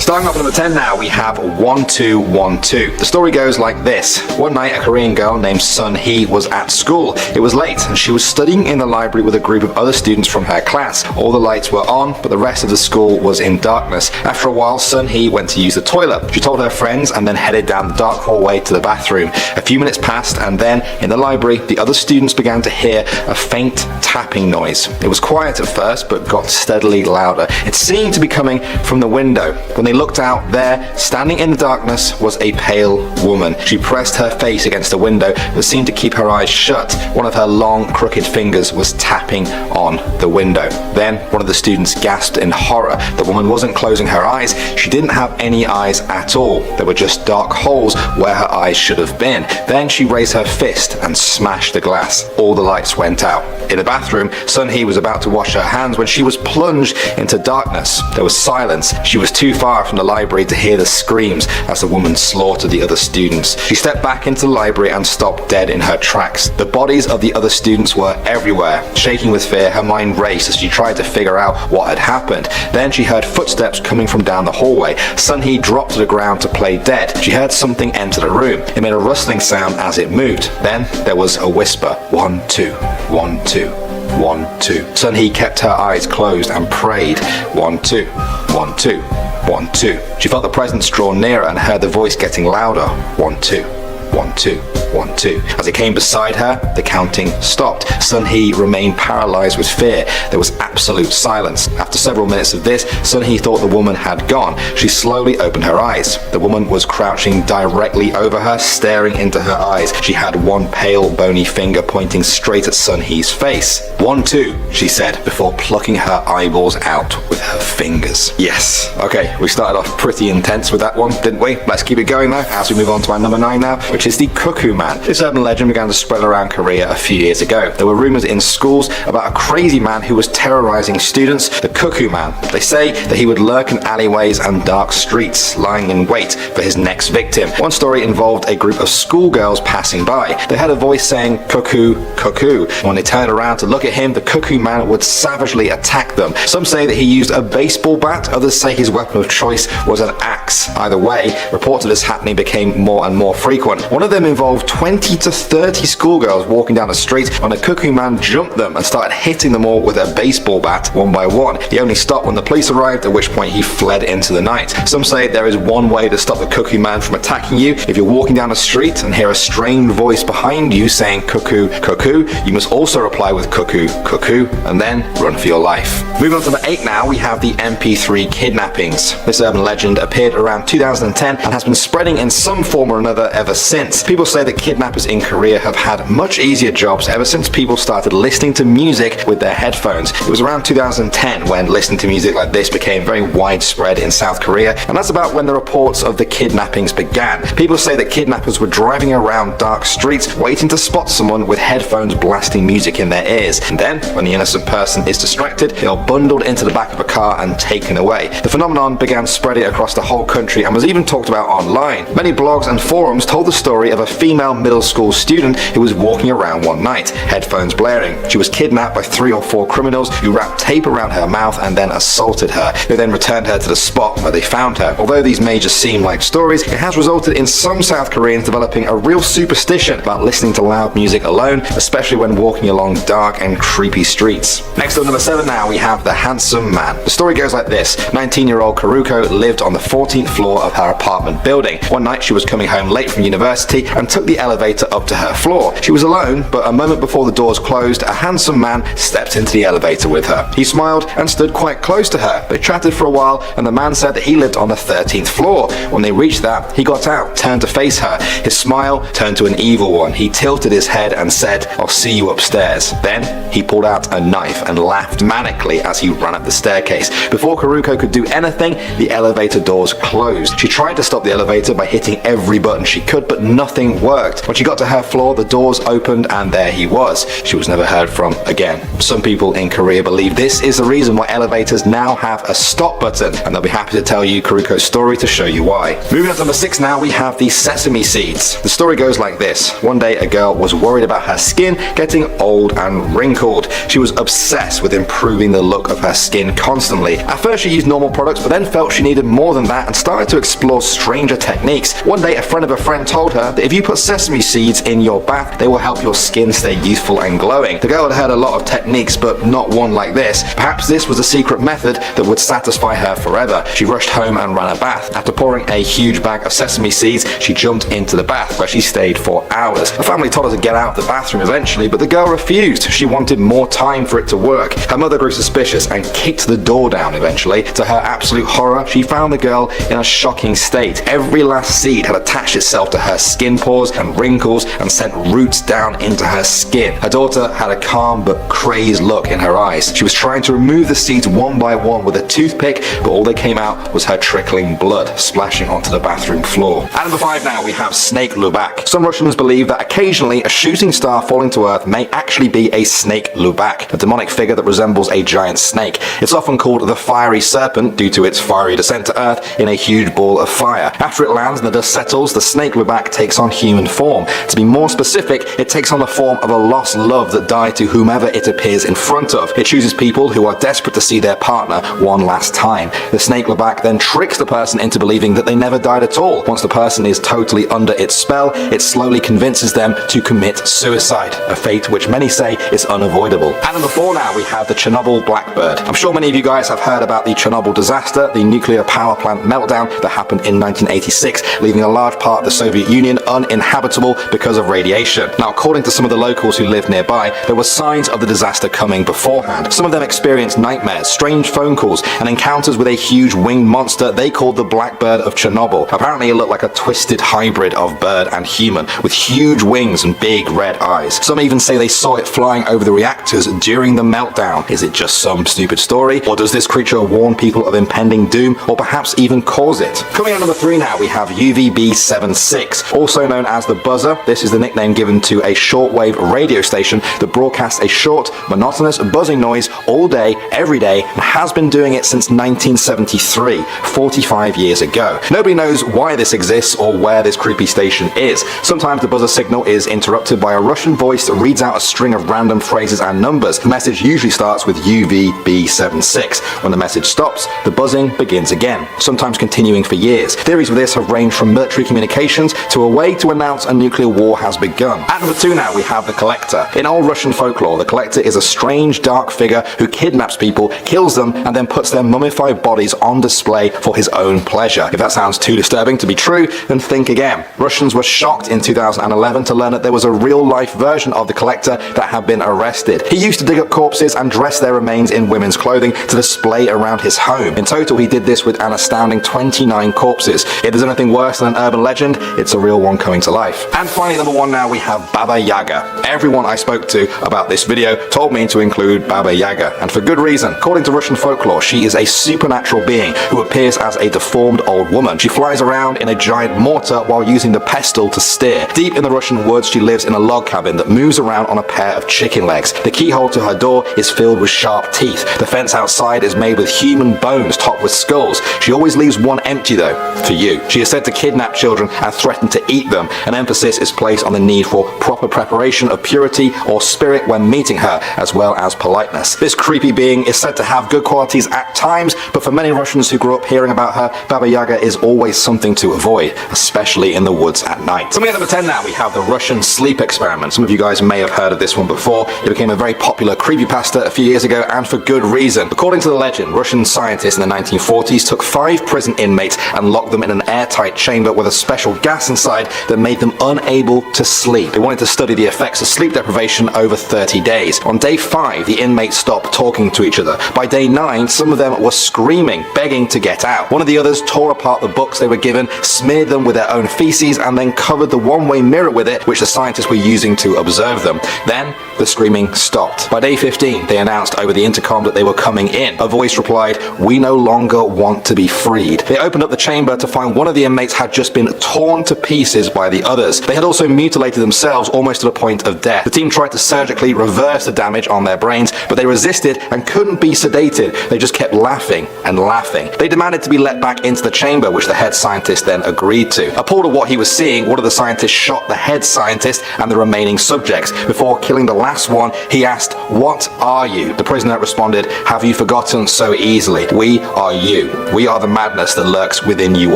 Starting off at number 10 now, we have 1212. The story goes like this. One night, a Korean girl named Sun Hee was at school. It was late, and she was studying in the library with a group of other students from her class. All the lights were on, but the rest of the school was in darkness. After a while, Sun Hee went to use the toilet. She told her friends and then headed down the dark hallway to the bathroom. A few minutes passed, and then, in the library, the other students began to hear a faint tapping noise. It was quiet at first, but got steadily louder. It seemed to be coming from the window. When they looked out, there, standing in the darkness, was a pale woman. She pressed her face against the window, but seemed to keep her eyes shut. One of her long, crooked fingers was tapping on the window. Then, one of the students gasped in horror. The woman wasn't closing her eyes. She didn't have any eyes at all. There were just dark holes where her eyes should have been. Then she raised her fist and smashed the glass. All the lights went out. In the bathroom, Sun Hee was about to wash her hands when she was plunged into darkness. There was silence. She was too far from the library to hear the screams as the woman slaughtered the other students. She stepped back into the library and stopped dead in her tracks. The bodies of the other students were everywhere. Shaking with fear, her mind raced as she tried to figure out what had happened. Then she heard footsteps coming from down the hallway. Sun Hee dropped to the ground to play dead. She heard something enter the room. It made a rustling sound as it moved. Then there was a whisper. 1, 2, 1, 2. 1, 2. Sun Hee kept her eyes closed and prayed. 1, 2, 1, 2, 1, 2. She felt the presence draw nearer and heard the voice getting louder. 1, 2, 1, 2. 1, 2. As it came beside her, the counting stopped. Sun Hee remained paralyzed with fear. There was absolute silence. After several minutes of this, Sun Hee thought the woman had gone. She slowly opened her eyes. The woman was crouching directly over her, staring into her eyes. She had one pale, bony finger pointing straight at Sun Hee's face. 1, 2, she said, before plucking her eyeballs out with her fingers. Yes. Okay, we started off pretty intense with that one, didn't we? Let's keep it going now, as we move on to our number 9 now, which is the Cuckoo Man. This urban legend began to spread around Korea a few years ago. There were rumors in schools about a crazy man who was terrorizing students, the Cuckoo Man. They say that he would lurk in alleyways and dark streets, lying in wait for his next victim. One story involved a group of schoolgirls passing by. They heard a voice saying, "Cuckoo, cuckoo." When they turned around to look at him, the Cuckoo Man would savagely attack them. Some say that he used a baseball bat, others say his weapon of choice was an axe. Either way, reports of this happening became more and more frequent. One of them involved 20 to 30 schoolgirls walking down the street when the Cuckoo Man jumped them and started hitting them all with a baseball bat one by one. He only stopped when the police arrived, at which point he fled into the night. Some say there is one way to stop the Cuckoo Man from attacking you. If you're walking down the street and hear a strange voice behind you saying "cuckoo, cuckoo," you must also reply with "cuckoo, cuckoo," and then run for your life. Moving on to number 8 now, we have the MP3 kidnappings. This urban legend appeared around 2010 and has been spreading in some form or another ever since. People say that kidnappers in Korea have had much easier jobs ever since people started listening to music with their headphones. It was around 2010 when listening to music like this became very widespread in South Korea, and that's about when the reports of the kidnappings began. People say that kidnappers were driving around dark streets waiting to spot someone with headphones blasting music in their ears, and then, when the innocent person is distracted, they are bundled into the back of a car and taken away. The phenomenon began spreading across the whole country and was even talked about online. Many blogs and forums told the story of a female middle school student who was walking around one night, headphones blaring. She was kidnapped by 3 or 4 criminals who wrapped tape around her mouth and then assaulted her. They then returned her to the spot where they found her. Although these may just seem like stories, it has resulted in some South Koreans developing a real superstition about listening to loud music alone, especially when walking along dark and creepy streets. Next up, number 7 now, we have the Handsome Man. The story goes like this. 19-year-old Karuko lived on the 14th floor of her apartment building. One night she was coming home late from university and took the elevator up to her floor. She was alone, but a moment before the doors closed, a handsome man stepped into the elevator with her. He smiled and stood quite close to her. They chatted for a while, and the man said that he lived on the 13th floor. When they reached that, he got out, turned to face her. His smile turned to an evil one. He tilted his head and said, "I'll see you upstairs." Then, he pulled out a knife and laughed manically as he ran up the staircase. Before Karuko could do anything, the elevator doors closed. She tried to stop the elevator by hitting every button she could, but nothing worked. worked. When she got to her floor, the doors opened and there he was. She was never heard from again. Some people in Korea believe this is the reason why elevators now have a stop button, and they'll be happy to tell you Kuriko's story to show you why. Moving on to number 6 now, we have the sesame seeds. The story goes like this. One day a girl was worried about her skin getting old and wrinkled. She was obsessed with improving the look of her skin constantly. At first she used normal products, but then felt she needed more than that and started to explore stranger techniques. One day a friend of a friend told her that if you put sesame seeds in your bath, they will help your skin stay youthful and glowing. The girl had heard a lot of techniques, but not one like this. Perhaps this was a secret method that would satisfy her forever. She rushed home and ran a bath. After pouring a huge bag of sesame seeds, she jumped into the bath, where she stayed for hours. Her family told her to get out of the bathroom eventually, but the girl refused. She wanted more time for it to work. Her mother grew suspicious and kicked the door down eventually. To her absolute horror, she found the girl in a shocking state. Every last seed had attached itself to her skin pores and wrinkles and sent roots down into her skin. Her daughter had a calm but crazed look in her eyes. She was trying to remove the seeds one by one with a toothpick, but all that came out was her trickling blood splashing onto the bathroom floor. At number 5 now, we have snake lubak. Some Russians believe that occasionally a shooting star falling to earth may actually be a snake lubak, a demonic figure that resembles a giant snake. It's often called the fiery serpent due to its fiery descent to earth in a huge ball of fire. After it lands and the dust settles, the snake lubak takes on human form. To be more specific, it takes on the form of a lost love that died to whomever it appears in front of. It chooses people who are desperate to see their partner one last time. The snake lubak then tricks the person into believing that they never died at all. Once the person is totally under its spell, it slowly convinces them to commit suicide, a fate which many say is unavoidable. At number 4 now, we have the Chernobyl blackbird. I'm sure many of you guys have heard about the Chernobyl disaster, the nuclear power plant meltdown that happened in 1986, leaving a large part of the Soviet Union uninhabitable because of radiation. Now, according to some of the locals who lived nearby, there were signs of the disaster coming beforehand. Some of them experienced nightmares, strange phone calls, and encounters with a huge winged monster they called the Blackbird of Chernobyl. Apparently it looked like a twisted hybrid of bird and human, with huge wings and big red eyes. Some even say they saw it flying over the reactors during the meltdown. Is it just some stupid story, or does this creature warn people of impending doom, or perhaps even cause it? Coming at number 3 now, we have UVB76, also known as the Buzzer. This is the nickname given to a shortwave radio station that broadcasts a short, monotonous buzzing noise all day, every day, and has been doing it since 1973, 45 years ago. Nobody knows why this exists or where this creepy station is. Sometimes the buzzer signal is interrupted by a Russian voice that reads out a string of random phrases and numbers. The message usually starts with UVB76. When the message stops, the buzzing begins again, sometimes continuing for years. Theories of this have ranged from military communications to a way to announce a nuclear war has begun. At number 2 now, we have the Collector. In old Russian folklore, the Collector is a strange, dark figure who kidnaps people, kills them, and then puts their mummified bodies on display for his own pleasure. If that sounds too disturbing to be true, then think again. Russians were shocked in 2011 to learn that there was a real-life version of the Collector that had been arrested. He used to dig up corpses and dress their remains in women's clothing to display around his home. In total, he did this with an astounding 29 corpses. If there's anything worse than an urban legend, it's a real one coming to life. And finally, number 1 now, we have Baba Yaga. Everyone I spoke to about this video told me to include Baba Yaga, and for good reason. According to Russian folklore, she is a supernatural being who appears as a deformed old woman. She flies around in a giant mortar while using the pestle to steer. Deep in the Russian woods, she lives in a log cabin that moves around on a pair of chicken legs. The keyhole to her door is filled with sharp teeth. The fence outside is made with human bones topped with skulls. She always leaves one empty though, for you. She is said to kidnap children and threaten to eat them. An emphasis is placed on the need for proper preparation of purity or spirit when meeting her, as well as politeness. This creepy being is said to have good qualities at times, but for many Russians who grew up hearing about her, Baba Yaga is always something to avoid, especially in the woods at night. Coming at number 10 now, we have the Russian sleep experiment. Some of you guys may have heard of this one before. It became a very popular creepypasta a few years ago, and for good reason. According to the legend, Russian scientists in the 1940s took 5 prison inmates and locked them in an airtight chamber with a special gas inside that made them unable to sleep. They wanted to study the effects of sleep deprivation over 30 days. On day 5, the inmates stopped talking to each other. By day 9, some of them were screaming, begging to get out. One of the others tore apart the books they were given, smeared them with their own feces, and then covered the one-way mirror with it, which the scientists were using to observe them. Then, the screaming stopped. By day 15, they announced over the intercom that they were coming in. A voice replied, "We no longer want to be freed." They opened up the chamber to find one of the inmates had just been torn to pieces by the other. others. They had also mutilated themselves almost to the point of death. The team tried to surgically reverse the damage on their brains, but they resisted and couldn't be sedated. They just kept laughing and laughing. They demanded to be let back into the chamber, which the head scientist then agreed to. Appalled at what he was seeing, one of the scientists shot the head scientist and the remaining subjects. Before killing the last one, he asked, "What are you?" The prisoner responded, "Have you forgotten so easily? We are you. We are the madness that lurks within you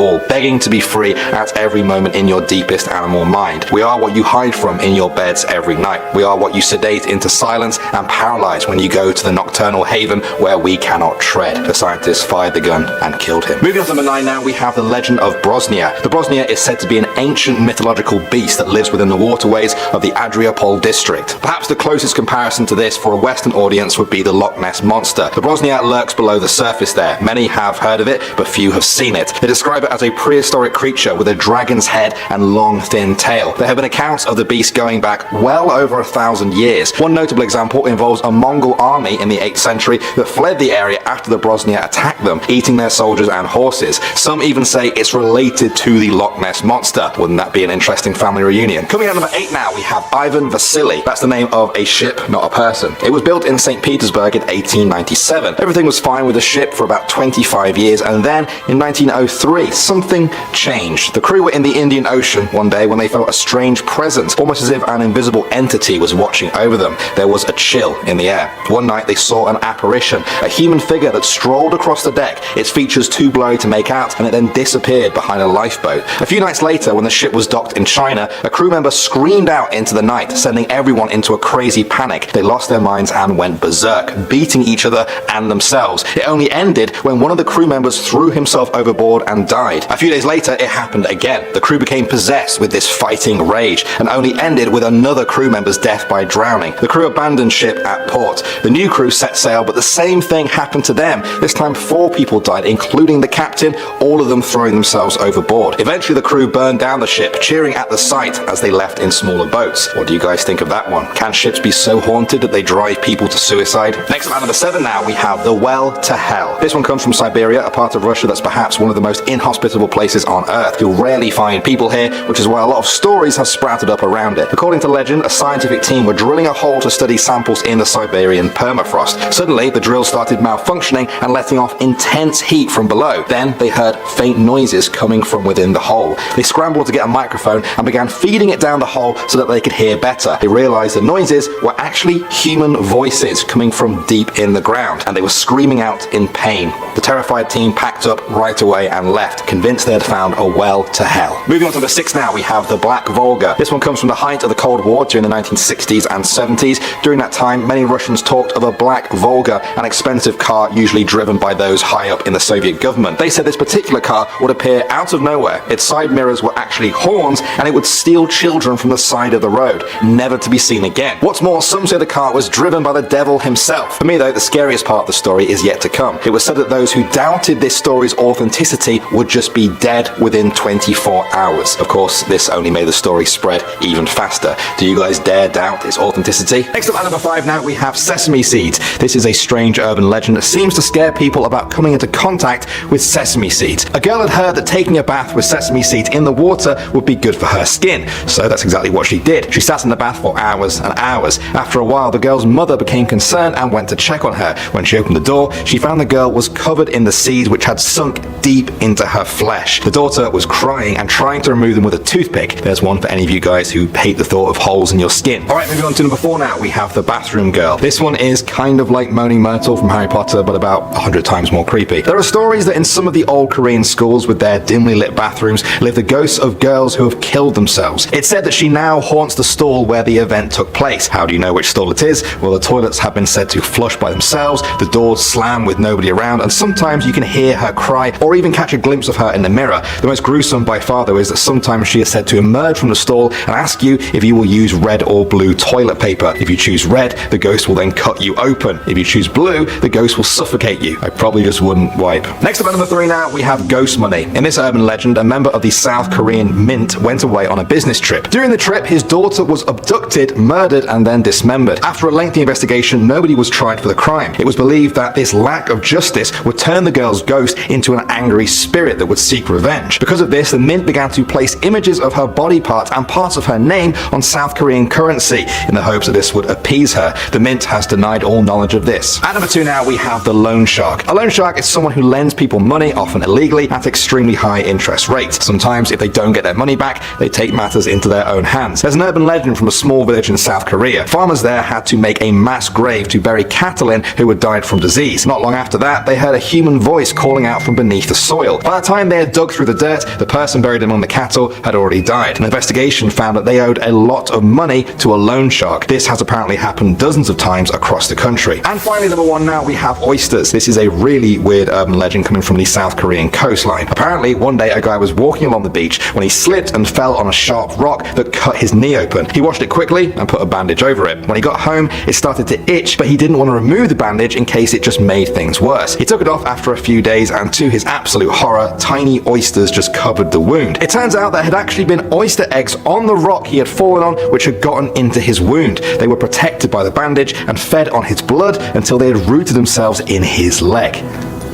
all, begging to be free at every moment in your deepest animal mind. We are what you hide from in your beds every night. We are what you sedate into silence and paralyze when you go to the nocturnal haven where we cannot tread." The scientist fired the gun and killed him. Moving on to number 9 now, we have the legend of Brosnia. The Brosnia is said to be an ancient mythological beast that lives within the waterways of the Adriapol district. Perhaps the closest comparison to this for a Western audience would be the Loch Ness Monster. The Brosnia lurks below the surface there. Many have heard of it, but few have seen it. They describe it as a prehistoric creature with a dragon's head and long, thin tail. There have been accounts of the beast going back well over 1,000 years. One notable example involves a Mongol army in the 8th century that fled the area after the Brosnia attacked them, eating their soldiers and horses. Some even say it's related to the Loch Ness Monster. Wouldn't that be an interesting family reunion? Coming out number 8 now, we have Ivan Vasily. That's the name of a ship, not a person. It was built in St. Petersburg in 1897. Everything was fine with the ship for about 25 years, and then in 1903, something changed. The crew were in the Indian Ocean one day when they felt a strange presence, almost as if an invisible entity was watching over them. There was a chill in the air. One night they saw an apparition, a human figure that strolled across the deck, its features too blurry to make out, and it then disappeared behind a lifeboat. A few nights later, when the ship was docked in China, a crew member screamed out into the night, sending everyone into a crazy panic. They lost their minds and went berserk, beating each other and themselves. It only ended when one of the crew members threw himself overboard and died. A few days later, it happened again. The crew became possessed with this fighting rage, and only ended with another crew member's death by drowning. The crew abandoned ship at port. The new crew set sail, but the same thing happened to them. This time 4 people died, including the captain, all of them throwing themselves overboard. Eventually the crew burned down the ship, cheering at the sight as they left in smaller boats. What do you guys think of that one? Can ships be so haunted that they drive people to suicide? Next up at number 7 now, we have the Well to Hell. This one comes from Siberia, a part of Russia that's perhaps one of the most inhospitable places on Earth. You'll rarely find people here, which is why a lot of stories have sprouted up around it. According to legend, a scientific team were drilling a hole to study samples in the Siberian permafrost. Suddenly, the drill started malfunctioning and letting off intense heat from below. Then they heard faint noises coming from within the hole. They scrambled to get a microphone and began feeding it down the hole so that they could hear better. They realized the noises were actually human voices coming from deep in the ground, and they were screaming out in pain. The terrified team packed up right away and left, convinced they had found a well to hell. Moving on to number 6 now, we have the Black Volga. This one comes from the height of the Cold War during the 1960s and 70s. During that time, many Russians talked of a Black Volga, an expensive car usually driven by those high up in the Soviet government. They said this particular car would appear out of nowhere. Its side mirrors were actually horns, and it would steal children from the side of the road, never to be seen again. What's more, some say the car was driven by the devil himself. For me though, the scariest part of the story is yet to come. It was said that those who doubted this story's authenticity would just be dead within 24 hours. Of course, this only made the story spread even faster. Do you guys dare doubt its authenticity? Next up at number 5 now, we have sesame seeds. This is a strange urban legend that seems to scare people about coming into contact with sesame seeds. A girl had heard that taking a bath with sesame seeds in the water would be good for her skin, so that's exactly what she did. She sat in the bath for hours and hours. After a while, the girl's mother became concerned and went to check on her. When she opened the door, she found the girl was covered in the seeds which had sunk deep into her flesh. The daughter was crying and trying to remove them with a toothpick. There's one for any of you guys who hate the thought of holes in your skin. Alright, moving on to number 4 now, we have the Bathroom Girl. This one is kind of like Moaning Myrtle from Harry Potter, but about 100 times more creepy. There are stories that in some of the old Korean schools with their dimly lit bathrooms live the ghosts of girls who have killed themselves. It's said that she now haunts the stall where the event took place. How do you know which stall it is? Well, the toilets have been said to flush by themselves, the doors slam with nobody around, and sometimes you can hear her cry or even catch a glimpse of her in the mirror. The most gruesome by far though is that sometimes she is said to emerge from the stall and ask you if you will use red or blue toilet paper. If you choose red, the ghost will then cut you open. If you choose blue, the ghost will suffocate you. I probably just wouldn't wipe. Next up at number 3 now, we have ghost money. In this urban legend, a member of the South Korean Mint went away on a business trip. During the trip, his daughter was abducted, murdered, and then dismembered. After a lengthy investigation, nobody was tried for the crime. It was believed that this lack of justice would turn the girl's ghost into an angry spirit that would seek revenge. Because of this, the Mint began to place images of her body parts and parts of her name on South Korean currency in the hopes that this would appease her. The mint has denied all knowledge of this. At number 2 now, we have the loan shark. A loan shark is someone who lends people money, often illegally, at extremely high interest rates. Sometimes, if they don't get their money back, they take matters into their own hands. There's an urban legend from a small village in South Korea. Farmers there had to make a mass grave to bury cattle in who had died from disease. Not long after that, they heard a human voice calling out from beneath the soil. By the time they had dug through the dirt, the person buried among the cattle had already died. An investigation found that they owed a lot of money to a loan shark. This has apparently happened dozens of times across the country. And finally, number 1 now, we have oysters. This is a really weird urban legend coming from the South Korean coastline. Apparently, one day a guy was walking along the beach when he slipped and fell on a sharp rock that cut his knee open. He washed it quickly and put a bandage over it. When he got home, it started to itch, but he didn't want to remove the bandage in case it just made things worse. He took it off after a few days, and to his absolute horror, tiny oysters just covered the wound. It turns out there had actually been oyster eggs on the rock he had fallen on, which had gotten into his wound. They were protected by the bandage and fed on his blood until they had rooted themselves in his leg.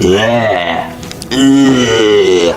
Yeah.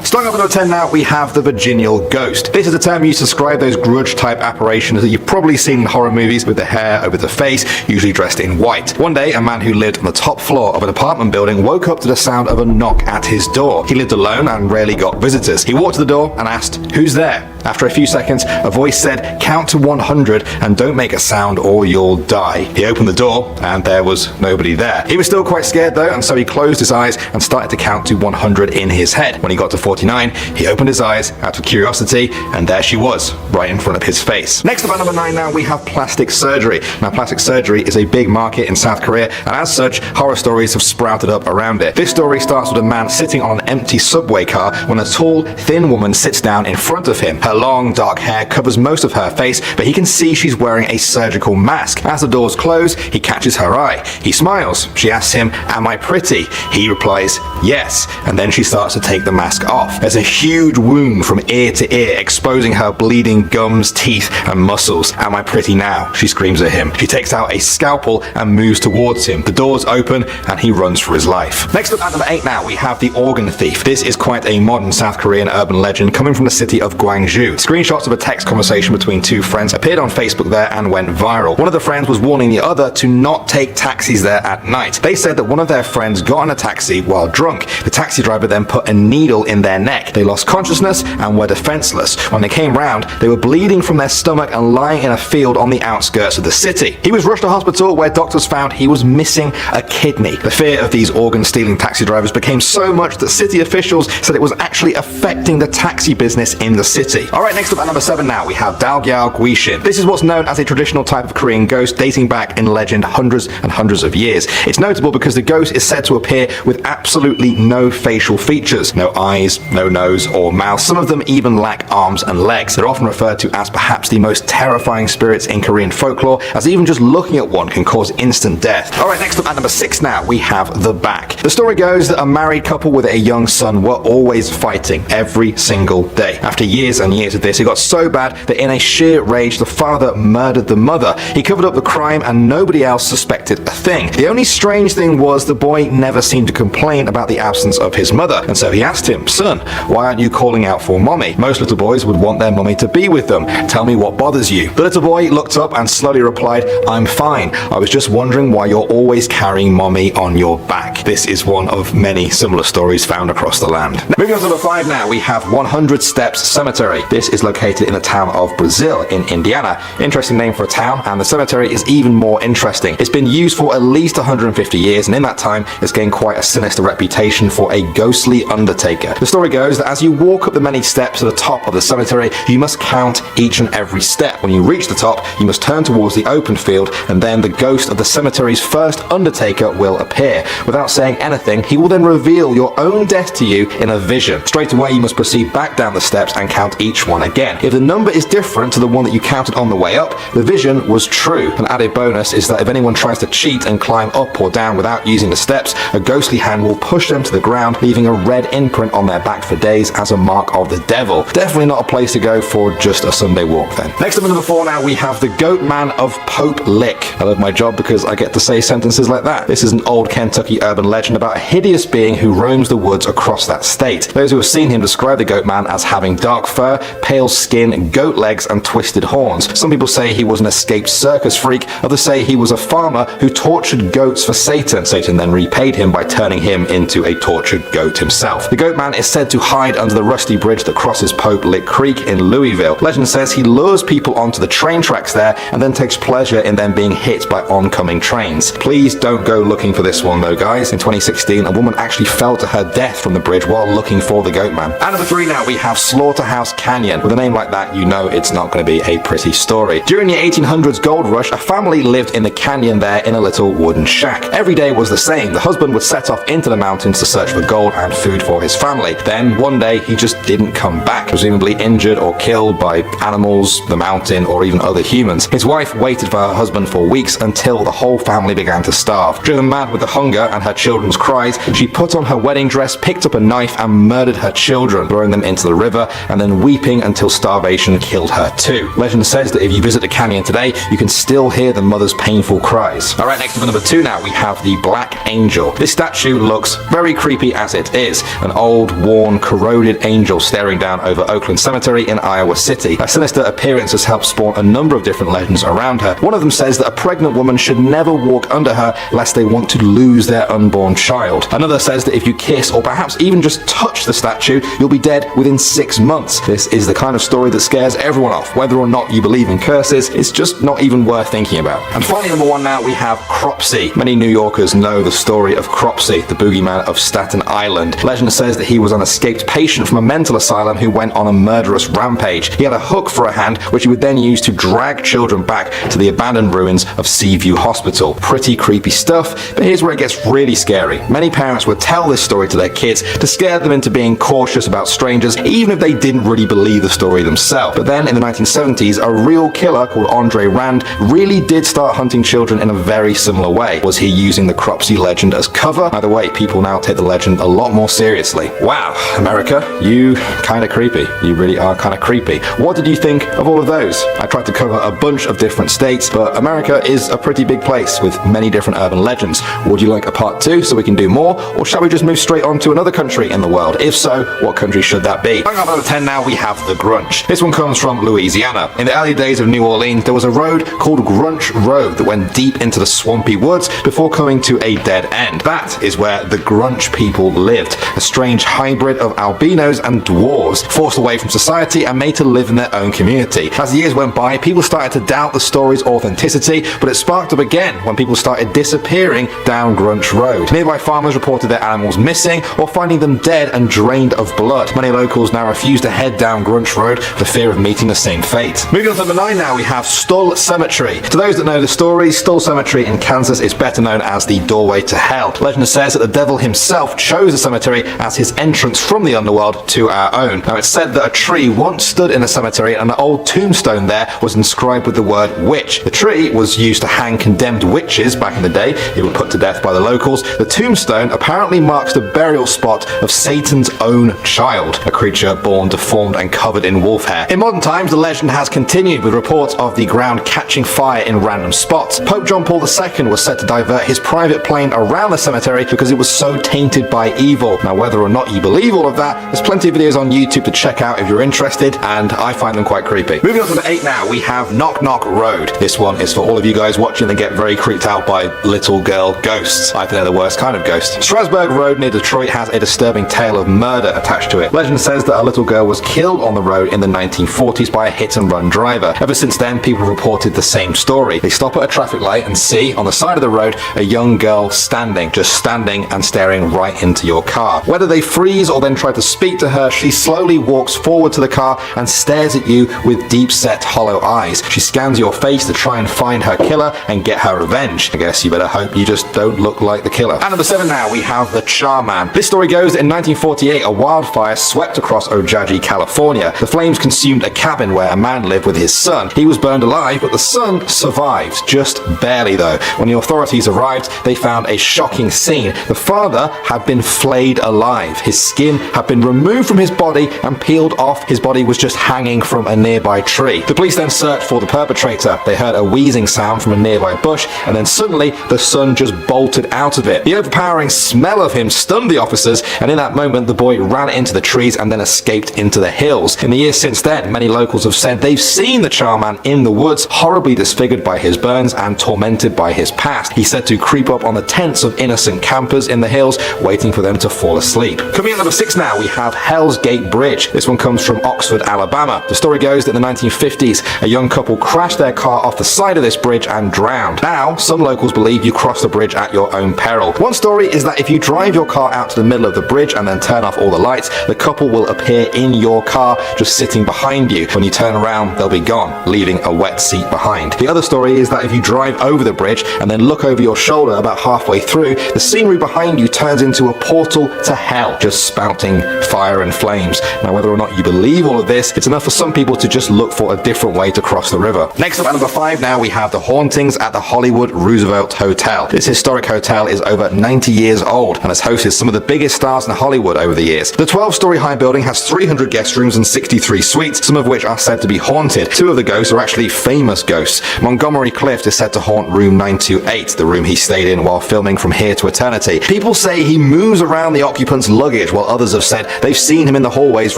Starting off at number 10 now, we have the Virginial Ghost. This is a term used to describe those grudge-type apparitions that you've probably seen in horror movies with the hair over the face, usually dressed in white. One day, a man who lived on the top floor of an apartment building woke up to the sound of a knock at his door. He lived alone and rarely got visitors. He walked to the door and asked, "Who's there?" After a few seconds, a voice said, "Count to 100 and don't make a sound or you'll die." He opened the door and there was nobody there. He was still quite scared though, and so he closed his eyes and started to count to 100 in his head. When he got to 49, he opened his eyes out of curiosity, and there she was, right in front of his face. Next up at number 9 now, we have plastic surgery. Now, plastic surgery is a big market in South Korea, and as such, horror stories have sprouted up around it. This story starts with a man sitting on an empty subway car when a tall, thin woman sits down in front of him. Her long, dark hair covers most of her face, but he can see she's wearing a surgical mask. As the doors close, he catches her eye. He smiles. She asks him, "Am I pretty?" He replies, "Yes," and then she starts to take the mask off. There's a huge wound from ear to ear, exposing her bleeding gums, teeth, and muscles. "Am I pretty now?" she screams at him. She takes out a scalpel and moves towards him. The doors open, and he runs for his life. Next up at number 8 now, we have the organ thief. This is quite a modern South Korean urban legend coming from the city of Gwangju. Screenshots of a text conversation between two friends appeared on Facebook there and went viral. One of the friends was warning the other to not take taxis there at night. They said that one of their friends got in a taxi while drunk. The taxi driver then put a needle in their neck. They lost consciousness and were defenseless. When they came round, they were bleeding from their stomach and lying in a field on the outskirts of the city. He was rushed to hospital where doctors found he was missing a kidney. The fear of these organ-stealing taxi drivers became so much that city officials said it was actually affecting the taxi business in the city. Alright, next up at number 7 now, we have Dalgyal Guishin. This is what's known as a traditional type of Korean ghost dating back in legend hundreds and hundreds of years. It's notable because the ghost is said to appear with absolutely no facial features. No eyes, no nose or mouth. Some of them even lack arms and legs. They're often referred to as perhaps the most terrifying spirits in Korean folklore, as even just looking at one can cause instant death. Alright, next up at number 6 now, we have the Back. The story goes that a married couple with a young son were always fighting every single day. After years and years of this, it got so bad that in a sheer rage, the father murdered the mother. He covered up the crime and nobody else suspected a thing. The only strange thing was the boy never seemed to complain about the absence of his mother, and so he asked him, "Son, why aren't you calling out for mommy? Most little boys would want their mummy to be with them. Tell me what bothers you." The little boy looked up and slowly replied, "I'm fine. I was just wondering why you're always carrying mommy on your back." This is one of many similar stories found across the land. Moving on to number 5 now, we have 100 Steps Cemetery. This is located in the town of Brazil in Indiana. Interesting name for a town, and the cemetery is even more interesting. It's been used for at least 150 years, and in that time, it's gained quite a sinister reputation for a ghostly undertaker. The story goes that as you walk up the many steps to the top of the cemetery, you must count each and every step. When you reach the top, you must turn towards the open field, and then the ghost of the cemetery's first undertaker will appear. Without saying anything, he will then reveal your own death to you in a vision. Straight away, you must proceed back down the steps and count each one again. If the number is different to the one that you counted on the way up, the vision was true. An added bonus is that if anyone tries to cheat and climb up or down without using the steps, a ghostly hand will push them to the ground, leaving a red imprint on their back for days as a mark of the devil. Definitely not a place to go for just a Sunday walk then. Next up at number 4 now, we have the Goat Man of Pope Lick. I love my job because I get to say sentences like that. This is an old Kentucky urban legend about a hideous being who roams the woods across that state. Those who have seen him describe the Goat Man as having dark fur, pale skin, goat legs, and twisted horns. Some people say he was an escaped circus freak. Others say he was a farmer who tortured goats for Satan. Satan then repaid him by turning him into a tortured goat himself. The Goat Man is said to hide under the rusty bridge that crosses Pope Lick Creek in Louisville. Legend says he lures people onto the train tracks there and then takes pleasure in them being hit by oncoming trains. Please don't go looking for this one though, guys. In 2016, a woman actually fell to her death from the bridge while looking for the Goat Man. And number 3 now, we have Slaughterhouse Canyon. With a name like that, you know it's not going to be a pretty story. During the 1800s gold rush, a family lived in the canyon there in a little wooden shack. Every day was the same. The husband would set off into the mountains to search for gold and food for his family. Then one day he just didn't come back, presumably injured or killed by animals, the mountain, or even other humans. His wife waited for her husband for weeks until the whole family began to starve. Driven mad with the hunger and her children's cries, she put on her wedding dress, picked up a knife, and murdered her children, throwing them into the river and then weeping until starvation killed her too. Legend says that if you visit the canyon today, you can still hear the mother's painful cries. Alright, next for number 2 now, we have the Black Angel. This statue looks very creepy as it is. An old, worn, corroded angel staring down over Oakland Cemetery in Iowa City. Her sinister appearance has helped spawn a number of different legends around her. One of them says that a pregnant woman should never walk under her lest they want to lose their unborn child. Another says that if you kiss or perhaps even just touch the statue, you'll be dead within 6 months. This is the kind of story that scares everyone off. Whether or not you believe in curses, it's just not even worth thinking about. And finally, number 1 now, we have Cropsey. Many New Yorkers know the story of Cropsey, the boogeyman of Staten Island. Legend says that he was an escaped patient from a mental asylum who went on a murderous rampage. He had a hook for a hand, which he would then use to drag children back to the abandoned ruins of Seaview Hospital. Pretty creepy stuff, but here's where it gets really scary. Many parents would tell this story to their kids to scare them into being cautious about strangers, even if they didn't really believe the story themselves. But then in the 1970s, a real killer called Andre Rand really did start hunting children in a very similar way. Was he using the Cropsey legend as cover? Either way, people now take the legend a lot more seriously. Wow, America, you kinda creepy. You really are kinda creepy. What did you think of all of those? I tried to cover a bunch of different states, but America is a pretty big place with many different urban legends. Would you like a part 2 so we can do more, or shall we just move straight on to another country in the world? If so, what country should that be? Going up number 10 now, we have the Grunch. This one comes from Louisiana. In the early days of New Orleans, there was a road called Grunch Road that went deep into the swampy woods before coming to a dead end. That is where the Grunch people lived, a strange hybrid of albinos and dwarves, forced away from society and made to live in their own community. As the years went by, people started to doubt the story's authenticity, but it sparked up again when people started disappearing down Grunch Road. Nearby farmers reported their animals missing or finding them dead and drained of blood. Many locals now refuse to head down Grunch Road for fear of meeting the same fate. Moving on to number 9 now, we have Stull Cemetery. To those that know the story, Stull Cemetery in Kansas is better known as the doorway to hell. Legend says that the devil himself chose the cemetery as his entrance from the underworld to our own. Now it's said that a tree once stood in the cemetery and an old tombstone there was inscribed with the word witch. The tree was used to hang condemned witches back in the day. They were put to death by the locals. The tombstone apparently marks the burial spot of Satan's own child, a creature born deformed and covered in wolf hair. In modern times, the legend has continued with reports of the ground catching fire in random spots. Pope John Paul II was set to divert his private plane around the cemetery because it was so tainted by evil. Now, whether or not you believe all of that, there's plenty of videos on YouTube to check out if you're interested, and I find them quite creepy. Moving on to number 8 now, we have Knock Knock Road. This one is for all of you guys watching that get very creeped out by little girl ghosts. I think they're the worst kind of ghost. Strasburg Road near Detroit has a disturbing tale of murder attached to it. Legend says that a little girl was killed on the road in the 1940s by a hit-and-run driver. Ever since then, people reported the same story. They stop at a traffic light and see, on the side of the road, a young girl standing, just standing and staring right into your car. Whether they freeze or then try to speak to her, she slowly walks forward to the car and stares at you with deep-set hollow eyes. She scans your face to try and find her killer and get her revenge. I guess you better hope you just don't look like the killer. And number 7 now, we have the Charman. This story goes, in 1948, a wildfire swept across Ojai, California. The flames consumed a cabin where a man lived with his son. He was burned alive, but the son survived. Just barely, though. When the authorities arrived, they found a shocking scene. The father had been flayed alive. His skin had been removed from his body and peeled off. His body was just hanging from a nearby tree. The police then searched for the perpetrator. They heard a wheezing sound from a nearby bush, and then suddenly the son just bolted out of it. The overpowering smell of him stunned the officers, and in that moment the boy ran into the trees and then escaped into the hills. hills. In the years since then, many locals have said they've seen the Charman in the woods, horribly disfigured by his burns and tormented by his past. He's said to creep up on the tents of innocent campers in the hills, waiting for them to fall asleep. Coming in at number 6 now, we have Hell's Gate Bridge. This one comes from Oxford, Alabama. The story goes that in the 1950s, a young couple crashed their car off the side of this bridge and drowned. Now, some locals believe you cross the bridge at your own peril. One story is that if you drive your car out to the middle of the bridge and then turn off all the lights, the couple will appear in your car just sitting behind you. When you turn around, they'll be gone, leaving a wet seat behind. The other story is that if you drive over the bridge and then look over your shoulder about halfway through, the scenery behind you turns into a portal to hell, just spouting fire and flames. Now, whether or not you believe all of this, it's enough for some people to just look for a different way to cross the river. Next up at number 5 now, we have the hauntings at the Hollywood Roosevelt Hotel. This historic hotel is over 90 years old and has hosted some of the biggest stars in Hollywood over the years. The 12-story high building has 300 guest rooms and 63 suites, some of which are said to be haunted. 2 of the ghosts are actually famous ghosts. Montgomery Clift is said to haunt room 928, the room he stayed in while filming From Here to Eternity. People say he moves around the occupants' luggage, while others have said they've seen him in the hallways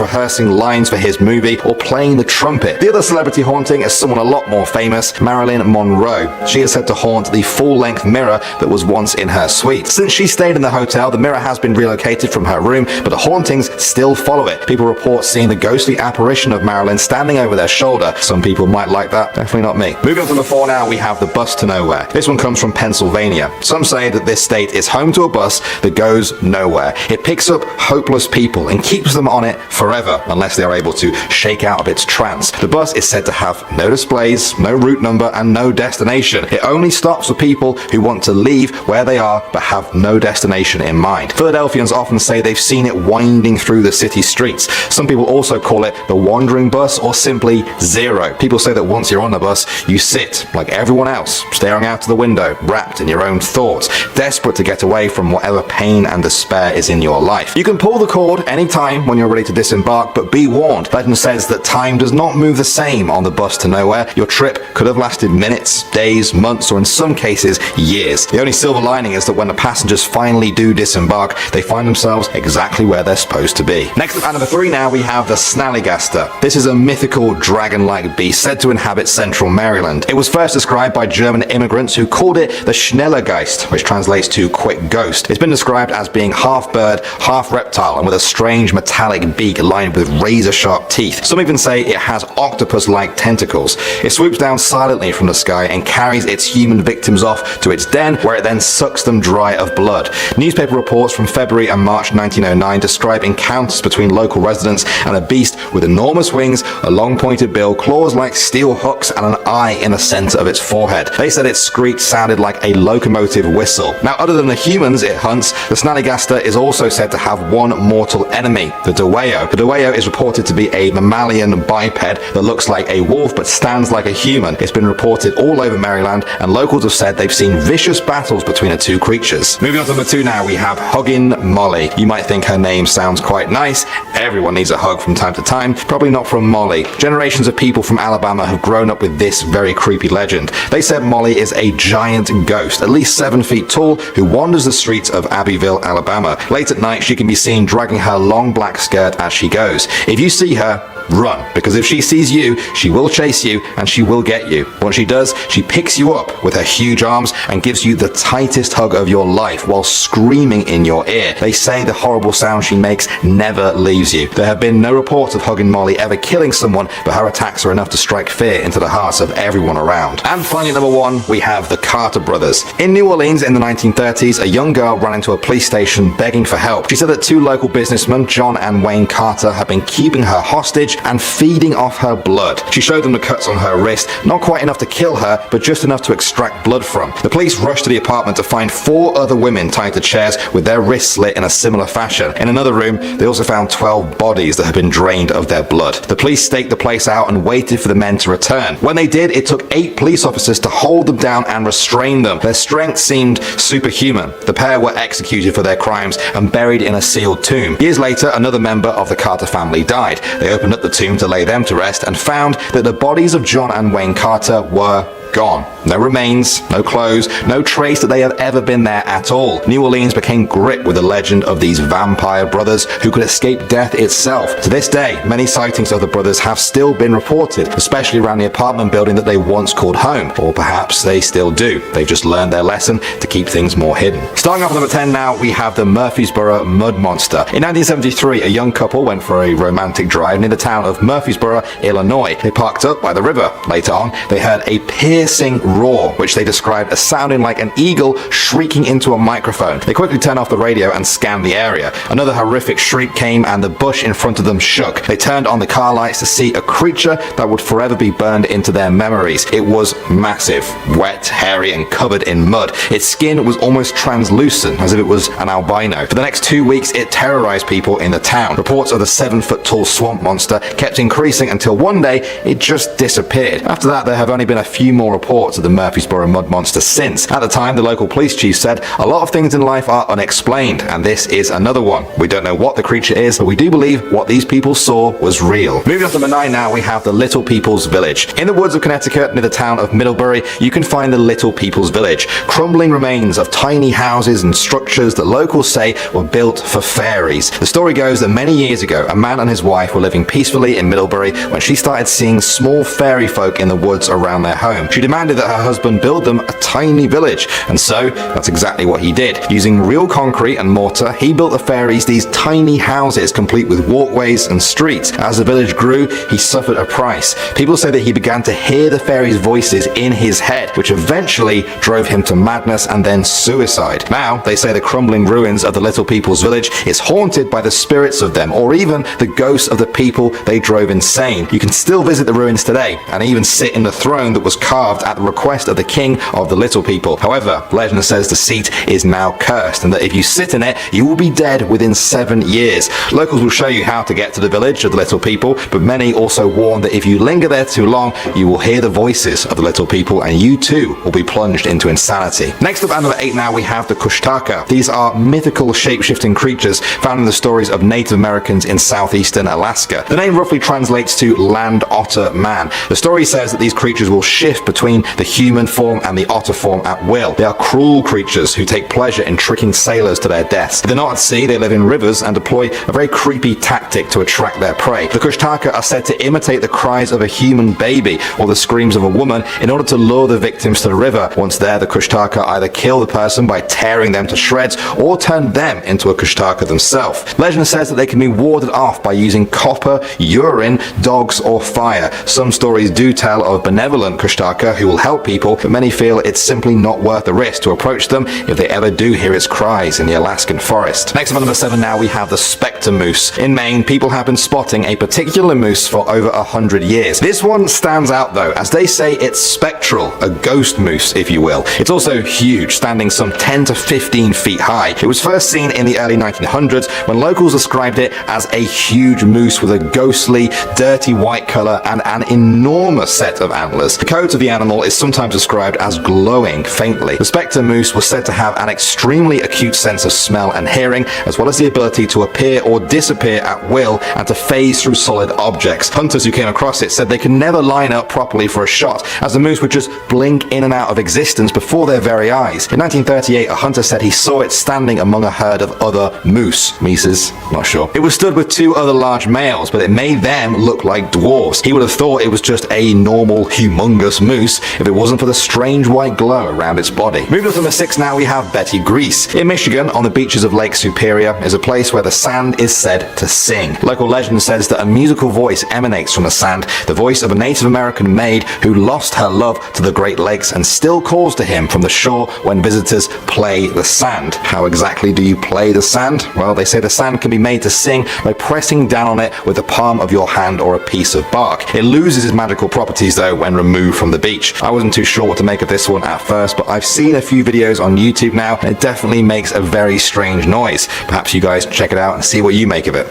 rehearsing lines for his movie or playing the trumpet. The other celebrity haunting is someone a lot more famous, Marilyn Monroe. She is said to haunt the full-length mirror that was once in her suite. Since she stayed in the hotel, the mirror has been relocated from her room, but the hauntings still follow it. People report seeing the ghostly apparition of Marilyn standing over their shoulder. Some people might like that, definitely not me. Moving on to number 4 now, we have the bus to nowhere. This one comes from Pennsylvania. Some say that this state is home to a bus that goes nowhere. It picks up hopeless people and keeps them on it forever, unless they are able to shake out of its trance. The bus is said to have no displays, no route number, and no destination. It only stops for people who want to leave where they are but have no destination in mind. Philadelphians often say they've seen it winding through the city streets. Some people also call it the wandering bus or simply Zero. People say that once you're on the bus, you sit like everyone else, staring out of the window, wrapped in your own thoughts, desperate to get away from whatever pain and despair is in your life. You can pull the cord anytime when you're ready to disembark, but be warned. Legend says that time does not move the same on the bus to nowhere. Your trip could have lasted minutes, days, months, or in some cases, years. The only silver lining is that when the passengers finally do disembark, they find themselves exactly where they're supposed to be. Next up at number 3 now, we have the Snallygaster. This is a mythical dragon-like beast said to inhabit central Maryland. It was first described by German immigrants who called it the Schnellergeist, which translates to quick ghost. It's been described as being half bird, half reptile, and with a strange metallic beak lined with razor-sharp teeth. Some even say it has octopus-like tentacles. It swoops down silently from the sky and carries its human victims off to its den, where it then sucks them dry of blood. Newspaper reports from February and March 1909 describe encounters between local residents and a beast with enormous wings, a long pointed bill, claws like steel hooks, and an eye in the center of its forehead. They said its screech sounded like a locomotive whistle. Now, other than the humans it hunts, the Snallygaster is also said to have one mortal enemy, the Deweyyo. The Deweyyo is reported to be a mammalian biped that looks like a wolf but stands like a human. It's been reported all over Maryland, and locals have said they've seen vicious battles between the two creatures. Moving on to number 2 now, we have Huggin' Molly. You might think her name sounds quite nice. Everyone needs a hug from time to time. Probably not from Molly. Generations of people from Alabama have grown up with this very creepy legend. They said Molly is a giant ghost, at least 7 feet tall, who wanders the streets of Abbeville, Alabama. Late at night, she can be seen dragging her long black skirt as she goes. If you see her, run, because if she sees you, she will chase you and she will get you. Once she does, she picks you up with her huge arms and gives you the tightest hug of your life while screaming in your ear. They say the horrible sound she makes never leaves you. There have been no reports of Huggin' Molly ever killing someone, but her attacks are enough to strike fear into the hearts of everyone around. And finally, number 1, we have the Carter brothers. In New Orleans in the 1930s, a young girl ran into a police station begging for help. She said that 2 local businessmen, John and Wayne Carter, had been keeping her hostage and feeding off her blood. She showed them the cuts on her wrist, not quite enough to kill her, but just enough to extract blood from. The police rushed to the apartment to find 4 other women tied to chairs with their wrists slit in a similar fashion. In another room, they also found 12 bodies that had been drained of their blood. The police staked the place out and waited for the men to return. When they did, it took 8 police officers to hold them down and restrain them. Their strength seemed superhuman. The pair were executed for their crimes and buried in a sealed tomb. Years later, another member of the Carter family died. They opened up the tomb to lay them to rest and found that the bodies of John and Wayne Carter were gone. No remains, no clothes, no trace that they have ever been there at all. New Orleans became gripped with the legend of these vampire brothers who could escape death itself. To this day, many sightings of the brothers have still been reported, especially around the apartment building that they once called home. Or perhaps they still do. They've just learned their lesson to keep things more hidden. Starting off at number 10 now, we have the Murfreesboro Mud Monster. In 1973, a young couple went for a romantic drive near the town of Murfreesboro, Illinois. They parked up by the river. Later on, they heard a piercing roar, which they described as sounding like an eagle shrieking into a microphone. They quickly turned off the radio and scanned the area. Another horrific shriek came and the bush in front of them shook. They turned on the car lights to see a creature that would forever be burned into their memories. It was massive, wet, hairy, and covered in mud. Its skin was almost translucent, as if it was an albino. For the next 2 weeks, it terrorized people in the town. Reports of the 7-foot-tall swamp monster kept increasing until one day it just disappeared. After that, there have only been a few more reports of the Murfreesboro Mud Monster since. At the time, the local police chief said, "A lot of things in life are unexplained, and this is another one. We don't know what the creature is, but we do believe what these people saw was real." Moving on to number 9 now, we have the Little People's Village. In the woods of Connecticut, near the town of Middlebury, you can find the Little People's Village. Crumbling remains of tiny houses and structures that locals say were built for fairies. The story goes that many years ago, a man and his wife were living peacefully in Middlebury when she started seeing small fairy folk in the woods around their home. She demanded that her husband build them a tiny village, and so that's exactly what he did. Using real concrete and mortar, he built the fairies these tiny houses complete with walkways and streets. As the village grew, he suffered a price. People say that he began to hear the fairies' voices in his head, which eventually drove him to madness and then suicide. Now, they say the crumbling ruins of the Little People's Village is haunted by the spirits of them, or even the ghosts of the people they drove insane. You can still visit the ruins today, and even sit in the throne that was carved at the request of the king of the Little People. However, legend says the seat is now cursed, and that if you sit in it, you will be dead within 7 years. Locals will show you how to get to the village of the Little People, but many also warn that if you linger there too long, you will hear the voices of the Little People, and you too will be plunged into insanity. Next up at number 8 now, we have the Kushtaka. These are mythical shape-shifting creatures found in the stories of Native Americans in southeastern Alaska. The name roughly translates to land otter man. The story says that these creatures will shift between the human form and the otter form at will. They are cruel creatures who take pleasure in tricking sailors to their deaths. If they're not at sea, they live in rivers and deploy a very creepy tactic to attract their prey. The Kushtaka are said to imitate the cries of a human baby or the screams of a woman in order to lure the victims to the river. Once there, the Kushtaka either kill the person by tearing them to shreds or turn them into a Kushtaka themselves. Legend says that they can be warded off by using copper, urine, dogs, or fire. Some stories do tell of benevolent Kushtaka who will help people, but many feel it's simply not worth the risk to approach them if they ever do hear its cries in the Alaskan forest. Next up at number 7 now, we have the Spectre Moose. In Maine, people have been spotting a particular moose for over 100 years. This one stands out though, as they say it's spectral, a ghost moose, if you will. It's also huge, standing some 10 to 15 feet high. It was first seen in the early 1900s when locals described it as a huge moose with a ghostly, dirty white color and an enormous set of antlers. The coat of the animal is sometimes described as glowing faintly. The Spectre Moose was said to have an extremely acute sense of smell and hearing, as well as the ability to appear or disappear at will and to phase through solid objects. Hunters who came across it said they could never line up properly for a shot, as the moose would just blink in and out of existence before their very eyes. In 1938, a hunter said he saw it standing among a herd of other mises, not sure. It was stood with 2 other large males, but it made them look like dwarves. He would have thought it was just a normal, humongous moose if it wasn't for the strange white glow around its body. Moving on to number 6 now, we have Betty Grease. In Michigan, on the beaches of Lake Superior, is a place where the sand is said to sing. Local legend says that a musical voice emanates from the sand, the voice of a Native American maid who lost her love to the Great Lakes and still calls to him from the shore when visitors play the sand. How exactly do you play the sand? Well, they say the sand can be made to sing by pressing down on it with the palm of your hand or a piece of bark. It loses its magical properties though when removed from the beach. I wasn't too sure what to make of this one at first, but I've seen a few videos on YouTube now and it definitely makes a very strange noise. Perhaps you guys check it out and see what you make of it.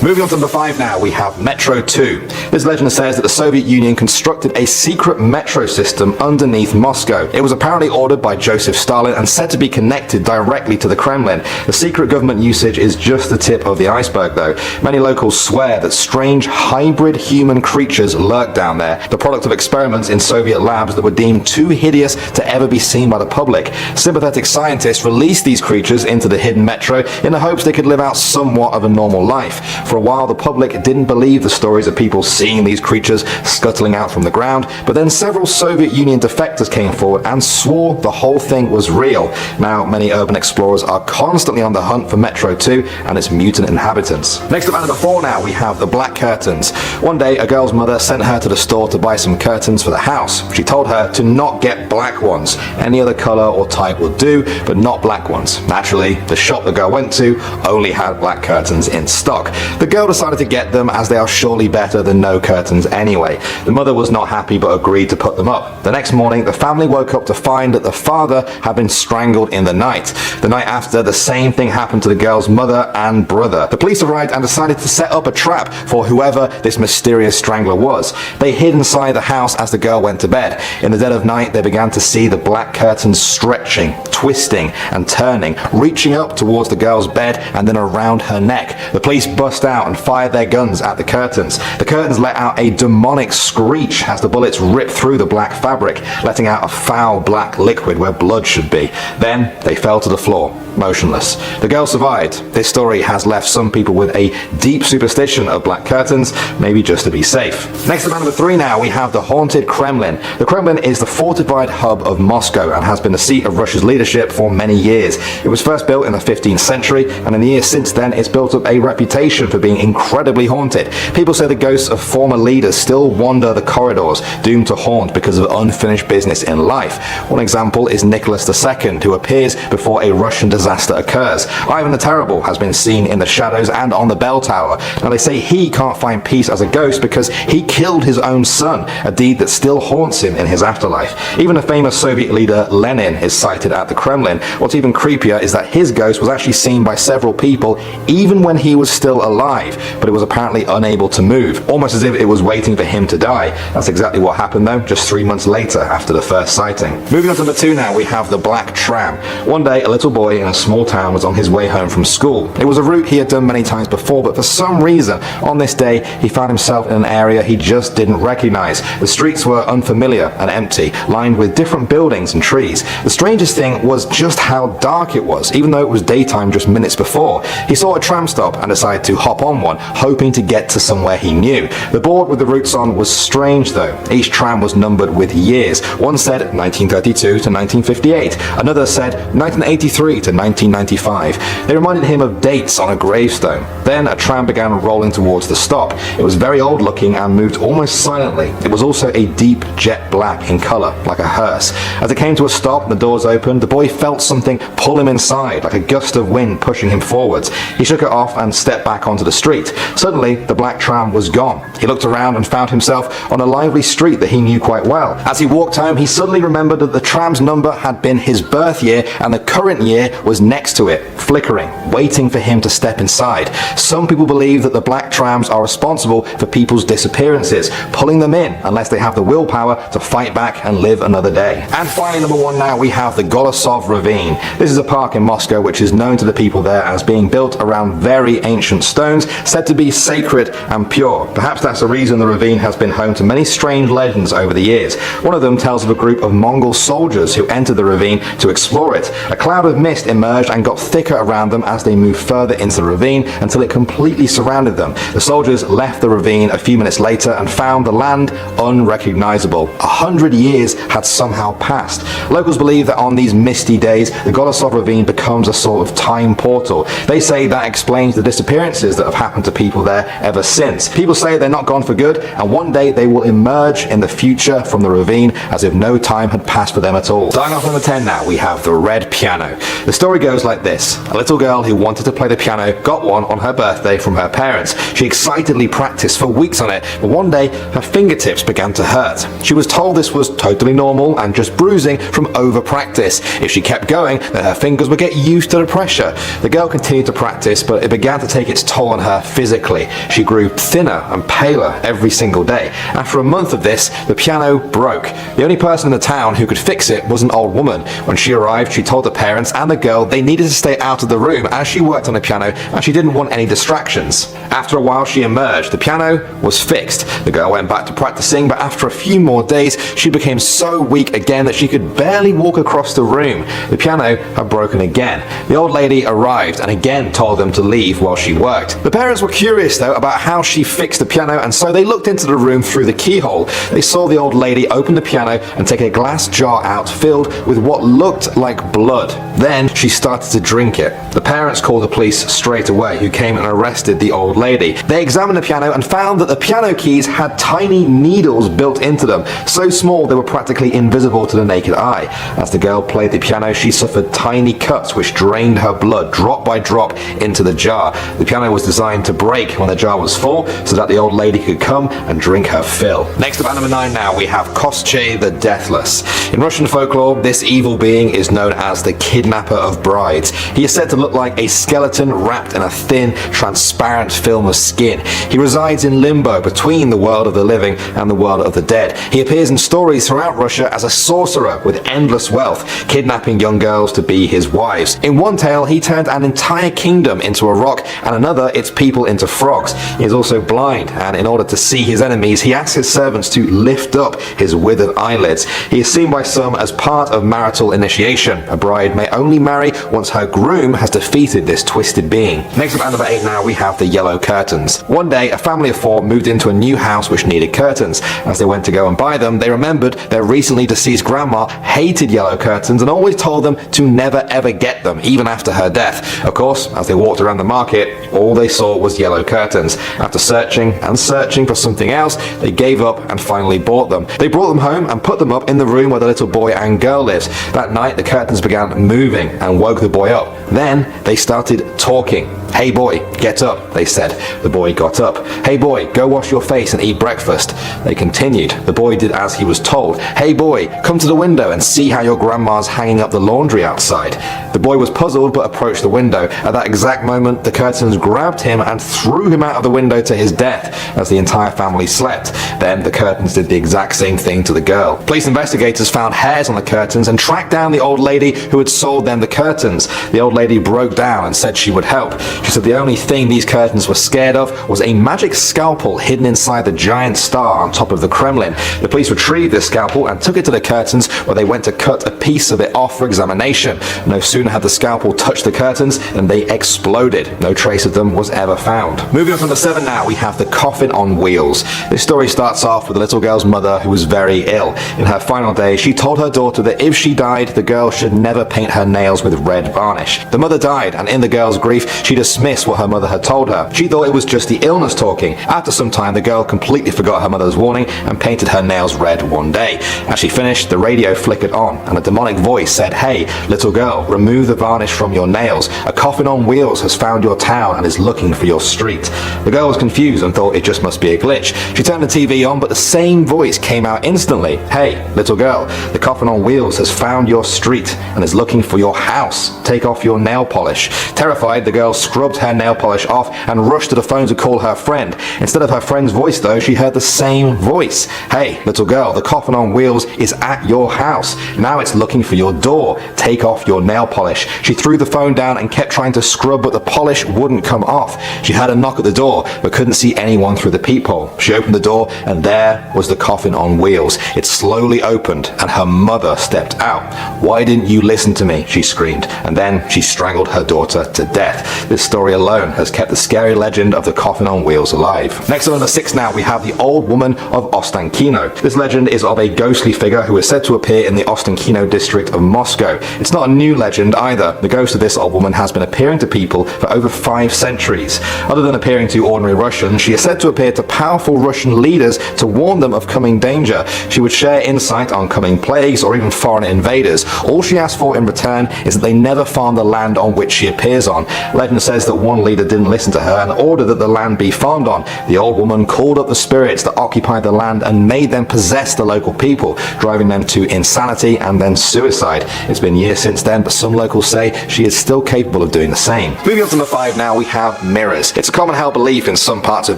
Moving on to number 5 now, we have Metro 2. This legend says that the Soviet Union constructed a secret metro system underneath Moscow. It was apparently ordered by Joseph Stalin and said to be connected directly to the Kremlin. The secret government usage is just the tip of the iceberg though. Many locals swear that strange hybrid human creatures lurk down there, the product of experiments in Soviet labs that were deemed too hideous to ever be seen by the public. Sympathetic scientists released these creatures into the hidden metro in the hopes they could live out somewhat of a normal life. For a while the public didn't believe the stories of people seeing these creatures scuttling out from the ground, but then several Soviet Union defectors came forward and swore the whole thing was real. Now many urban explorers are constantly on the hunt for Metro 2 and its mutant inhabitants. Next up at number 4 now, we have the black curtains. One day a girl's mother sent her to the store to buy some curtains for the house. She told her to not get black ones. Any other color or type will do, but not black ones. Naturally, the shop the girl went to only had black curtains in stock. The girl decided to get them as they are surely better than no curtains anyway. The mother was not happy but agreed to put them up. The next morning, the family woke up to find that the father had been strangled in the night. The night after, the same thing happened to the girl's mother and brother. The police arrived and decided to set up a trap for whoever this mysterious strangler was. They hid inside the house as the girl went to bed. In the dead of night, they began to see the black curtains stretching, twisting and turning, reaching up towards the girl's bed and then around her neck. The police bust out and fired their guns at the curtains. The curtains let out a demonic screech as the bullets ripped through the black fabric, letting out a foul black liquid where blood should be. Then they fell to the floor, motionless. The girl survived. This story has left some people with a deep superstition of black curtains, maybe just to be safe. Next up at number 3 now, we have the haunted Kremlin. The Kremlin is the fortified hub of Moscow and has been the seat of Russia's leadership for many years. It was first built in the 15th century, and in the years since then it's built up a reputation for being incredibly haunted. People say the ghosts of former leaders still wander the corridors, doomed to haunt because of unfinished business in life. One example is Nicholas II, who appears before a Russian disaster occurs. Ivan the Terrible has been seen in the shadows and on the bell tower. Now they say he can't find peace as a ghost because he killed his own son, a deed that still haunts him in his afterlife. Even the famous Soviet leader Lenin is sighted at the Kremlin. What's even creepier is that his ghost was actually seen by several people even when he was still alive, but it was apparently unable to move, almost as if it was waiting for him to die. That's exactly what happened though, just 3 months later after the first sighting. Moving on to number 2 now, we have the black tram. One day a little boy in a small town was on his way home from school. It was a route he had done many times before, but for some reason on this day he found himself in an area he just didn't recognize. The streets were unfamiliar and empty, lined with different buildings and trees. The strangest thing was just how dark it was, even though it was daytime just minutes before. He saw a tram stop and decided to hop on one, hoping to get to somewhere he knew. The board with the routes on was strange though. Each tram was numbered with years. One said 1932 to 1958, another said 1983 to 1995. They reminded him of dates on a gravestone. Then a tram began rolling towards the stop. It was very old looking and moved almost silently. It was also a deep jet black in color, like a hearse. As it came to a stop and the doors opened, the boy felt something pull him inside, like a gust of wind pushing him forwards. He shook it off and stepped back onto the street. Suddenly, the black tram was gone. He looked around and found himself on a lively street that he knew quite well. As he walked home, he suddenly remembered that the tram's number had been his birth year and the current year was next to it, flickering, waiting for him to step inside. Some people believe that the black trams are responsible for people's disappearances, pulling them in unless they have the willpower to fight back and live another day. And finally, number 1 now, we have the Golosov Ravine. This is a park in Moscow which is known to the people there as being built around very ancient stones said to be sacred and pure. Perhaps that's the reason the ravine has been home to many strange legends over the years. One of them tells of a group of Mongol soldiers who entered the ravine to explore it. A cloud of mist emerged and got thicker around them as they moved further into the ravine until it completely surrounded them. The soldiers left the ravine a few minutes later and found the land unrecognizable. 100 years had somehow passed. Locals believe that on these misty days, the Golosov Ravine becomes a sort of time portal. They say that explains the disappearances that have happened to people there ever since. People say they're not gone for good, and one day they will emerge in the future from the ravine as if no time had passed for them at all. Starting off number 10 now, we have the Red piano. The story goes like this. A little girl who wanted to play the piano got one on her birthday from her parents. She excitedly practiced for weeks on it, but one day her fingertips began to hurt. She was told this was totally normal and just bruising from over-practice. If she kept going, then her fingers would get used to the pressure. The girl continued to practice, but it began to take its toll on her physically. She grew thinner and paler every single day. After a month of this, the piano broke. The only person in the town who could fix it was an old woman. When she arrived, she told the parents and the girl they needed to stay out of the room as she worked on the piano and she didn't want any distractions. After a while, she emerged. The piano was fixed. The girl went back to practicing, but after a few more days, she became so weak again that she could barely walk across the room. The piano had broken again. The old lady arrived and again told them to leave while she worked. The parents were curious though about how she fixed the piano, and so they looked into the room through the keyhole. They saw the old lady open the piano and take a glass jar out filled with what looked like blood. Then she started to drink it. The parents called the police straight away, who came and arrested the old lady. They examined the piano and found that the piano keys had tiny needles built into them, so small they were practically invisible to the naked eye. As the girl played the piano, she suffered tiny cuts which drained her blood drop by drop into the jar. The piano was designed to break when the jar was full so that the old lady could come and drink her fill. Next up at number 9 now, we have Koschei the Deathless. In Russian folklore, this evil being is known as the kidnapper of brides. He is said to look like a skeleton wrapped in a thin, transparent film of skin. He resides in limbo between the world of the living and the world of the dead. He appears in stories throughout Russia as a sorcerer with endless wealth, kidnapping young girls to be his wives. In one tale, he turned an entire kingdom into a rock, and another its people into frogs. He is also blind, and in order to see his enemies, he asks his servants to lift up his withered eyelids. He is seen by some as part of marital initiation. A bride may only marry once her groom has defeated this twisted being. Next up at number 8 now, we have the Yellow Curtains. One day, a family of 4 moved into a new house which needed curtains. As they went to go and buy them, they remembered their recently deceased grandma hated yellow curtains and always told them to never ever get them, even after her death. Of course, as they walked around the market, all they saw was yellow curtains. After searching and searching for something else, they gave up and finally bought them. They brought them home and put them up in the room where the little boy and girl lives. That night, the curtains began moving and woke the boy up. Then they started talking. "Hey boy, get up," they said. The boy got up. "Hey boy, go wash your face and eat breakfast." They continued. The boy did as he was told. "Hey boy, come to the window and see how your grandma's hanging up the laundry outside." The boy was puzzled but approached the window. At that exact moment, the curtains grabbed him and threw him out of the window to his death as the entire family slept. Then the curtains did the exact same thing to the girl. Police investigators found hairs on the curtains and tracked down the old lady who had sold them the curtains. The old lady broke down and said she would help. She said the only thing these curtains were scared of was a magic scalpel hidden inside the giant star on top of the Kremlin. The police retrieved this scalpel and took it to the curtains, where they went to cut a piece of it off for examination. No sooner had the scalpel touched the curtains than they exploded. No trace of them was ever found. Moving on to number 7 now, we have the Coffin on Wheels. This story starts off with the little girl's mother who was very ill. In her final days, she told her daughter that if she died, the girl should never paint her nails with red varnish. The mother died, and in the girl's grief, she dismissed what her mother had told her. She thought it was just the illness talking. After some time, the girl completely forgot her mother's warning and painted her nails red one day. As she finished, the radio flickered on, and a demonic voice said, "Hey, little girl, remove the varnish from your nails. A coffin on wheels has found your town and is looking for your street." The girl was confused and thought it just must be a glitch. She turned the TV on, but the same voice came out instantly. "Hey, little girl, the coffin on wheels has found your street and is looking for your house. Take off your nail polish." Terrified, the girl scrubbed her nail polish off and rushed to the phone to call her friend. Instead of her friend's voice though, she heard the same voice. "Hey, little girl, the coffin on wheels is at your house. Now it's looking for your door. Take off your nail polish." She threw the phone down and kept trying to scrub, but the polish wouldn't come off. She heard a knock at the door, but couldn't see anyone through the peephole. She opened the door, and there was the coffin on wheels. It slowly opened, and her mother stepped out. "Why didn't you listen to me?" she screamed, and then she strangled her daughter to death. This story alone has kept the scary legend of the coffin on wheels alive. Next on number 6 now, we have the Old Woman of Ostankino. This legend is of a ghostly figure who is said to appear in the Ostankino district of Moscow. It's not a new legend either. The ghost of this old woman has been appearing to people for over 5 centuries. Other than appearing to ordinary Russians, she is said to appear to powerful Russian leaders to warn them of coming danger. She would share insight on coming plagues or even foreign invaders. All she asks for in return is that they never farm the land on which she appears on. Legend says that one leader didn't listen to her and ordered that the land be farmed on. The old woman called up the spirits that occupied the land and made them possess the local people, driving them to insanity and then suicide. It's been years since then, but some locals say she is still capable of doing the same. Moving on to number 5 now, we have mirrors. It's a common held belief in some parts of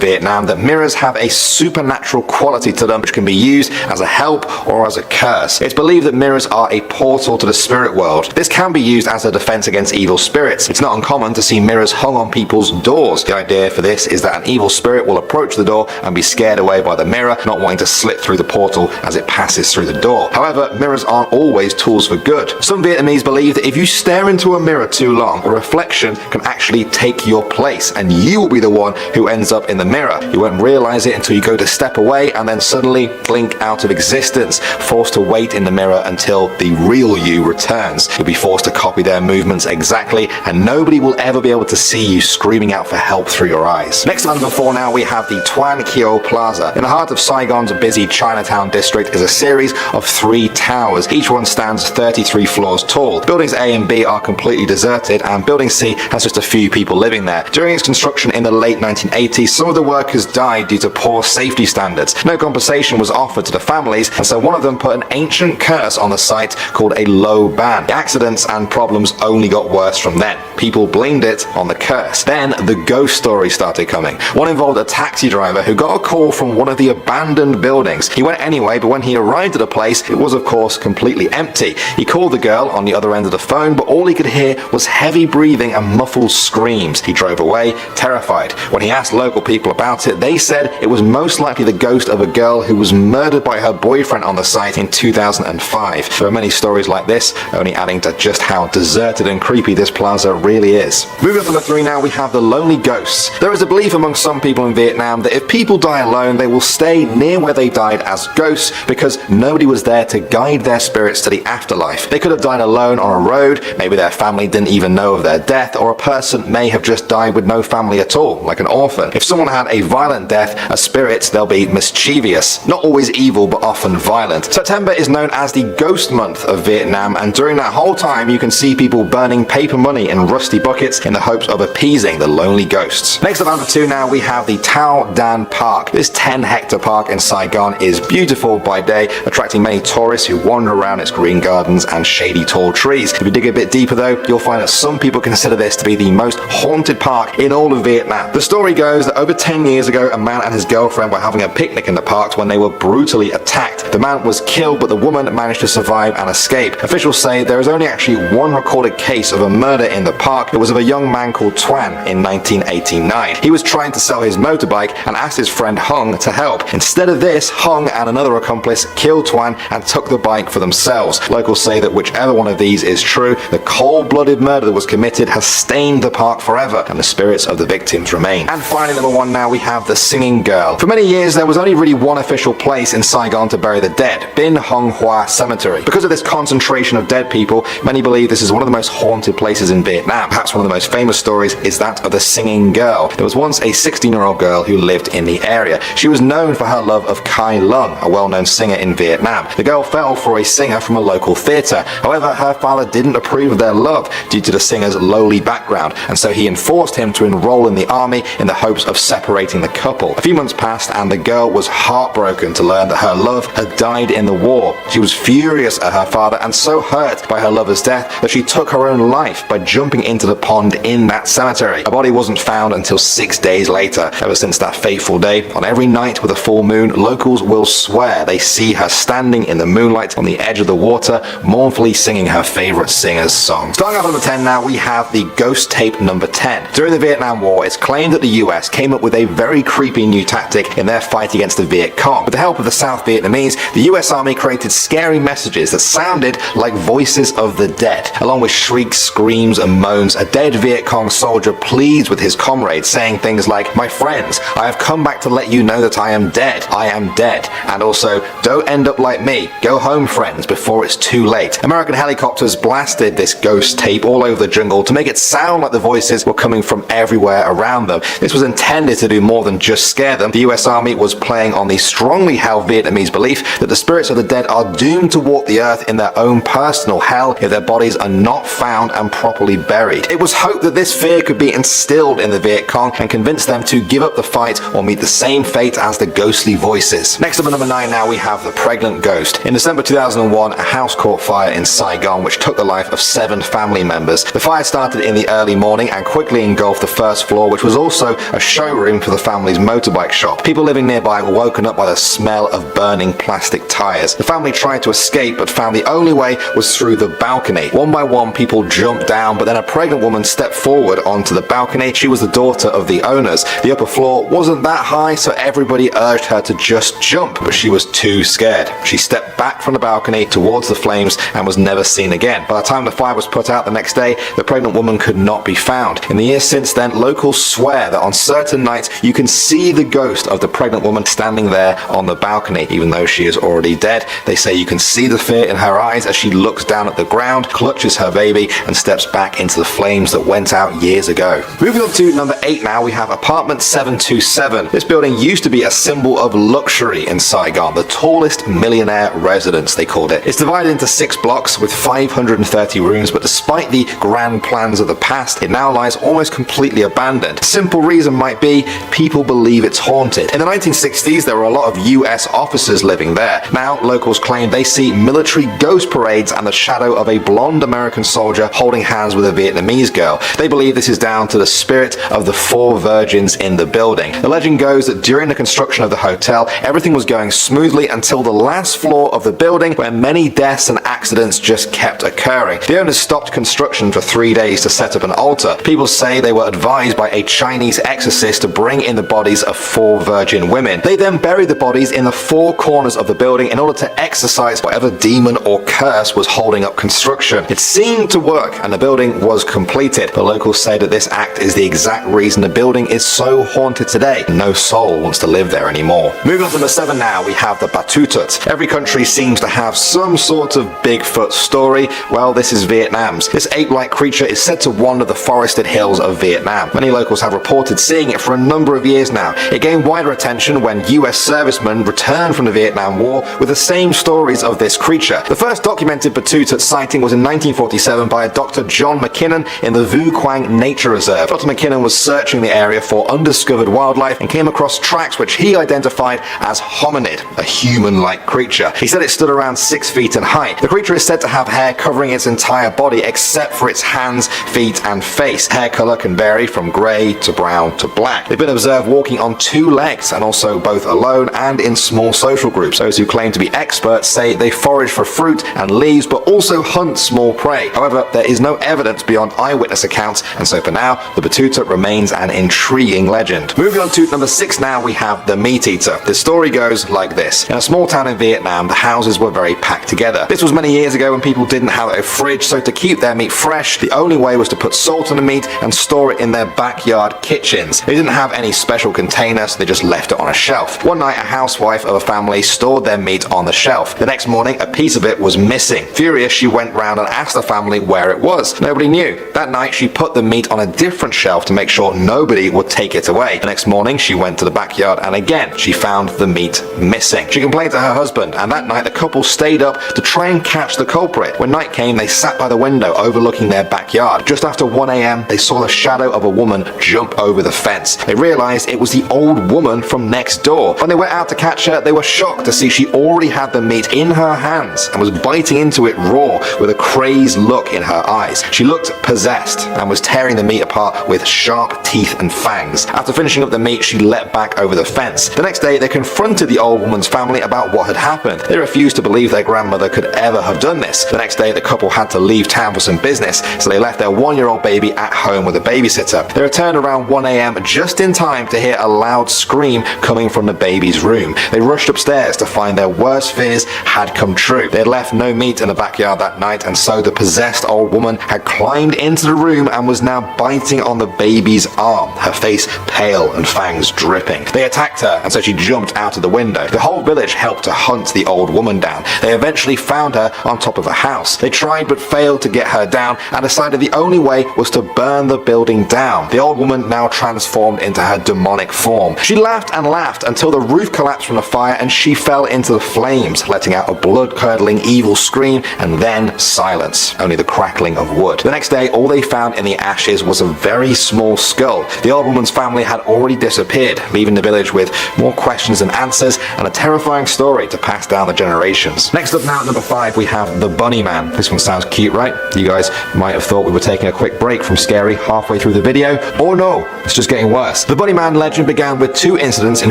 Vietnam that mirrors have a supernatural quality to them which can be used as a help or as a curse. It's believed that mirrors are a portal to the spirit world. This can be used as a defense against evil spirits. It's not uncommon to see mirrors hung on people's doors. The idea for this is that an evil spirit will approach the door and be scared away by the mirror, not wanting to slip through the portal as it passes through the door. However, mirrors aren't always tools for good. Some Vietnamese believe that if you stare into a mirror too long, a reflection can actually take your place and you will be the one who ends up in the mirror. You won't realize it until you go to step away and then suddenly blink out of existence, forced to wait in the mirror until the real you returns. You'll be forced to copy their movements exactly and nobody will ever be able to see you screaming out for help through your eyes. Next, on number 4 now, we have the Tuan Kio Plaza. In the heart of Saigon's busy Chinatown district is a series of 3 towers. Each one stands 33 floors tall. Buildings A and B are completely deserted and Building C has just a few people living there. During its construction in the late 1980s, some of the workers died due to poor safety standards. No compensation was offered to the families, and so one of them put an ancient curse on the site called a low ban. The accidents and problems only got worse from then. People blamed it on the curse. Then the ghost stories started coming. One involved a taxi driver who got a call from one of the abandoned buildings. He went anyway, but when he arrived at the place, it was of course completely empty. He called the girl on the other end of the phone, but all he could hear was heavy breathing and muffled screams. He drove away, terrified. When he asked local people about it, they said it was most likely the ghost of a girl who was murdered by her boyfriend on the site in 2005. There are many stories like this, only adding to just how deserted and creepy this plaza really is. Moving on to number 3 now, we have the lonely ghosts. There is a belief among some people in Vietnam that if people die alone, they will stay near where they died as ghosts because nobody was there to guide their spirits to the afterlife. They could have died alone on a road, maybe their family didn't even know of their death, or a person may have just died with no family at all, like an orphan. If someone had a violent death, as spirits, they'll be mischievous. Not always evil, but often violent. September is known as the ghost month of Vietnam, and during that whole time you can see people burning paper money in rusty buckets in the hopes of appeasing the lonely ghosts. Next up, number 2 now, we have the Tao Dan Park. This 10-hectare park in Saigon is beautiful by day, attracting many tourists who wander around its green gardens and shady tall trees. If you dig a bit deeper though, you'll find that some people consider this to be the most haunted park in all of Vietnam. The story goes that over 10 years ago, a man and his girlfriend were having a picnic in the park when they were brutally attacked. The man was killed, but the woman managed to survive and escape. Officials say there is only actually one recorded case of a murder in the park. It was of a young man called Tuan in 1989. He was trying to sell his motorbike and asked his friend Hung to help. Instead of this, Hung and another accomplice killed Tuan and took the bike for themselves. Locals say that whichever one of these is true, the cold-blooded murder that was committed has stained the park forever, and the spirits of the victims remain. And finally, number 1 now, we have the Singing Girl. For many years, there was only really one official place in Saigon to bury the dead, Bin Hung Hua Cemetery. Because of this concentration of dead people, many believe this is one of the most haunted places in Vietnam. Perhaps one of the most famous stories is that of the Singing Girl. There was once a 16-year-old girl who lived in the area. She was known for her love of Kai Lung, a well-known singer in Vietnam. The girl fell for a singer from a local theatre. However, her father didn't approve of their love due to the singer's lowly background, and so he enforced him to enroll in the army in the hopes of separating the couple. A few months passed and the girl was heartbroken to learn that her love had died in the war. She was furious at her father and so hurt by her lover's death that she took her own life by jumping into the pond in that cemetery. Her body wasn't found until 6 days later. Ever since that fateful day, on every night with a full moon, locals will swear they see her standing in the moonlight on the edge of the water, mournfully singing her favorite singer's song. Starting off at number 10 now, we have the ghost tape number 10. During the Vietnam War, it's claimed that the US came up with a very creepy new tactic in their fight against the Viet Cong. With the help of the South Vietnamese, the US Army created scary messages that sounded like voices of the dead. Along with shrieks, screams, and moans, a dead Viet Cong soldier pleads with his comrades, saying things like, "My friends, I have come back to let you know that I am dead. I am dead." And also, "Don't end up like me. Go home, friends, before it's too late." American helicopters blasted this ghost tape all over the jungle to make it sound like the voices were coming from everywhere around them. This was intended to do more than just scare them. The US Army was playing on the strongly held Vietnamese belief that the spirits of the dead are doomed to walk the earth in their own personal eternal hell if their bodies are not found and properly buried. It was hoped that this fear could be instilled in the Viet Cong and convince them to give up the fight or meet the same fate as the ghostly voices. Next up at number 9 now we have the pregnant ghost. In December 2001, a house caught fire in Saigon which took the life of 7 family members. The fire started in the early morning and quickly engulfed the first floor, which was also a showroom for the family's motorbike shop. People living nearby were woken up by the smell of burning plastic tires. The family tried to escape but found the only way was through the balcony. One by one people jumped down, but then a pregnant woman stepped forward onto the balcony. She was the daughter of the owners. The upper floor wasn't that high, so everybody urged her to just jump, but she was too scared. She stepped back from the balcony towards the flames and was never seen again. By the time the fire was put out the next day, the pregnant woman could not be found. In the years since then, locals swear that on certain nights you can see the ghost of the pregnant woman standing there on the balcony, even though she is already dead. They say you can see the fear in her eyes as she looks down at the ground, clutches her baby, and steps back into the flames that went out years ago. Moving on to number 8 now, we have apartment 727. This building used to be a symbol of luxury in Saigon, the tallest millionaire residence, they called it. It's divided into 6 blocks with 530 rooms, but despite the grand plans of the past, it now lies almost completely abandoned. Simple reason might be people believe it's haunted. In the 1960s, there were a lot of US officers living there. Now, locals claim they see military ghost parades and the shadow of a blonde American soldier holding hands with a Vietnamese girl. They believe this is down to the spirit of the 4 virgins in the building. The legend goes that during the construction of the hotel, everything was going smoothly until the last floor of the building, where many deaths and accidents just kept occurring. The owners stopped construction for 3 days to set up an altar. People say they were advised by a Chinese exorcist to bring in the bodies of 4 virgin women. They then buried the bodies in the 4 corners of the building in order to exorcise whatever demon or curse was holding up construction. It seemed to work and the building was completed, but locals say that this act is the exact reason the building is so haunted today. No soul wants to live there anymore. Moving on to number 7 now, we have the Batutut. Every country seems to have some sort of Bigfoot story. Well, this is Vietnam's. This ape-like creature is said to wander the forested hills of Vietnam. Many locals have reported seeing it for a number of years now. It gained wider attention when US servicemen returned from the Vietnam War with the same stories of this creature. The first documented Batutut sighting was in 1947 by a Dr. John McKinnon in the Vu Quang Nature Reserve. Dr. McKinnon was searching the area for undiscovered wildlife and came across tracks which he identified as hominid, a human-like creature. He said it stood around 6 feet in height. The creature is said to have hair covering its entire body except for its hands, feet, and face. Hair color can vary from grey to brown to black. They've been observed walking on 2 legs and also both alone and in small social groups. Those who claim to be experts say they forage for fruit and leaves but also hunt small prey. However, there is no evidence beyond eyewitness accounts, and so for now, the Batutut remains an intriguing legend. Moving on to number 6 now, we have the meat eater. The story goes like this. In a small town in Vietnam, the houses were very packed together. This was many years ago when people didn't have a fridge, so to keep their meat fresh, the only way was to put salt on the meat and store it in their backyard kitchens. They didn't have any special container, so they just left it on a shelf. One night, a housewife of a family stored their meat on the shelf. The next morning, a piece of it was missing. Furious, she went round and asked the family where it was. Nobody knew. That night, she put the meat on a different shelf to make sure nobody would take it away. The next morning, she went to the backyard and again, she found the meat missing. She complained to her husband, and that night the couple stayed up to try and catch the culprit. When night came, they sat by the window overlooking their backyard. Just after 1 a.m., they saw the shadow of a woman jump over the fence. They realized it was the old woman from next door. When they went out to catch her, they were shocked to see she already had the meat in her hands and was biting into it raw with a crazed look in her eyes. She looked possessed and was tearing the meat apart with sharp teeth and fangs. After finishing up the meat, she leapt back over the fence. The next day, they confronted the old woman's family about what had happened. They refused to believe their grandmother could ever have done this. The next day, the couple had to leave town for some business, so they left their 1-year-old baby at home with a babysitter. They returned around 1 a.m. just in time to hear a loud scream coming from the baby's room. They rushed upstairs to find their worst fears had come true. They had left no meat in the backyard that night, and so the possessed old woman had climbed into the room and was now biting on the baby's arm, her face pale and fangs dripping. They attacked her, and so she jumped out of the window. The whole village helped to hunt the old woman down. They eventually found her on top of a house. They tried but failed to get her down and decided the only way was to burn the building down. The old woman now transformed into her demonic form. She laughed and laughed until the roof collapsed from the fire and she fell into of flames, letting out a blood-curdling evil scream, and then silence, only the crackling of wood. The next day, all they found in the ashes was a very small skull. The old woman's family had already disappeared, leaving the village with more questions than answers and a terrifying story to pass down the generations. Next up now at number 5, we have the Bunny Man. This one sounds cute, right? You guys might have thought we were taking a quick break from scary halfway through the video. Oh no, it's just getting worse. The Bunny Man legend began with 2 incidents in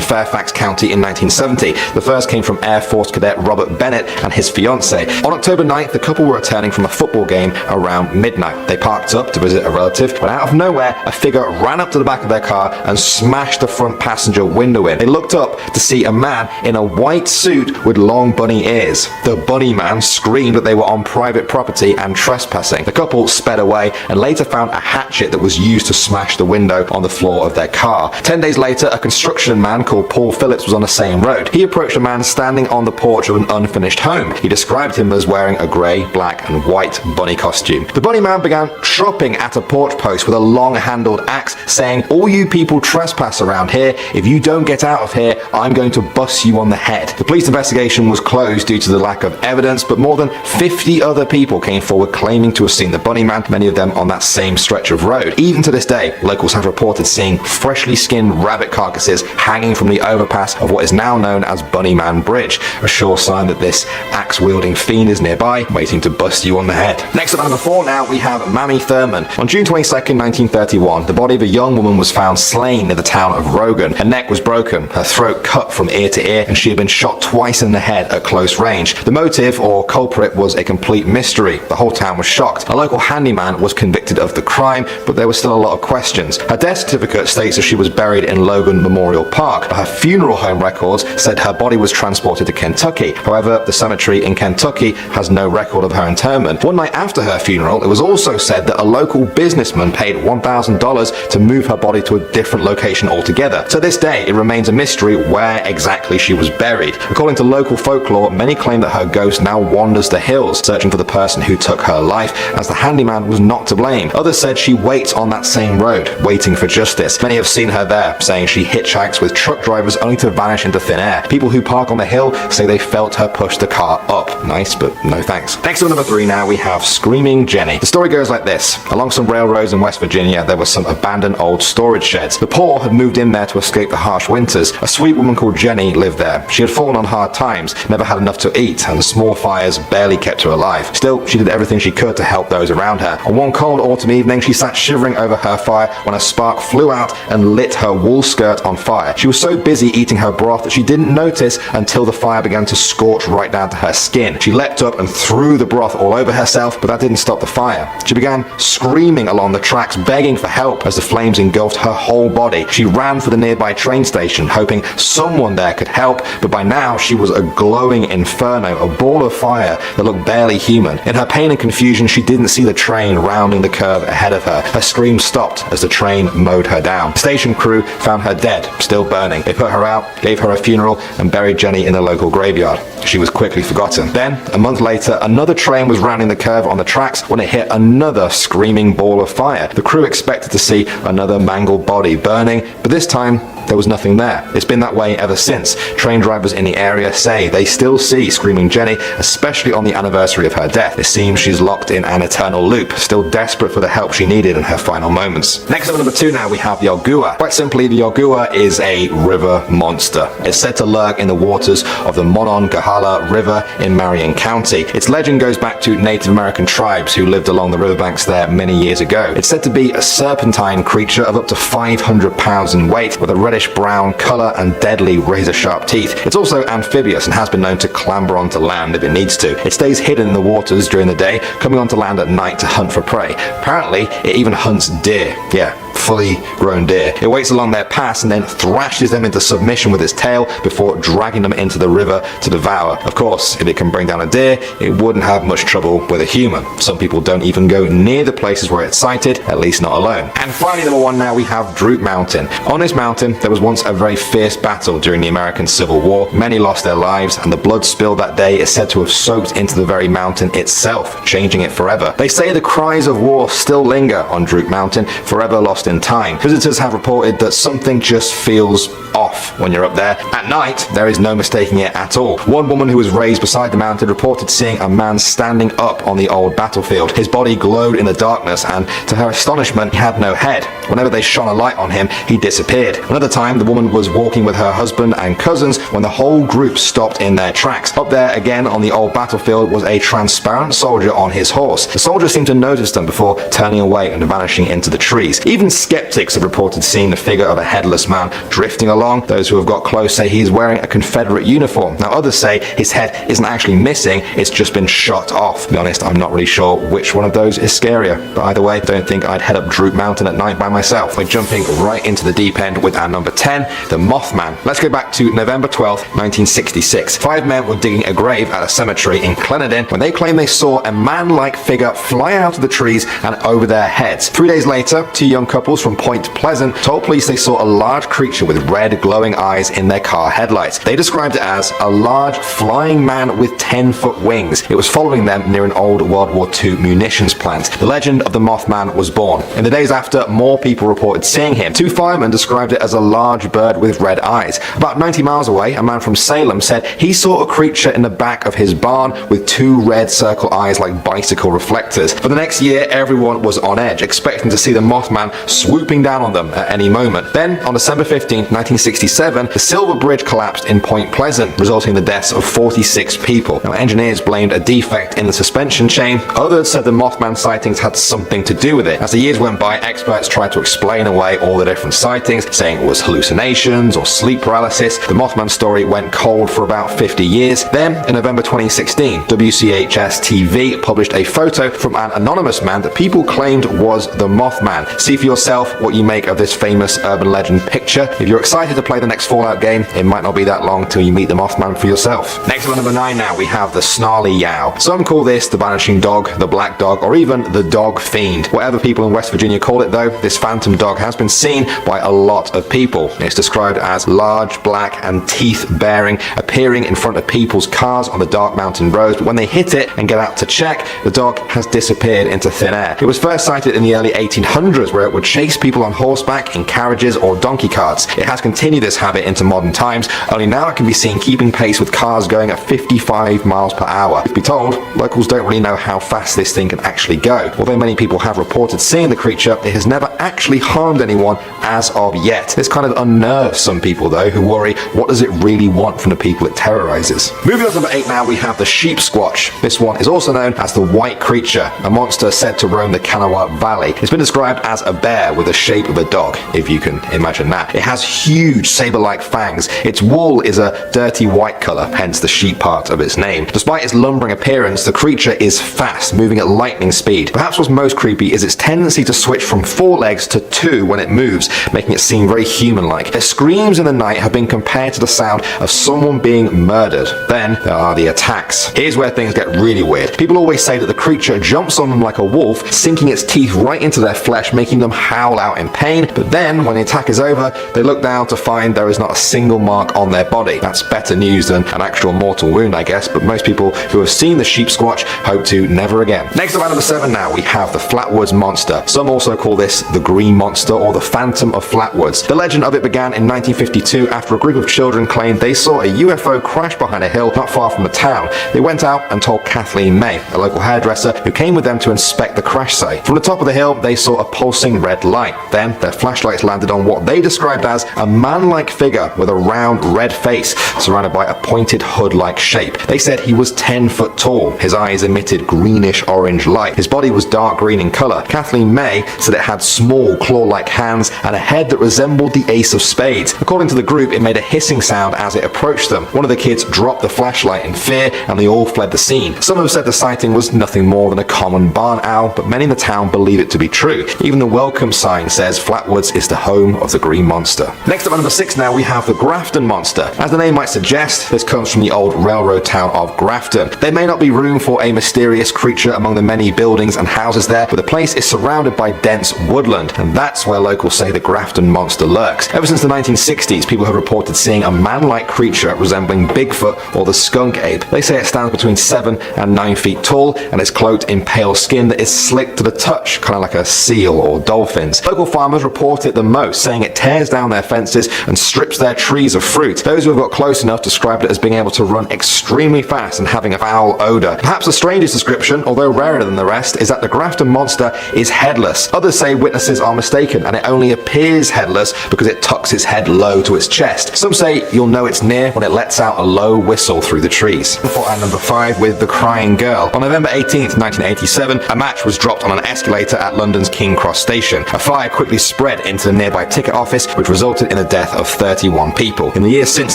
Fairfax County in 1970. The first came from Air Force cadet Robert Bennett and his fiancée. On October 9th, the couple were returning from a football game around midnight. They parked up to visit a relative, but out of nowhere, a figure ran up to the back of their car and smashed the front passenger window in. They looked up to see a man in a white suit with long bunny ears. The Bunny Man screamed that they were on private property and trespassing. The couple sped away and later found a hatchet that was used to smash the window on the floor of their car. 10 days later, a construction man called Paul Phillips was on the same road. He approached a man standing on the porch of an unfinished home. He described him as wearing a grey, black and white bunny costume. The Bunny Man began chopping at a porch post with a long-handled axe, saying, "All you people trespass around here. If you don't get out of here, I'm going to bust you on the head." The police investigation was closed due to the lack of evidence, but more than 50 other people came forward claiming to have seen the Bunny Man, many of them on that same stretch of road. Even to this day, locals have reported seeing freshly skinned rabbit carcasses hanging from the overpass of what is now known as Bunny Man Bridge, a sure sign that this axe-wielding fiend is nearby, waiting to bust you on the head. Next up at number 4 now, we have Mamie Thurman. On June 22nd, 1931, the body of a young woman was found slain in the town of Rogan. Her neck was broken, her throat cut from ear to ear, and she had been shot twice in the head at close range. The motive or culprit was a complete mystery. The whole town was shocked. A local handyman was convicted of the crime, but there were still a lot of questions. Her death certificate states that she was buried in Logan Memorial Park. Her funeral home records said her body was transported to Kentucky. However, the cemetery in Kentucky has no record of her interment. One night after her funeral, it was also said that a local businessman paid $1,000 to move her body to a different location altogether. To this day, it remains a mystery where exactly she was buried. According to local folklore, many claim that her ghost now wanders the hills, searching for the person who took her life, as the handyman was not to blame. Others said she waits on that same road, waiting for justice. Many have seen her there, saying she hitchhikes with truck drivers only to vanish into thin air. People who park on the hill say they felt her push the car up. Nice, but no thanks. Next to number 3 now, we have Screaming Jenny. The story goes like this. Along some railroads in West Virginia, there were some abandoned old storage sheds. The poor had moved in there to escape the harsh winters. A sweet woman called Jenny lived there. She had fallen on hard times, never had enough to eat, and the small fires barely kept her alive. Still, she did everything she could to help those around her. On one cold autumn evening, she sat shivering over her fire when a spark flew out and lit her wool skirt on fire. She was so busy eating her broth that she didn't notice until the fire began to scorch right down to her skin. She leapt up and threw the broth all over herself, but that didn't stop the fire. She began screaming along the tracks, begging for help as the flames engulfed her whole body. She ran for the nearby train station, hoping someone there could help, but by now she was a glowing inferno, a ball of fire that looked barely human. In her pain and confusion, she didn't see the train rounding the curve ahead of her. Her scream stopped as the train mowed her down. Station crew found her dead, still burning. They put her out, gave her a funeral, and buried Jenny in the local graveyard. She was quickly forgotten. Then, a month later, another train was rounding the curve on the tracks when it hit another screaming ball of fire. The crew expected to see another mangled body burning, but this time, there was nothing there. It's been that way ever since. Train drivers in the area say they still see Screaming Jenny, especially on the anniversary of her death. It seems she's locked in an eternal loop, still desperate for the help she needed in her final moments. Next up at number 2 now, we have the Ogua. Quite simply, the Ogua is a river monster. It's said to lurk in the waters of the Monongahela River in Marion County. Its legend goes back to Native American tribes who lived along the riverbanks there many years ago. It's said to be a serpentine creature of up to 500 pounds in weight, with a reddish-brown color and deadly razor-sharp teeth. It's also amphibious and has been known to clamber onto land if it needs to. It stays hidden in the waters during the day, coming onto land at night to hunt for prey. Apparently, it even hunts deer. Yeah, fully grown deer. It waits along their paths and then thrashes them into submission with its tail before dragging them into the river to devour. Of course, if it can bring down a deer, it wouldn't have much trouble with a human. Some people don't even go near the places where it's sighted, at least not alone. And finally, number 1 now, we have Droop Mountain. On this mountain, there was once a very fierce battle during the American Civil War. Many lost their lives, and the blood spilled that day is said to have soaked into the very mountain itself, changing it forever. They say the cries of war still linger on Droop Mountain, forever lost in in time. Visitors have reported that something just feels off when you're up there. At night, there is no mistaking it at all. One woman who was raised beside the mountain reported seeing a man standing up on the old battlefield. His body glowed in the darkness, and to her astonishment, he had no head. Whenever they shone a light on him, he disappeared. Another time, the woman was walking with her husband and cousins when the whole group stopped in their tracks. Up there again on the old battlefield was a transparent soldier on his horse. The soldier seemed to notice them before turning away and vanishing into the trees. Even skeptics have reported seeing the figure of a headless man drifting along. Those who have got close say he is wearing a Confederate uniform. Now others say his head isn't actually missing, it's just been shot off. To be honest, I'm not really sure which one of those is scarier. But either way, don't think I'd head up Droop Mountain at night by myself. We're jumping right into the deep end with our number 10, the Mothman. Let's go back to November 12th, 1966. 5 men were digging a grave at a cemetery in Clenadin when they claimed they saw a man-like figure fly out of the trees and over their heads. 3 days later, 2 young couples from Point Pleasant told police they saw a large creature with red glowing eyes in their car headlights. They described it as a large flying man with 10-foot wings. It was following them near an old World War II munitions plant. The legend of the Mothman was born. In the days after, more people reported seeing him. 2 firemen described it as a large bird with red eyes. About 90 miles away, a man from Salem said he saw a creature in the back of his barn with 2 red circle eyes like bicycle reflectors. For the next year, everyone was on edge, expecting to see the Mothman swooping down on them at any moment. Then, on December 15, 1967, the Silver Bridge collapsed in Point Pleasant, resulting in the deaths of 46 people. Now, engineers blamed a defect in the suspension chain. Others said the Mothman sightings had something to do with it. As the years went by, experts tried to explain away all the different sightings, saying it was hallucinations or sleep paralysis. The Mothman story went cold for about 50 years. Then, in November 2016, WCHS-TV published a photo from an anonymous man that people claimed was the Mothman. See for yourself what you make of this famous urban legend picture. If you're excited to play the next Fallout game, it might not be that long till you meet the Mothman for yourself. Next at number 9 now, we have the Snarly Yow. Some call this the Vanishing Dog, the Black Dog, or even the Dog Fiend. Whatever people in West Virginia call it though, this phantom dog has been seen by a lot of people. It's described as large, black, and teeth-bearing, appearing in front of people's cars on the dark mountain roads, but when they hit it and get out to check, the dog has disappeared into thin air. It was first sighted in the early 1800s, where it would chase people on horseback, in carriages, or donkey carts. It has continued this habit into modern times, only now it can be seen keeping pace with cars going at 55 miles per hour. To be told, locals don't really know how fast this thing can actually go. Although many people have reported seeing the creature, it has never actually harmed anyone as of yet. This kind of unnerves some people though, who worry, what does it really want from the people it terrorizes? Moving on to number 8 now, we have the Sheep Squatch. This one is also known as the White Creature, a monster said to roam the Kanawha Valley. It's been described as a bear with the shape of a dog, if you can imagine that. It has huge saber-like fangs. Its wool is a dirty white color, hence the sheep part of its name. Despite its lumbering appearance, the creature is fast, moving at lightning speed. Perhaps what's most creepy is its tendency to switch from 4 legs to 2 when it moves, making it seem very human-like. Its screams in the night have been compared to the sound of someone being murdered. Then there are the attacks. Here's where things get really weird. People always say that the creature jumps on them like a wolf, sinking its teeth right into their flesh, making them howl out in pain. But then, when the attack is over, they look down to find there is not a single mark on their body. That's better news than an actual mortal wound, I guess, but most people who have seen the Sheep Squatch hope to never again. Next up at number 7 now, we have the Flatwoods Monster. Some also call this the Green Monster or the Phantom of Flatwoods. The legend of it began in 1952 after a group of children claimed they saw a UFO crash behind a hill not far from the town. They went out and told Kathleen May, a local hairdresser, who came with them to inspect the crash site. From the top of the hill, they saw a pulsing red light. Then their flashlights landed on what they described as a man-like figure with a round red face surrounded by a pointed hood-like shape. They said he was 10 foot tall. His eyes emitted greenish-orange light. His body was dark green in color. Kathleen May said it had small claw-like hands and a head that resembled the ace of spades. According to the group, it made a hissing sound as it approached them. One of the kids dropped the flashlight in fear and they all fled the scene. Some have said the sighting was nothing more than a common barn owl, but many in the town believe it to be true. Even the welcome sign says Flatwoods is the home of the Green Monster. Next up at number 6 now, we have the Grafton Monster. As the name might suggest, this comes from the old railroad town of Grafton. There may not be room for a mysterious creature among the many buildings and houses there, but the place is surrounded by dense woodland, and that's where locals say the Grafton Monster lurks. Ever since the 1960s, people have reported seeing a man-like creature resembling Bigfoot or the skunk ape. They say it stands between 7 and 9 feet tall and is cloaked in pale skin that is slick to the touch, kind of like a seal or dolphin. twins. Local farmers report it the most, saying it tears down their fences and strips their trees of fruit. Those who have got close enough described it as being able to run extremely fast and having a foul odor. Perhaps the strangest description, although rarer than the rest, is that the Grafton Monster is headless. Others say witnesses are mistaken and it only appears headless because it tucks its head low to its chest. Some say you'll know it's near when it lets out a low whistle through the trees. For at number 5 with The Crying Girl. On November 18th, 1987, a match was dropped on an escalator at London's King Cross station. A fire quickly spread into the nearby ticket office, which resulted in the death of 31 people. In the years since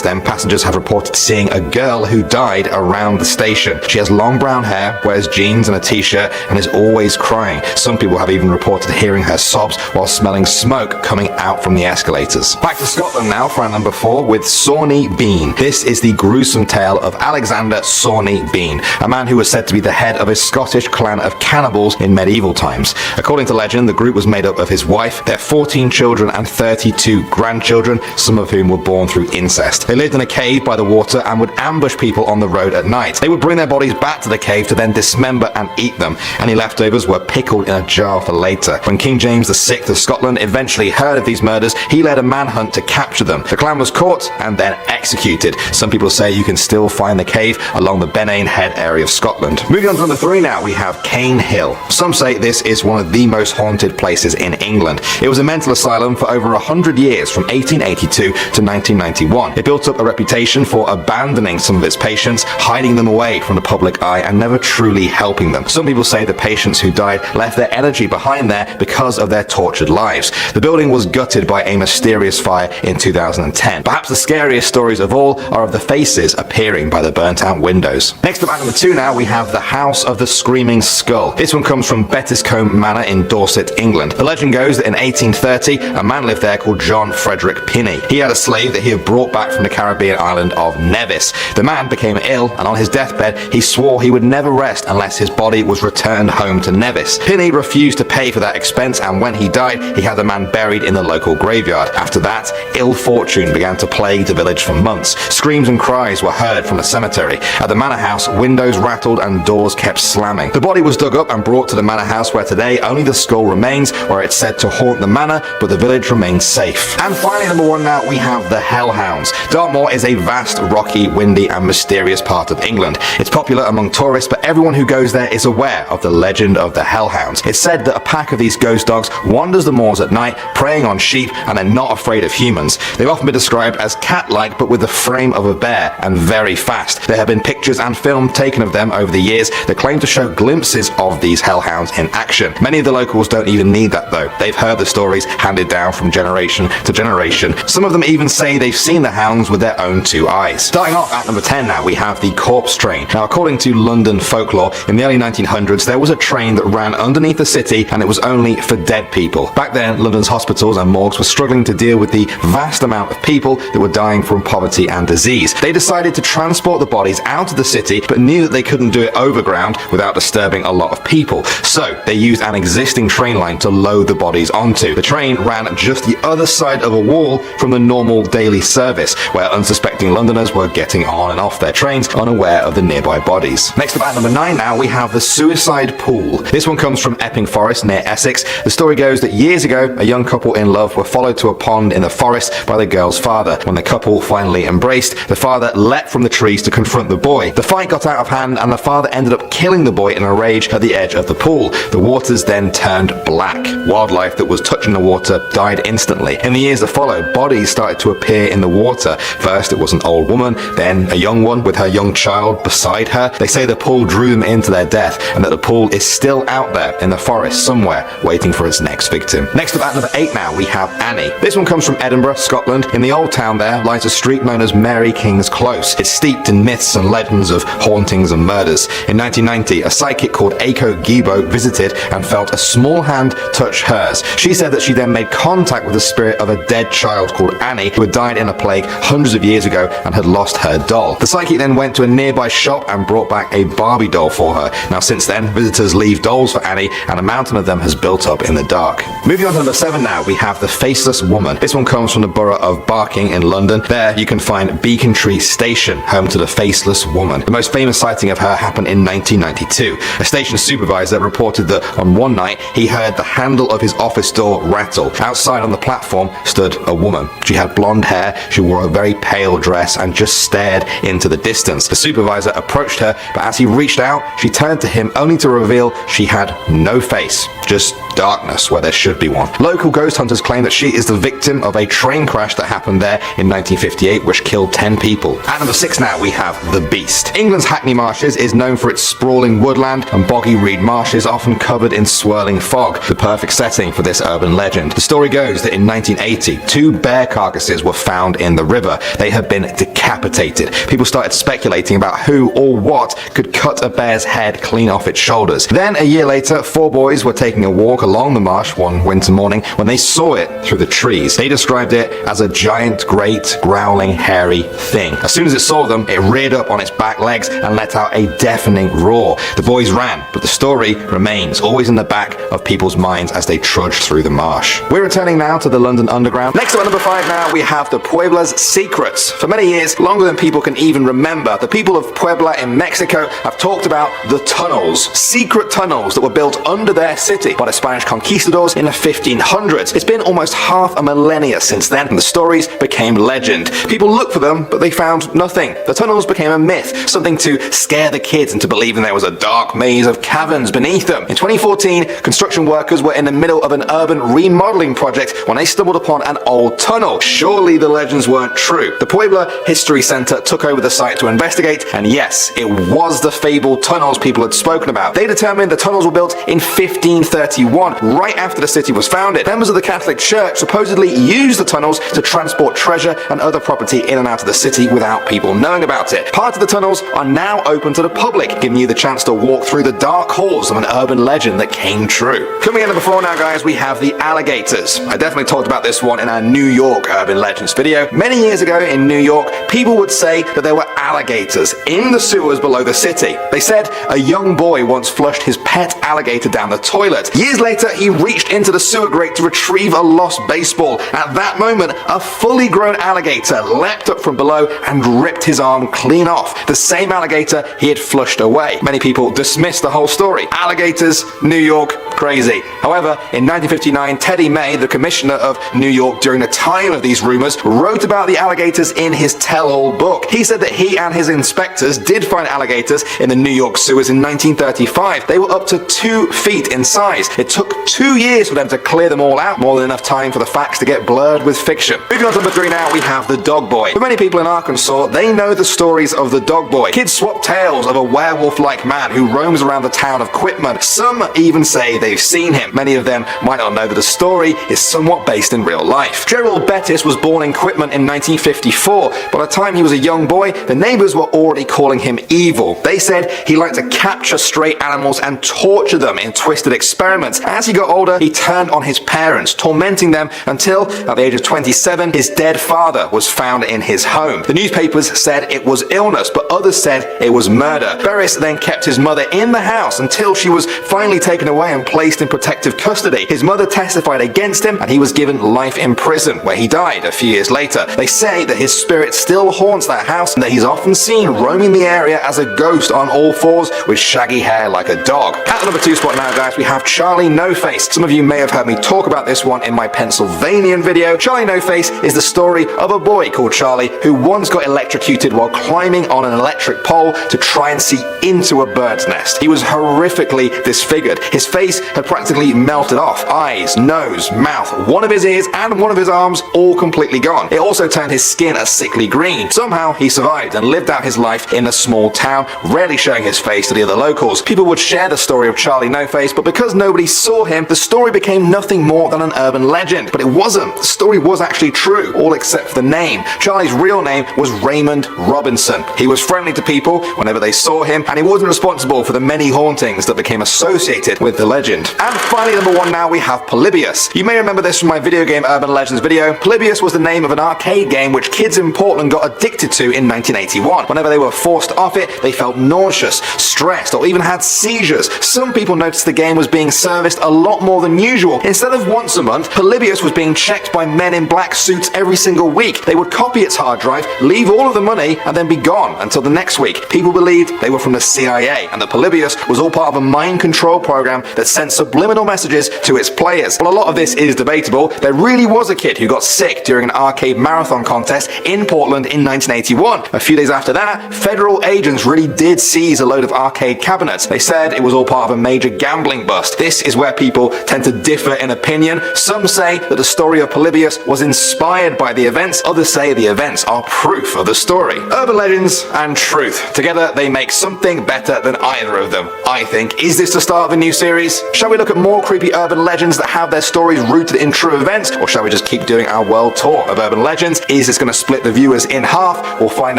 then, passengers have reported seeing a girl who died around the station. She has long brown hair, wears jeans and a t-shirt, and is always crying. Some people have even reported hearing her sobs while smelling smoke coming out from the escalators. Back to Scotland now for our number 4 with Sawney Bean. This is the gruesome tale of Alexander Sawney Bean, a man who was said to be the head of a Scottish clan of cannibals in medieval times. According to legend, the group was made up of his wife, their 14 children and 32 grandchildren, some of whom were born through incest. They lived in a cave by the water and would ambush people on the road at night. They would bring their bodies back to the cave to then dismember and eat them. Any leftovers were pickled in a jar for later. When King James VI of Scotland eventually heard of these murders, he led a manhunt to capture them. The clan was caught and then executed. Some people say you can still find the cave along the Benane Head area of Scotland. Moving on to number 3 now, we have Cane Hill. Some say this is one of the most haunted places in England. It was a mental asylum for over 100 years, from 1882 to 1991. It built up a reputation for abandoning some of its patients, hiding them away from the public eye, and never truly helping them. Some people say the patients who died left their energy behind there because of their tortured lives. The building was gutted by a mysterious fire in 2010. Perhaps the scariest stories of all are of the faces appearing by the burnt out windows. Next up at number 2 now, we have the House of the Screaming Skull. This one comes from Bettiscombe Manor in Dorset, England. The legend goes that in 1830, a man lived there called John Frederick Pinney. He had a slave that he had brought back from the Caribbean island of Nevis. The man became ill, and on his deathbed, he swore he would never rest unless his body was returned home to Nevis. Pinney refused to pay for that expense, and when he died, he had the man buried in the local graveyard. After that, ill fortune began to plague the village for months. Screams and cries were heard from the cemetery. At the manor house, windows rattled and doors kept slamming. The body was dug up and brought to the manor house, where today only the skull remains, where it's said to haunt the manor, but the village remains safe. And finally, number 1 now, we have the Hellhounds. Dartmoor is a vast, rocky, windy and mysterious part of England. It's popular among tourists, but everyone who goes there is aware of the legend of the Hellhounds. It's said that a pack of these ghost dogs wanders the moors at night, preying on sheep, and they're not afraid of humans. They've often been described as cat-like, but with the frame of a bear, and very fast. There have been pictures and film taken of them over the years that claim to show glimpses of these hellhounds in action. Many of the locals don't even need that though. They've heard the stories handed down from generation to generation. Some of them even say they've seen the hounds with their own 2 eyes. Starting off at number 10 now, we have the corpse train. Now, according to London folklore, in the early 1900s, there was a train that ran underneath the city, and it was only for dead people. Back then, London's hospitals and morgues were struggling to deal with the vast amount of people that were dying from poverty and disease. They decided to transport the bodies out of the city, but knew that they couldn't do it overground without disturbing a lot of people. So they used an existing train line to load the bodies onto. The train ran just the other side of a wall from the normal daily service, where unsuspecting Londoners were getting on and off their trains, unaware of the nearby bodies. Next up at number 9 now, we have the Suicide Pool. This one comes from Epping Forest near Essex. The story goes that years ago, a young couple in love were followed to a pond in the forest by the girl's father. When the couple finally embraced, the father leapt from the trees to confront the boy. The fight got out of hand, and the father ended up killing the boy in a rage at the edge of the pool. The waters then turned black. Wildlife that was touching the water died instantly. In the years that followed, bodies started to appear in the water. First, it was an old woman, then a young one with her young child beside her. They say the pool drew them into their death, and that the pool is still out there in the forest somewhere, waiting for its next victim. Next up at number 8 now, we have Annie. This one comes from Edinburgh, Scotland. In the old town there lies a street known as Mary King's Close. It's steeped in myths and legends of hauntings and murders. In 1990, a psychic called Aiko Gibo visited and felt a small hand touch hers. She said that she then made contact with the spirit of a dead child called Annie, who had died in a plague hundreds of years ago and had lost her doll. The psychic then went to a nearby shop and brought back a Barbie doll for her. Now since then, visitors leave dolls for Annie, and a mountain of them has built up in the dark. Moving on to number 7 now, we have the Faceless Woman. This one comes from the borough of Barking in London. There you can find Beacon Tree Station, home to the Faceless Woman. The most famous sighting of her happened in 1992. A station supervisor reported that on one night he heard the handle of above his office door rattle. Outside on the platform stood a woman. She had blonde hair, she wore a very pale dress and just stared into the distance. The supervisor approached her, but as he reached out, she turned to him only to reveal she had no face, just darkness where there should be one. Local ghost hunters claim that she is the victim of a train crash that happened there in 1958, which killed 10 people. At number 6 now, we have the Beast. England's Hackney Marshes is known for its sprawling woodland and boggy reed marshes often covered in swirling fog, the perfect setting for this urban legend. The story goes that in 1980, 2 bear carcasses were found in the river. They had been decapitated. People started speculating about who or what could cut a bear's head clean off its shoulders. Then, a year later, 4 boys were taking a walk along the marsh one winter morning when they saw it through the trees. They described it as a giant, great, growling, hairy thing. As soon as it saw them, it reared up on its back legs and let out a deafening roar. The boys ran, but the story remains, always in the back of people's minds as they trudged through the marsh. We're returning now to the London Underground. Next up at number 5 now, we have the Puebla's secrets. For many years, longer than people can even remember, the people of Puebla in Mexico have talked about the tunnels. Secret tunnels that were built under their city by the Spanish conquistadors in the 1500s. It's been almost half a millennia since then, and the stories became legend. People looked for them, but they found nothing. The tunnels became a myth, something to scare the kids into believing there was a dark maze of caverns beneath them. In 2014, construction workers were in the middle of an urban remodeling project when they stumbled upon an old tunnel. Surely the legends weren't true. The Puebla History Center took over the site to investigate, and yes, it was the fabled tunnels people had spoken about. They determined the tunnels were built in 1531, right after the city was founded. Members of the Catholic Church supposedly used the tunnels to transport treasure and other property in and out of the city without people knowing about it. Part of the tunnels are now open to the public, giving you the chance to walk through the dark halls of an urban legend that came true. Coming in number 4 now, guys, we have the alligators. I definitely talked about this one in our New York Urban Legends video. Many years ago in New York, people would say that there were alligators in the sewers below the city. They said a young boy once flushed his pet alligator down the toilet. Years later, he reached into the sewer grate to retrieve a lost baseball. At that moment, a fully grown alligator leapt up from below and ripped his arm clean off. The same alligator he had flushed away. Many people dismissed the whole story. Alligators, New York, crazy. However, in 1959, Teddy May, the commissioner of New York during the time of these rumors, wrote about the alligators in his tell-all book. He said that he and his inspectors did find alligators in the New York sewers in 1935. They were up to 2 feet in size. It took 2 years for them to clear them all out, more than enough time for the facts to get blurred with fiction. Moving on to number 3 now, we have the Dog Boy. For many people in Arkansas, they know the stories of the Dog Boy. Kids swap tales of a werewolf-like man who roams around the town of Quitman. Some even say they've seen him. Many of them might not know that the story is somewhat based in real life. Gerald Bettis was born in Quitman in 1954. By the time he was a young boy, the neighbors were already calling him evil. They said he liked to capture stray animals and torture them in twisted experiments. As he got older, he turned on his parents, tormenting them until, at the age of 27, his dead father was found in his home. The newspapers said it was illness, but others said it was murder. Bettis then kept his mother in the house until she was finally taken away and placed in protective custody. His mother testified against him, and he was given life in prison, where he died a few years later. They say that his spirit still haunts that house and that he's often seen roaming the area as a ghost on all fours with shaggy hair like a dog. At the number 2 spot now, guys, we have Charlie No Face. Some of you may have heard me talk about this one in my Pennsylvanian video. Charlie No Face is the story of a boy called Charlie who once got electrocuted while climbing on an electric pole to try and see into a bird's nest. He was horrifically disfigured. His face had practically melted off. Eyes, nose, mouth, one of his ears and one of his arms all completely gone. It also turned his skin a sickly green. Somehow he survived and lived out his life in a small town, rarely showing his face to the other locals. People would share the story of Charlie No Face, but because nobody saw him, the story became nothing more than an urban legend. But it wasn't. The story was actually true, all except for the name. Charlie's real name was Raymond Robinson. He was friendly to people whenever they saw him, and he wasn't responsible for the many hauntings that became associated with the legend. And finally, number 1 now, we have Polybius. You may remember this from my video game Urban Legends video. Polybius was the name of an arcade game which kids in Portland got addicted to in 1981. Whenever they were forced off it, they felt nauseous, stressed, or even had seizures. Some people noticed the game was being serviced a lot more than usual. Instead of once a month, Polybius was being checked by men in black suits every single week. They would copy its hard drive, leave all of the money, and then be gone until the next week. People believed they were from the CIA, and that Polybius was all part of a mind control program that sent subliminal messages to its players. Well, a lot of this is debatable. There really was a kid who got sick during an arcade marathon contest in Portland in 1981. A few days after that, federal agents really did seize a load of arcade cabinets. They said it was all part of a major gambling bust. This is where people tend to differ in opinion. Some say that the story of Polybius was inspired by the events. Others say the events are proof of the story. Urban legends and truth. Together, they make something better than either of them, I think. Is this the start of a new series? Shall we look at more creepy urban legends that have their stories rooted in true events? Or shall we just keep doing our world tour of urban legends? Is this going to split the viewers in half? We'll find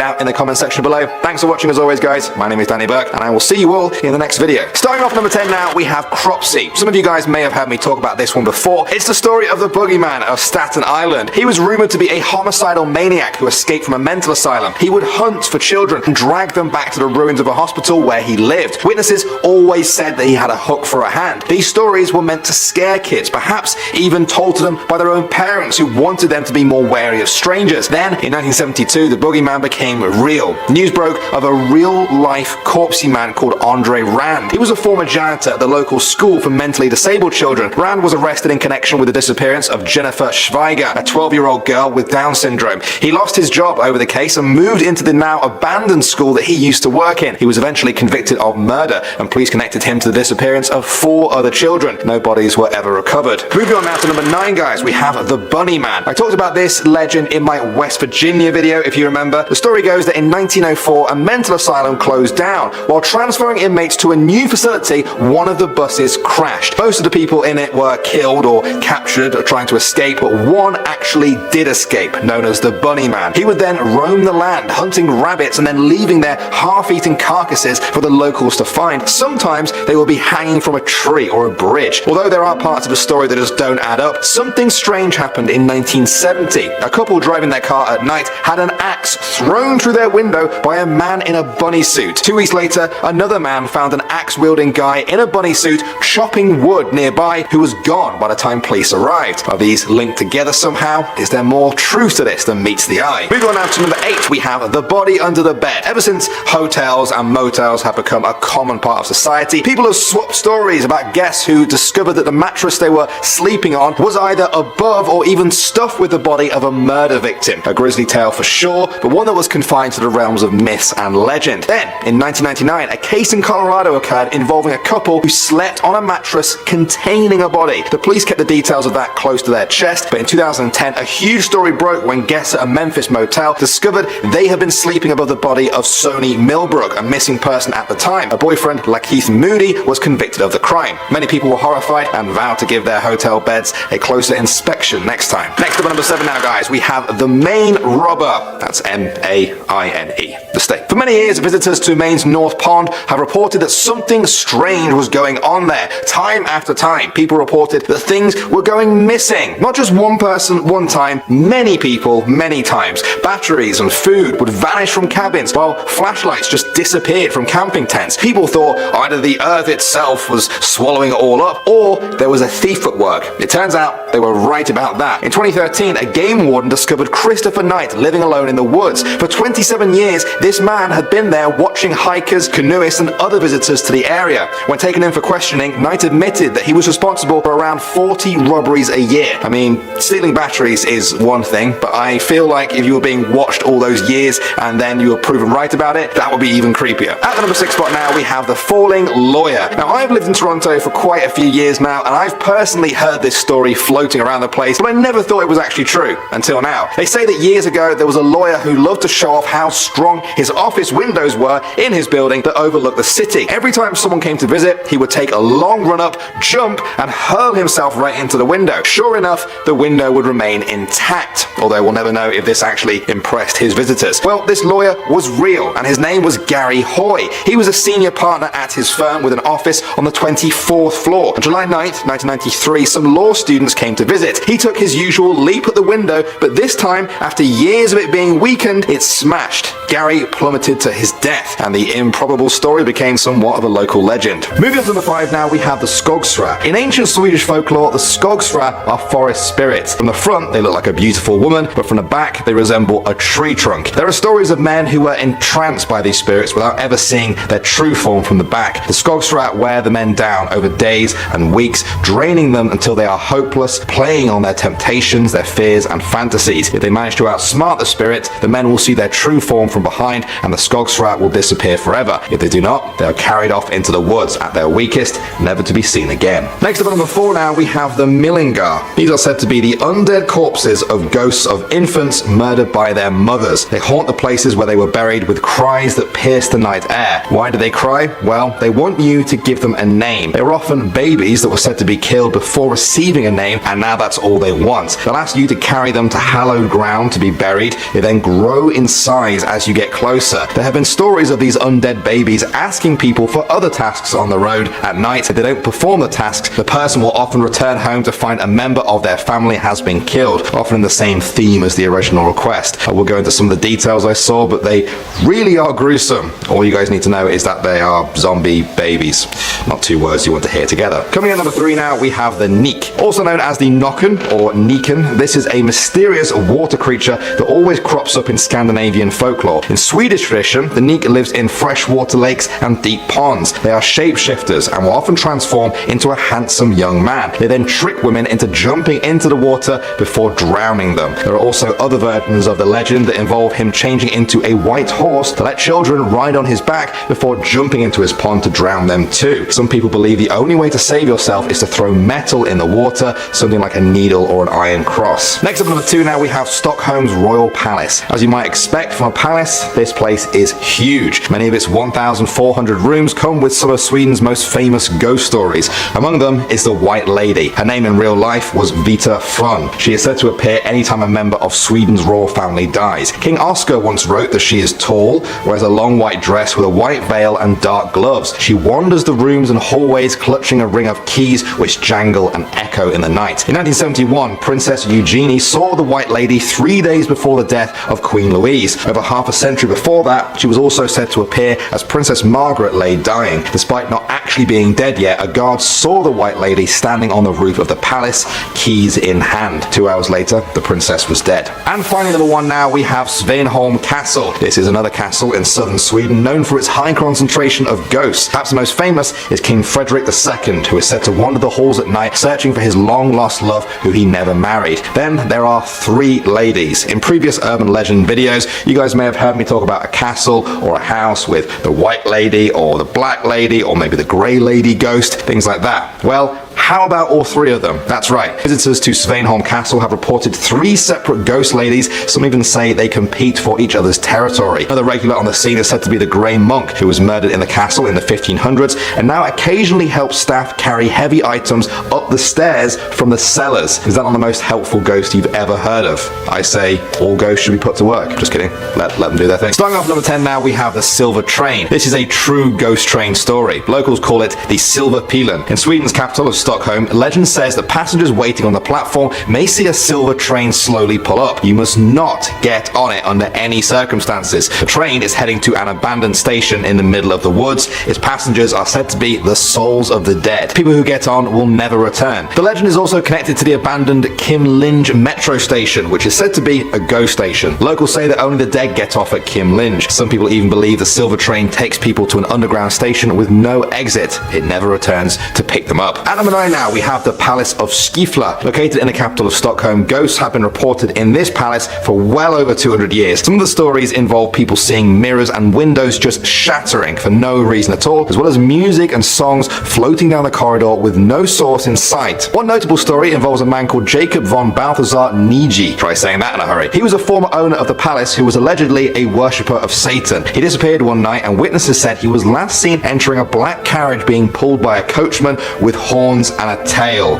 out in the comment section below. Thanks for watching as always, guys. My name is Danny Burke, and I will see you all in the next video. Starting off number 10 now, we have Cropsey. Some of you guys may have heard me talk about this one before. It's the story of the boogeyman of Staten Island. He was rumored to be a homicidal maniac who escaped from a mental asylum. He would hunt for children and drag them back to the ruins of a hospital where he lived. Witnesses always said that he had a hook for a hand. These stories were meant to scare kids, perhaps even told to them by their own parents who wanted them to be more wary of strangers. Then, in 1972, the boogeyman became real. News broke of a real-life corpsey man called Andre Rand. He was a former janitor at the local school for mentally disabled children. Rand was arrested in connection with the disappearance of Jennifer Schweiger, a 12-year-old girl with Down syndrome. He lost his job over the case and moved into the now abandoned school that he used to work in. He was eventually convicted of murder, and police connected him to the disappearance of 4 other children. No bodies were ever recovered. Moving on now to number 9, guys, we have the Bunny Man. I talked about this legend in my West Virginia video, if you remember. The story goes that in 1904, a mental asylum closed down. While transferring inmates to a new facility, one of the buses crashed. Most of the people in it were killed or captured or trying to escape, but one actually did escape, known as the Bunny Man. He would then roam the land, hunting rabbits and then leaving their half-eaten carcasses for the locals to find. Sometimes they will be hanging from a tree or a bridge. Although there are parts of the story that just don't add up, something strange happened in 1970. A couple driving their car at night had an axe thrown through their window by a man in a bunny suit. 2 weeks later, another man found an axe-wielding guy in a bunny suit chopping wood nearby who was gone by the time police arrived. Are these linked together somehow? Is there more truth to this than meets the eye? Moving on now to number 8, we have the body under the bed. Ever since hotels and motels have become a common part of society, people have swapped stories about guests who discovered that the mattress they were sleeping on was either above or even stuffed with the body of a murder victim. A grisly tale for sure, but one that was confined to the realms of myths and legend. Then, in 1999, a case in Colorado occurred involving a couple who slept on a mattress containing a body. The police kept the details of that close to their chest, but in 2010, a huge story broke when guests at a Memphis motel discovered they had been sleeping above the body of Sony Millbrook, a missing person at the time. Her boyfriend, Lakeith Moody, was convicted of the crime. Many people were horrified and vowed to give their hotel beds a closer inspection next time. Next up at number 7 now, guys, we have the Maine Robber. That's M-A-I-N-E. The state. For many years, visitors to Maine's North Pond have reported that something strange was going on there. Time after time, people reported that things were going missing. Not just one person, one time, many people, many times. Batteries and food would vanish from cabins, while flashlights just disappeared from camping tents. People thought either the earth itself was swallowing it all up, or there was a thief at work. It turns out they were right about that. In 2013, a game warden discovered Christopher Knight living alone in the woods. For 27 years, this man had been there watching hikers, canoeists, and other visitors to the area. When taken in for questioning, Knight admitted that he was responsible for around 40 robberies a year. I mean, stealing batteries is one thing, but I feel like if you were being watched all those years and then you were proven right about it, that would be even creepier. At the number 6 spot now, we have the Falling Lawyer. Now, I've lived in Toronto for quite a few years now, and I've personally heard this story floating around the place, but I never thought it was actually true until now. They say that years ago, there was a lawyer who loved to show off how strong his office windows were in his building that overlooked the city. Every time someone came to visit, he would take a long run up, jump, and hurl himself right into the window. Sure enough, the window would remain intact, although we'll never know if this actually impressed his visitors. Well, this lawyer was real, and his name was Gary Hoy. He was a senior partner at his firm with an office on the 24th floor. On July 9th, 1993, some law students came to visit. He took his usual leap at the window, but this time, after years of it being being weakened, it smashed. Gary plummeted to his death, and the improbable story became somewhat of a local legend. Moving on to number 5 now, we have the Skogsra. In ancient Swedish folklore, the Skogsra are forest spirits. From the front, they look like a beautiful woman, but from the back, they resemble a tree trunk. There are stories of men who were entranced by these spirits without ever seeing their true form from the back. The Skogsra wear the men down over days and weeks, draining them until they are hopeless, playing on their temptations, their fears, and fantasies. If they manage to outsmart the spirit, the men will see their true form from behind, and the Skogsra will disappear forever. If they do not, they are carried off into the woods at their weakest, never to be seen again. Next up at number 4 now, we have the Millingar. These are said to be the undead corpses of ghosts of infants murdered by their mothers. They haunt the places where they were buried with cries that pierce the night air. Why do they cry? Well, they want you to give them a name. They were often babies that were said to be killed before receiving a name, and now that's all they want. They'll ask you to carry them to hallowed ground to be buried. They then grow in size as you get closer. There have been stories of these undead babies asking people for other tasks on the road at night. If they don't perform the tasks, the person will often return home to find a member of their family has been killed, often in the same theme as the original request. I will go into some of the details I saw, but they really are gruesome. All you guys need to know is that they are zombie babies. Not 2 words you want to hear together. Coming in number 3 now, we have the Neek. Also known as the Nokken or Niken, this is a mysterious water creature that always crops up in Scandinavian folklore. In Swedish tradition, the Neek lives in freshwater lakes and deep ponds. They are shapeshifters and will often transform into a handsome young man. They then trick women into jumping into the water before drowning them. There are also other versions of the legend that involve him changing into a white horse to let children ride on his back before jumping into his pond to drown them too. Some people believe the only way to save yourself is to throw metal in the water, something like a needle or an iron cross. Next up, number 2 now, we have Stockholm's Royal Palace. As you might expect from a palace, this place is huge. Many of its 1,400 rooms come with some of Sweden's most famous ghost stories. Among them is the White Lady. Her name in real life was Vita Frun. She is said to appear anytime a member of Sweden's royal family dies. King Oscar once wrote that she is tall, wears a long white dress with a white veil and dark gloves. She wanders the rooms and hallways clutching a ring of keys which jangle and echo in the night. In 1971, Princess Eugenie saw the White Lady 3 days before the death of Queen Louise. Over half a century before that, she was also said to appear as Princess Margaret lay dying. Despite not actually being dead yet, a guard saw the White Lady standing on the roof of the palace, keys in hand. 2 hours later, the princess was dead. And finally, number 1 now, we have Svenholm Castle. This is another castle in southern Sweden known for its high concentration of ghosts. Perhaps the most famous is King Frederick II, who is said to wander the halls at night searching for his long-lost love who he never married. Then there are 3 ladies. In previous urban legend videos, you guys may have heard me talk about a castle or a house with the White Lady or the Black Lady or maybe the Grey Lady ghost, things like that. Well, how about all 3 of them? That's right. Visitors to Svenholm Castle have reported 3 separate ghost ladies. Some even say they compete for each other's territory. Another regular on the scene is said to be the Grey Monk, who was murdered in the castle in the 1500s and now occasionally helps staff carry heavy items up the stairs from the cellars. Is that not the most helpful ghost you've ever heard of? I say all ghosts should be put to work. Just kidding. Let them do their thing. Starting off number 10 now, we have the Silver Train. This is a true ghost train story. Locals call it the Silver Pilen. In Sweden's capital of Stockholm, legend says that passengers waiting on the platform may see a silver train slowly pull up. You must not get on it under any circumstances. The train is heading to an abandoned station in the middle of the woods. Its passengers are said to be the souls of the dead. People who get on will never return. The legend is also connected to the abandoned Kimlinge metro station, which is said to be a ghost station. Locals say that only the dead get off at Kimlinge. Some people even believe the silver train takes people to an underground station with no exit. It never returns to pick them up. At number 9 now, we have the Palace of Skifla. Located in the capital of Stockholm, ghosts have been reported in this palace for well over 200 years. Some of the stories involve people seeing mirrors and windows just shattering for no reason at all, as well as music and songs floating down the corridor with no source in sight. One notable story involves a man called Jacob von Balthasar Niji. Try saying that in a hurry. He was a former owner of the palace who was allegedly a worshipper of Satan. He disappeared one night and witnesses said he was last seen entering a black carriage being pulled by a coachman with horns horns and a tail.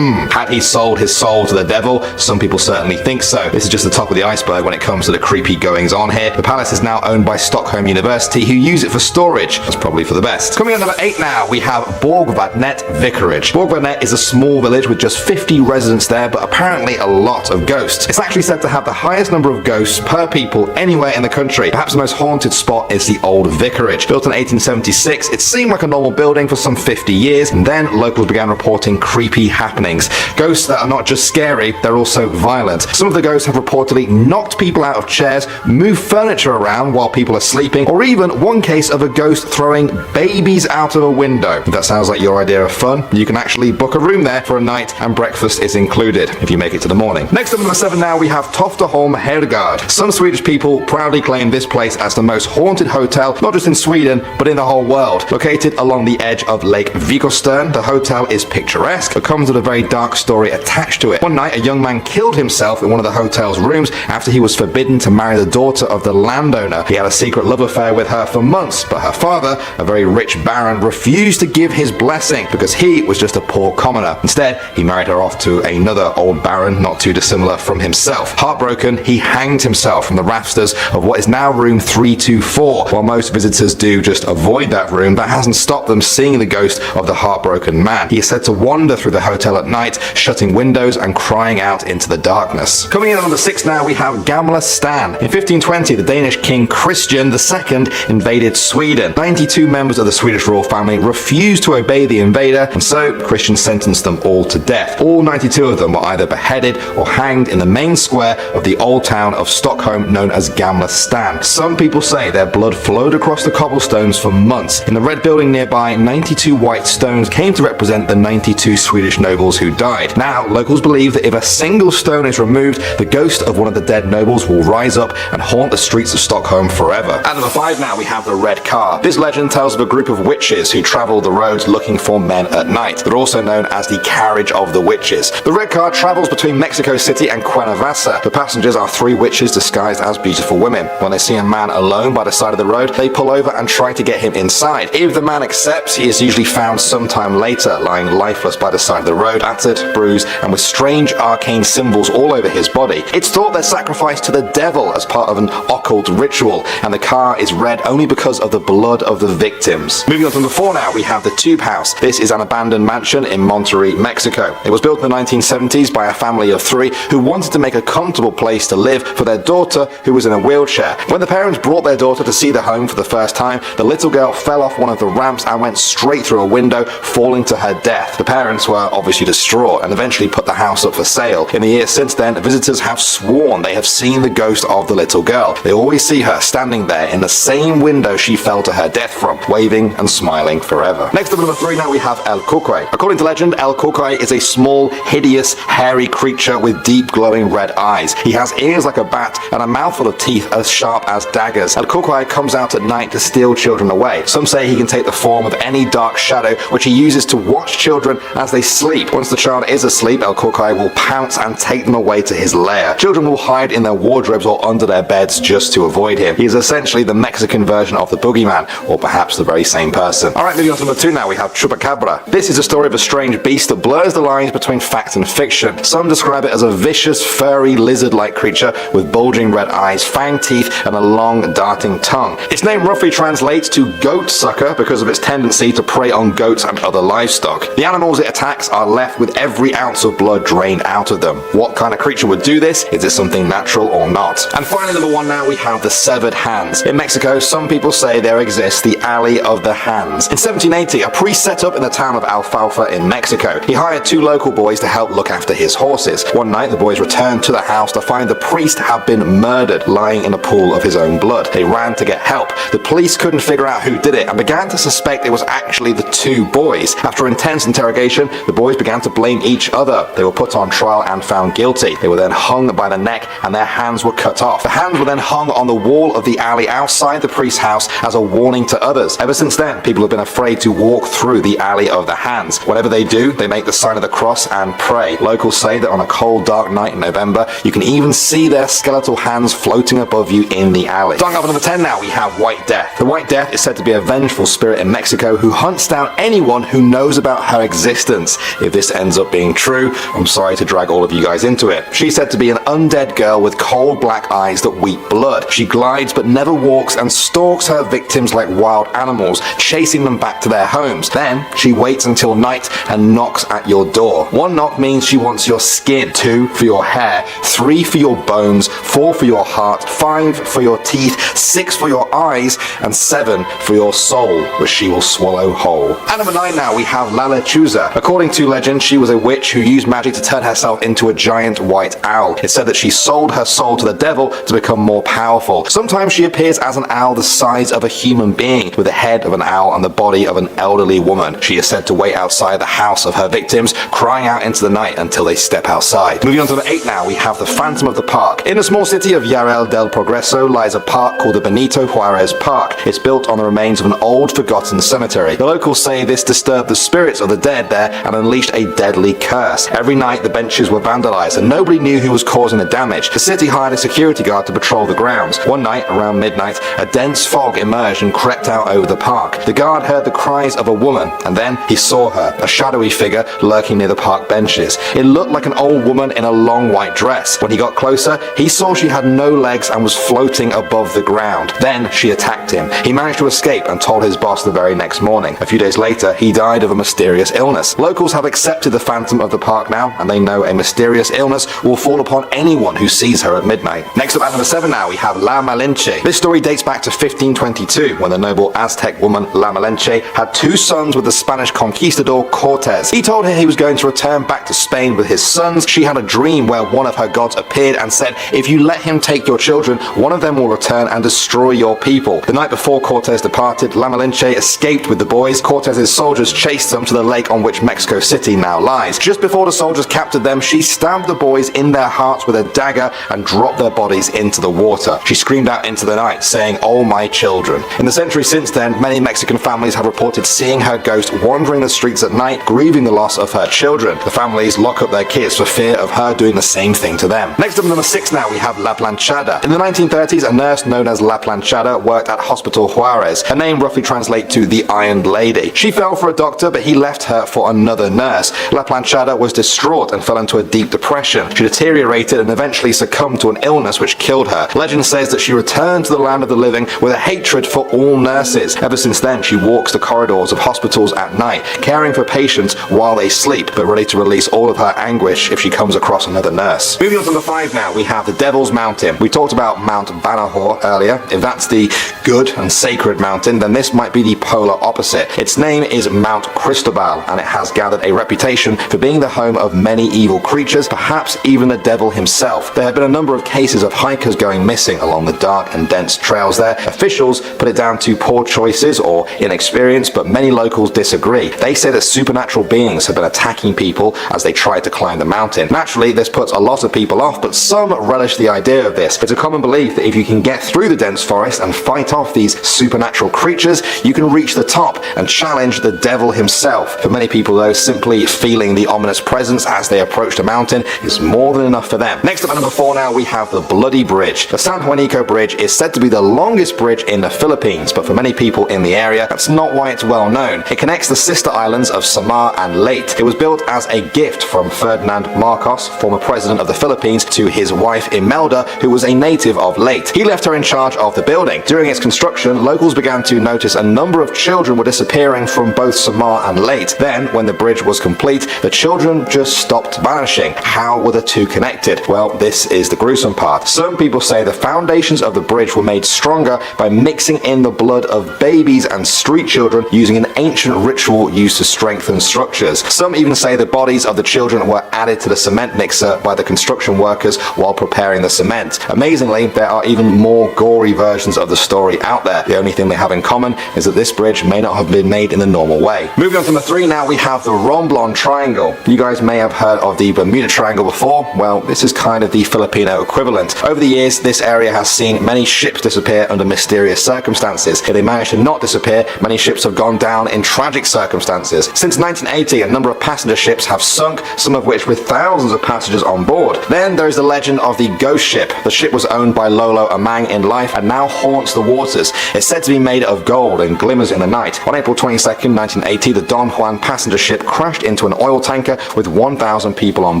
Had he sold his soul to the devil? Some people certainly think so. This is just the top of the iceberg when it comes to the creepy goings on here. The palace is now owned by Stockholm University, who use it for storage. That's probably for the best. Coming at number 8 now, we have Borgvattnet Vicarage. Borgvattnet is a small village with just 50 residents there, but apparently a lot of ghosts. It's actually said to have the highest number of ghosts per people anywhere in the country. Perhaps the most haunted spot is the old vicarage. Built in 1876, it seemed like a normal building for some 50 years, and then locals began reporting creepy happenings. Ghosts that are not just scary, they're also violent. Some of the ghosts have reportedly knocked people out of chairs, moved furniture around while people are sleeping, or even one case of a ghost throwing babies out of a window. If that sounds like your idea of fun, you can actually book a room there for a night, and breakfast is included if you make it to the morning. Next up, number 7 now, we have Toftaholm Herrgård. Some Swedish people proudly claim this place as the most haunted hotel, not just in Sweden, but in the whole world. Located along the edge of Lake Vikostern, the hotel is picturesque, but comes with a very dark story attached to it. One night, a young man killed himself in one of the hotel's rooms after he was forbidden to marry the daughter of the landowner. He had a secret love affair with her for months, but her father, a very rich baron, refused to give his blessing because he was just a poor commoner. Instead, he married her off to another old baron, not too dissimilar from himself. Heartbroken, he hanged himself from the rafters of what is now room 324. While most visitors do just avoid that room, that hasn't stopped them seeing the ghost of the heartbroken man. He is said to wander through the hotel at night, shutting windows and crying out into the darkness. Coming in at number 6 now, we have Gamla Stan. In 1520, the Danish king Christian II invaded Sweden. 92 members of the Swedish royal family refused to obey the invader, and so Christian sentenced them all to death. All 92 of them were either beheaded or hanged in the main square of the old town of Stockholm known as Gamla Stan. Some people say their blood flowed across the cobblestones for months. In the red building nearby, 92 white stones came to represent the 92 Swedish nobles who died. Now, locals believe that if a single stone is removed, the ghost of one of the dead nobles will rise up and haunt the streets of Stockholm forever. At number 5 now, we have the Red Car. This legend tells of a group of witches who travel the roads looking for men at night. They're also known as the Carriage of the Witches. The Red Car travels between Mexico City and Cuernavaca. The passengers are 3 witches disguised as beautiful women. When they see a man alone by the side of the road, they pull over and try to get him inside. If the man accepts, he is usually found sometime later, lying lifeless by the side of the road, battered, bruised, and with strange arcane symbols all over his body. It's thought they're sacrificed to the devil as part of an occult ritual, and the car is red only because of the blood of the victims. Moving on to number 4 now, we have the Tube House. This is an abandoned mansion in Monterrey, Mexico. It was built in the 1970s by a family of 3 who wanted to make a comfortable place to live for their daughter who was in a wheelchair. When the parents brought their daughter to see the home for the first time, the little girl fell off one of the ramps and went straight through a window, falling to her death. The parents were obviously distraught and eventually put the house up for sale. In the years since then, visitors have sworn they have seen the ghost of the little girl. They always see her standing there in the same window she fell to her death from, waving and smiling forever. Next up, number 3 now, we have El Cucuy. According to legend, El Cucuy is a small, hideous, hairy creature with deep glowing red eyes. He has ears like a bat and a mouthful of teeth as sharp as daggers. El Cucuy comes out at night to steal children away. Some say he can take the form of any dark shadow, which he uses to watch children as they sleep. Once the child is asleep, El Cucuy will pounce and take them away to his lair. Children will hide in their wardrobes or under their beds just to avoid him. He is essentially the Mexican version of the boogeyman, or perhaps the very same person. Alright, moving on to number 2 now, we have Chupacabra. This is a story of a strange beast that blurs the lines between fact and fiction. Some describe it as a vicious, furry, lizard-like creature with bulging red eyes, fanged teeth, and a long, darting tongue. Its name roughly translates to goat sucker because of its tendency to prey on goats and other livestock. The animals it attacks are left with every ounce of blood drained out of them. What kind of creature would do this? Is it something natural or not? And finally, number 1 now, we have the Severed Hands. In Mexico, some people say there exists the Alley of the Hands. In 1780, a priest set up in the town of Alfalfa in Mexico. He hired 2 local boys to help look after his horses. One night, the boys returned to the house to find the priest had been murdered, lying in a pool of his own blood. They ran to get help. The police couldn't figure out who did it and began to suspect it was actually the 2 boys. After intense interrogation, the boys began to blame each other. They were put on trial and found guilty. They were then hung by the neck and their hands were cut off. The hands were then hung on the wall of the alley outside the priest's house as a warning to others. Ever since then, people have been afraid to walk through the Alley of the Hands. Whatever they do, they make the sign of the cross and pray. Locals say that on a cold, dark night in November, you can even see their skeletal hands floating above you in the alley. Starting off at number 10 now, we have White Death. The White Death is said to be a vengeful spirit in Mexico who hunts down anyone who knows about her her existence. If this ends up being true, I'm sorry to drag all of you guys into it. She's said to be an undead girl with cold black eyes that weep blood. She glides but never walks and stalks her victims like wild animals, chasing them back to their homes. Then she waits until night and knocks at your door. 1 knock means she wants your skin, 2 for your hair, 3 for your bones, 4 for your heart, 5 for your teeth, 6 for your eyes, and 7 for your soul, which she will swallow whole. At number 9 now, we have La Lechuza. According to legend, she was a witch who used magic to turn herself into a giant white owl. It's said that she sold her soul to the devil to become more powerful. Sometimes she appears as an owl the size of a human being, with the head of an owl and the body of an elderly woman. She is said to wait outside the house of her victims, crying out into the night until they step outside. Moving on to number 8 now, we have the Phantom of the Park. In the small city of Yarel del Progreso lies a park called the Benito Juarez Park. It's built on the remains of an old, forgotten cemetery. The locals say this disturbed the spirits of the dead there and unleashed a deadly curse. Every night the benches were vandalized and nobody knew who was causing the damage. The city hired a security guard to patrol the grounds. One night, around midnight, a dense fog emerged and crept out over the park. The guard heard the cries of a woman, and then he saw her, a shadowy figure lurking near the park benches. It looked like an old woman in a long white dress. When he got closer, he saw she had no legs and was floating above the ground. Then she attacked him. He managed to escape and told his boss the very next morning. A few days later, he died of a mysterious illness. Locals have accepted the Phantom of the Park now, and they know a mysterious illness will fall upon anyone who sees her at midnight. Next up at number 7 now, we have La Malinche. This story dates back to 1522, when the noble Aztec woman La Malinche had 2 sons with the Spanish conquistador Cortez. He told her he was going to return back to Spain with his sons. She had a dream where one of her gods appeared and said, if you let him take your children, one of them will return and destroy your people. The night before Cortez departed, La Malinche escaped with the boys. Cortez's soldiers chased them to the lake on which Mexico City now lies. Just before the soldiers captured them, she stabbed the boys in their hearts with a dagger and dropped their bodies into the water. She screamed out into the night, saying, "Oh, my children." In the century since then, many Mexican families have reported seeing her ghost wandering the streets at night, grieving the loss of her children. The families lock up their kids for fear of her doing the same thing to them. Next up, number 6 now, we have La Planchada. In the 1930s, a nurse known as La Planchada worked at Hospital Juarez. Her name roughly translates to the Ironed Lady. She fell for a doctor, but he left her for another nurse. La Planchada was distraught and fell into a deep depression. She deteriorated and eventually succumbed to an illness which killed her. Legend says that she returned to the land of the living with a hatred for all nurses. Ever since then, she walks the corridors of hospitals at night, caring for patients while they sleep, but ready to release all of her anguish if she comes across another nurse. Moving on to number 5 now, we have the Devil's Mountain. We talked about Mount Banahor earlier. If that's the good and sacred mountain, then this might be the polar opposite. Its name is Mount Cristobal, and it has gathered a reputation for being the home of many evil creatures, perhaps even the devil himself. There have been a number of cases of hikers going missing along the dark and dense trails there. Officials put it down to poor choices or inexperience, but many locals disagree. They say that supernatural beings have been attacking people as they try to climb the mountain. Naturally, this puts a lot of people off, but some relish the idea of this. It's a common belief that if you can get through the dense forest and fight off these supernatural creatures, you can reach the top and challenge the devil himself. For many people though, simply feeling the ominous presence as they approach the mountain is more than enough for them. Next up at number 4 now, we have the Bloody Bridge. The San Juanico Bridge is said to be the longest bridge in the Philippines, but for many people in the area, that's not why it's well known. It connects the sister islands of Samar and Leyte. It was built as a gift from Ferdinand Marcos, former president of the Philippines, to his wife Imelda, who was a native of Leyte. He left her in charge of the building. During its construction, locals began to notice a number of children were disappearing from both Samar and Leyte. Then, when the bridge was complete, the children just stopped vanishing. How were the two connected? Well, this is the gruesome part. Some people say the foundations of the bridge were made stronger by mixing in the blood of babies and street children using an ancient ritual used to strengthen structures. Some even say the bodies of the children were added to the cement mixer by the construction workers while preparing the cement. Amazingly, there are even more gory versions of the story out there. The only thing they have in common is that this bridge may not have been made in the normal way. Moving on to number 3 now, we have the Romblon Triangle. You guys may have heard of the Bermuda Triangle before. Well, this is kind of the Filipino equivalent. Over the years, this area has seen many ships disappear under mysterious circumstances. If they manage to not disappear, many ships have gone down in tragic circumstances. Since 1980, a number of passenger ships have sunk, some of which with thousands of passengers on board. Then there is the legend of the Ghost Ship. The ship was owned by Lolo Amang in life and now haunts the waters. It's said to be made of gold and glimmers in the night. On April 22nd, 1980, the Don Juan Don Juan passenger ship crashed into an oil tanker with 1,000 people on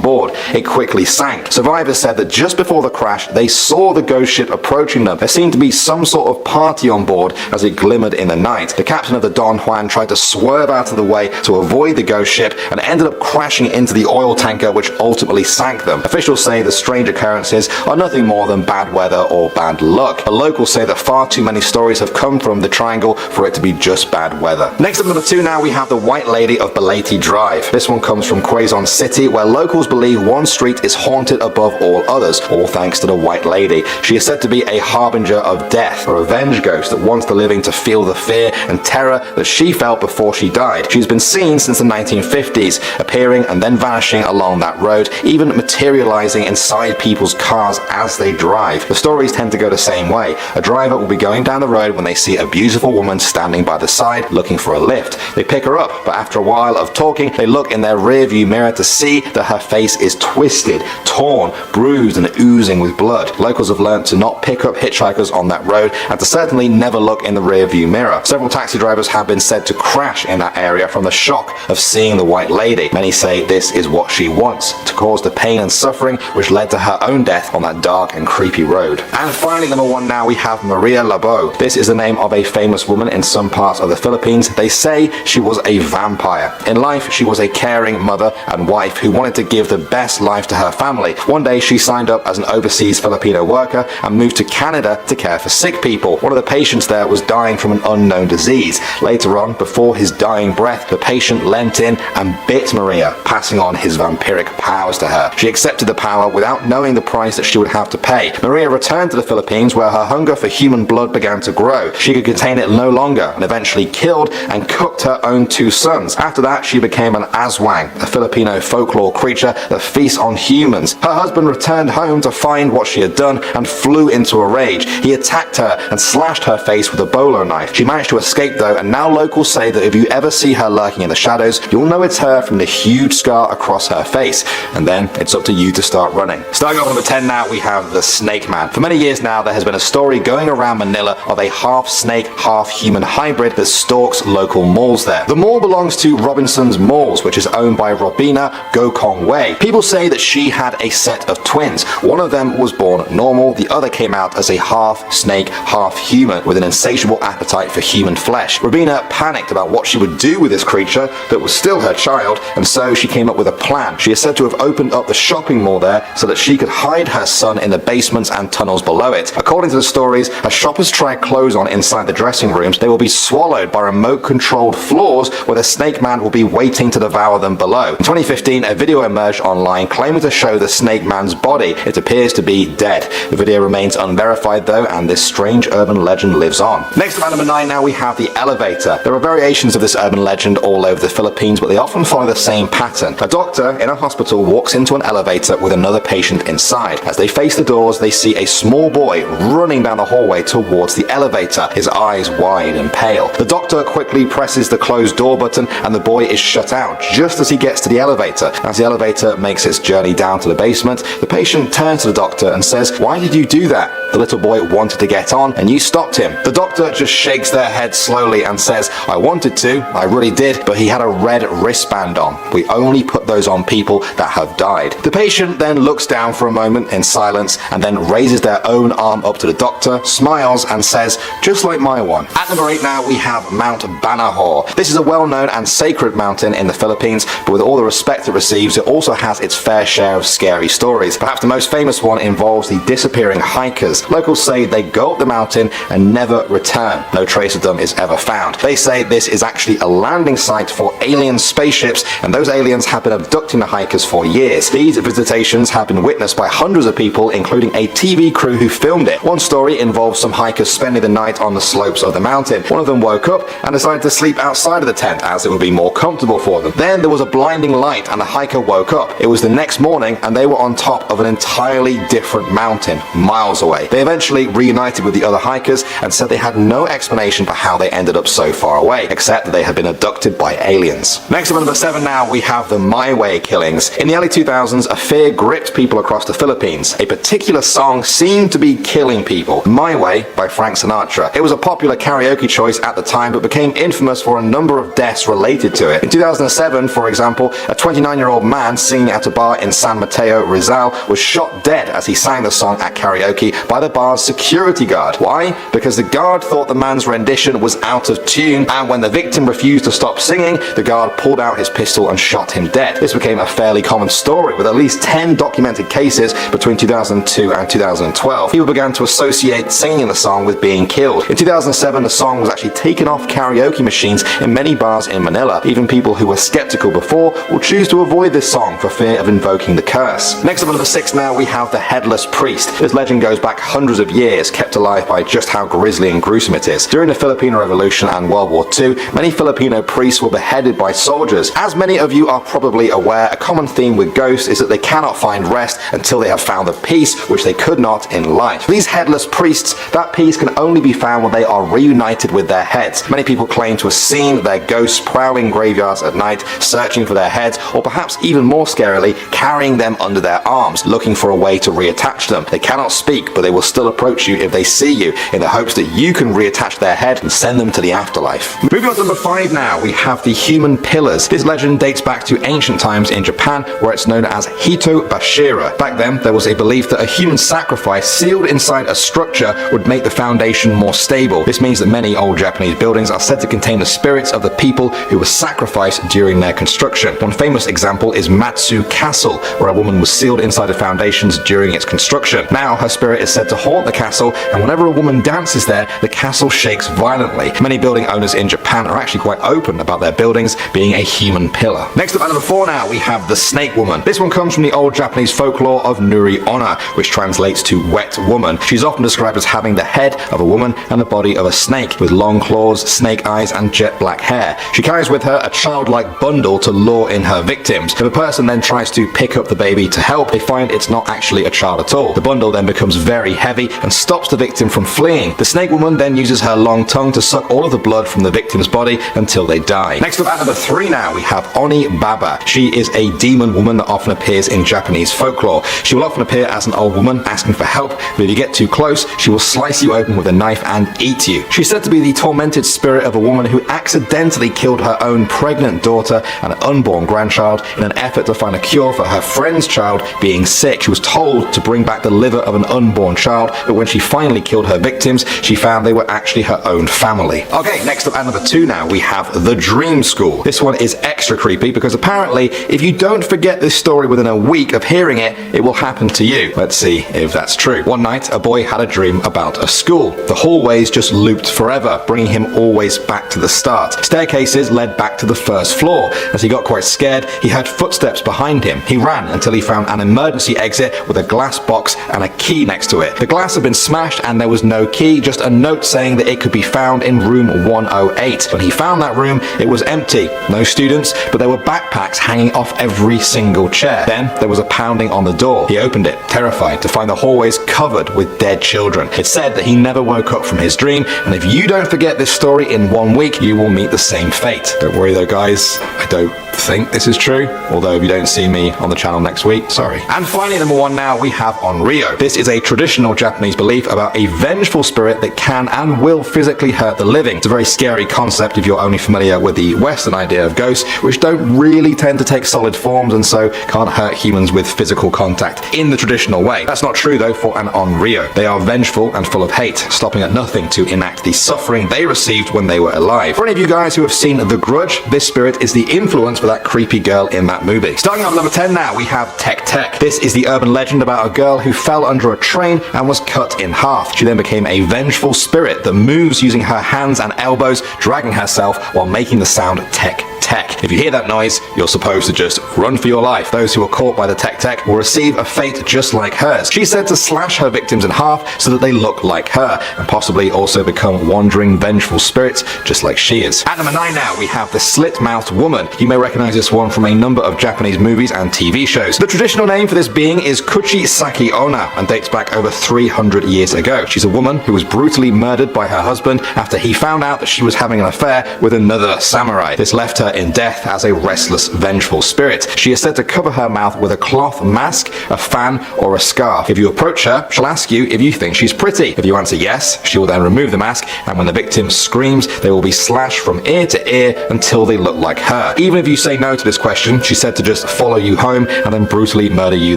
board. It quickly sank. Survivors said that just before the crash, they saw the ghost ship approaching them. There seemed to be some sort of party on board as it glimmered in the night. The captain of the Don Juan tried to swerve out of the way to avoid the ghost ship and ended up crashing into the oil tanker, which ultimately sank them. Officials say the strange occurrences are nothing more than bad weather or bad luck. The locals say that far too many stories have come from the triangle for it to be just bad weather. Next up, number 2 now, we have the White Lady of Balete Drive. This one comes from Quezon City, where locals believe one street is haunted above all others, all thanks to the White Lady. She is said to be a harbinger of death, a revenge ghost that wants the living to feel the fear and terror that she felt before she died. She's been seen since the 1950s, appearing and then vanishing along that road, even materializing inside people's cars as they drive. The stories tend to go the same way. A driver will be going down the road when they see a beautiful woman standing by the side looking for a lift. They pick her up, but after a while of talking, they look in their rear view mirror to see that her face is twisted, torn, bruised and oozing with blood. Locals have learned to not pick up hitchhikers on that road and to certainly never look in the rear view mirror. Several taxi drivers have been said to crash in that area from the shock of seeing the White Lady. Many say this is what she wants, to cause the pain and suffering which led to her own death on that dark and creepy road. And finally, number 1 now, we have Maria Labo. This is the name of a famous woman in some parts of the Philippines. They say she was a vampire. In life, she was a caring mother and wife who wanted to give the best life to her family. One day, she signed up as an overseas Filipino worker and moved to Canada to care for sick people. One of the patients there was dying from an unknown disease. Later on, before his dying breath, the patient leant in and bit Maria, passing on his vampiric powers to her. She accepted the power without knowing the price that she would have to pay. Maria returned to the Philippines, where her hunger for human blood began to grow. She could contain it no longer and eventually killed and cooked her own 2 sons. After that, she became an aswang, a Filipino folklore creature that feasts on humans. Her husband returned home to find what she had done and flew into a rage. He attacked her and slashed her face with a bolo knife. She managed to escape though, and now locals say that if you ever see her lurking in the shadows, you'll know it's her from the huge scar across her face. And then it's up to you to start running. Starting off number 10 now, we have the Snake Man. For many years now, there has been a story going around Manila of a half snake, half human hybrid that stalks local malls there. The mall belongs to Robinson's Malls, which is owned by Robina Gokong Wei. People say that she had a set of twins. One of them was born normal, the other came out as a half snake, half human with an insatiable appetite for human flesh. Robina panicked about what she would do with this creature that was still her child, and so she came up with a plan. She is said to have opened up the shopping mall there so that she could hide her son in the basements and tunnels below it. According to the stories, as shoppers try clothes on inside the dressing rooms, they will be swallowed by remote-controlled floors where the Snake Man will be waiting to devour them below. In 2015, a video emerged online claiming to show the Snake Man's body. It appears to be dead. The video remains unverified though, and this strange urban legend lives on. Next up at number 9 now, we have the elevator. There are variations of this urban legend all over the Philippines, but they often follow the same pattern. A doctor in a hospital walks into an elevator with another patient inside. As they face the doors, they see a small boy running down the hallway towards the elevator, his eyes wide and pale. The doctor quickly presses the closed door button and the boy is shut out just as he gets to the elevator. As the elevator makes its journey down to the basement, the patient turns to the doctor and says, "Why did you do that? The little boy wanted to get on and you stopped him." The doctor just shakes their head slowly and says, "I wanted to, I really did, but he had a red wristband on. We only put those on people that have died." The patient then looks down for a moment in silence and then raises their own arm up to the doctor, smiles and says, "Just like my one." At number 8 now, we have Mount Banahor. This is a well-known and sacred mountain in the Philippines, but with all the respect it receives, it also has its fair share of scary stories. Perhaps the most famous one involves the disappearing hikers. Locals say they go up the mountain and never return. No trace of them is ever found. They say this is actually a landing site for alien spaceships, and those aliens have been abducting the hikers for years. These visitations have been witnessed by hundreds of people, including a TV crew who filmed it. One story involves some hikers spending the night on the slopes of the mountain. One of them woke up and decided to sleep outside of the tent as it would be more comfortable for them. Then there was a blinding light and the hiker woke up. It was the next morning and they were on top of an entirely different mountain, miles away. They eventually reunited with the other hikers and said they had no explanation for how they ended up so far away, except that they had been abducted by aliens. Next up at number 7 now, we have the My Way killings. In the early 2000s, a fear gripped people across the Philippines. A particular song seemed to be killing people. My Way by Frank Sinatra. It was a popular karaoke choice at the time, but became infamous for a number of deaths related to it. In 2007, for example, a 29-year-old man singing at a bar in San Mateo, Rizal, was shot dead as he sang the song at karaoke by the bar's security guard. Why? Because the guard thought the man's rendition was out of tune, and when the victim refused to stop singing, the guard pulled out his pistol and shot him dead. This became a fairly common story, with at least 10 documented cases between 2002 and 2012. People began to associate singing the song with being killed. In 2007, the song was actually taken off karaoke machines in many bars in Manila. Even people who were skeptical before will choose to avoid this song for fear of invoking the curse. Next up at number 6 now, we have the Headless Priest. This legend goes back hundreds of years, kept alive by just how grisly and gruesome it is. During the Filipino Revolution and World War II, many Filipino priests were beheaded by soldiers. As many of you are probably aware, a common theme with ghosts is that they cannot find rest until they have found the peace which they could not in life. For these headless priests, that peace can only be found when they are reunited with their heads. Many people claim to have seen their ghosts prowling graveyards at night, searching for their heads, or perhaps even more scarily, carrying them under their arms, looking for a way to reattach them. They cannot speak, but they will still approach you if they see you, in the hopes that you can reattach their head and send them to the afterlife. Moving on to number 5 now, we have the human pillars. This legend dates back to ancient times in Japan, where it's known as Hito Bashira. Back then, there was a belief that a human sacrifice sealed inside a structure would make the foundation more stable. This means that many old Japanese buildings are said to contain the spirits of the people who were sacrificed during their construction. One famous example is Matsu Castle, where a woman was sealed inside the foundations during its construction. Now, her spirit is said to haunt the castle, and whenever a woman dances there, the castle shakes violently. Many building owners in Japan are actually quite open about their buildings being a human pillar. Next up at number 4 now, we have the Snake Woman. This one comes from the old Japanese folklore of Nuri Onna, which translates to wet woman. She's often described as having the head of a woman and the body of a snake, with long claws, snake eyes, and jet black hair. She carries with her a childlike bundle to lure in her victims. If a person then tries to pick up the baby to help, they find it's not actually a child at all. The bundle then becomes very heavy and stops the victim from fleeing. The Snake Woman then uses her long tongue to suck all of the blood from the victim's body until they die. Next up at number 3 now, we have Oni Baba. She is a demon woman that often appears in Japanese folklore. She will often appear as an old woman asking for help, but if you get too close, she will slice you open with a knife and eat you. She's said to be the tormented spirit of a woman who accidentally killed her own pregnant daughter and unborn grandchild in an effort to find a cure for her friend's child being sick. She was told to bring back the liver of an unborn child, but when she finally killed her victims, she found they were actually her own family. Okay, next up at number 2 now, we have the Dream School. This one is extra creepy because apparently if you don't forget this story within a week of hearing it, it will happen to you. Let's see if that's true. One night, a boy had a dream about a school. The hallways just looped forever, bringing him always back to the start. Staircases led back to the first floor. As he got quite scared, he heard footsteps behind him. He ran until he found an emergency exit with a glass box and a key next to it. The glass had been smashed and there was no key, just a note saying that it could be found in room 108. When he found that room, it was empty. No students, but there were backpacks hanging off every single chair. Then there was a pounding on the door. He opened it, terrified to find the hallways covered with dead children. It said that he never woke up from his dream, and if you don't forget this story in 1 week, you will meet the same fate. Don't worry though, guys, I don't think this is true, although if you don't see me on the channel next week, sorry. And finally, number 1 now, we have Onryo. This is a traditional Japanese belief about a vengeful spirit that can and will physically hurt the living. It's a very scary concept if you're only familiar with the Western idea of ghosts, which don't really tend to take solid forms and so can't hurt humans with physical contact in the traditional way. That's not true though for an Onryo. They are vengeful and full of hate, stopping at nothing to enact the suffering they received when they were alive. For any of you guys who have seen The Grudge, this spirit is the influence for that creepy girl in that movie. Starting off number 10 now, we have Tek Tek. This is the urban legend about a girl who fell under a train and was cut in half. She then became a vengeful spirit that moves using her hands and elbows, dragging herself while making the sound Tek Tek. tech. If you hear that noise, you're supposed to just run for your life. Those who are caught by the tech will receive a fate just like hers. She's said to slash her victims in half so that they look like her, and possibly also become wandering, vengeful spirits just like she is. At number 9 now, we have the slit-mouthed woman. You may recognize this one from a number of Japanese movies and TV shows. The traditional name for this being is Kuchisaki Onna and dates back over 300 years ago. She's a woman who was brutally murdered by her husband after he found out that she was having an affair with another samurai. This left her in death as a restless, vengeful spirit. She is said to cover her mouth with a cloth mask, a fan, or a scarf. If you approach her, she'll ask you if you think she's pretty. If you answer yes, she will then remove the mask, and when the victim screams, they will be slashed from ear to ear until they look like her. Even if you say no to this question, she's said to just follow you home and then brutally murder you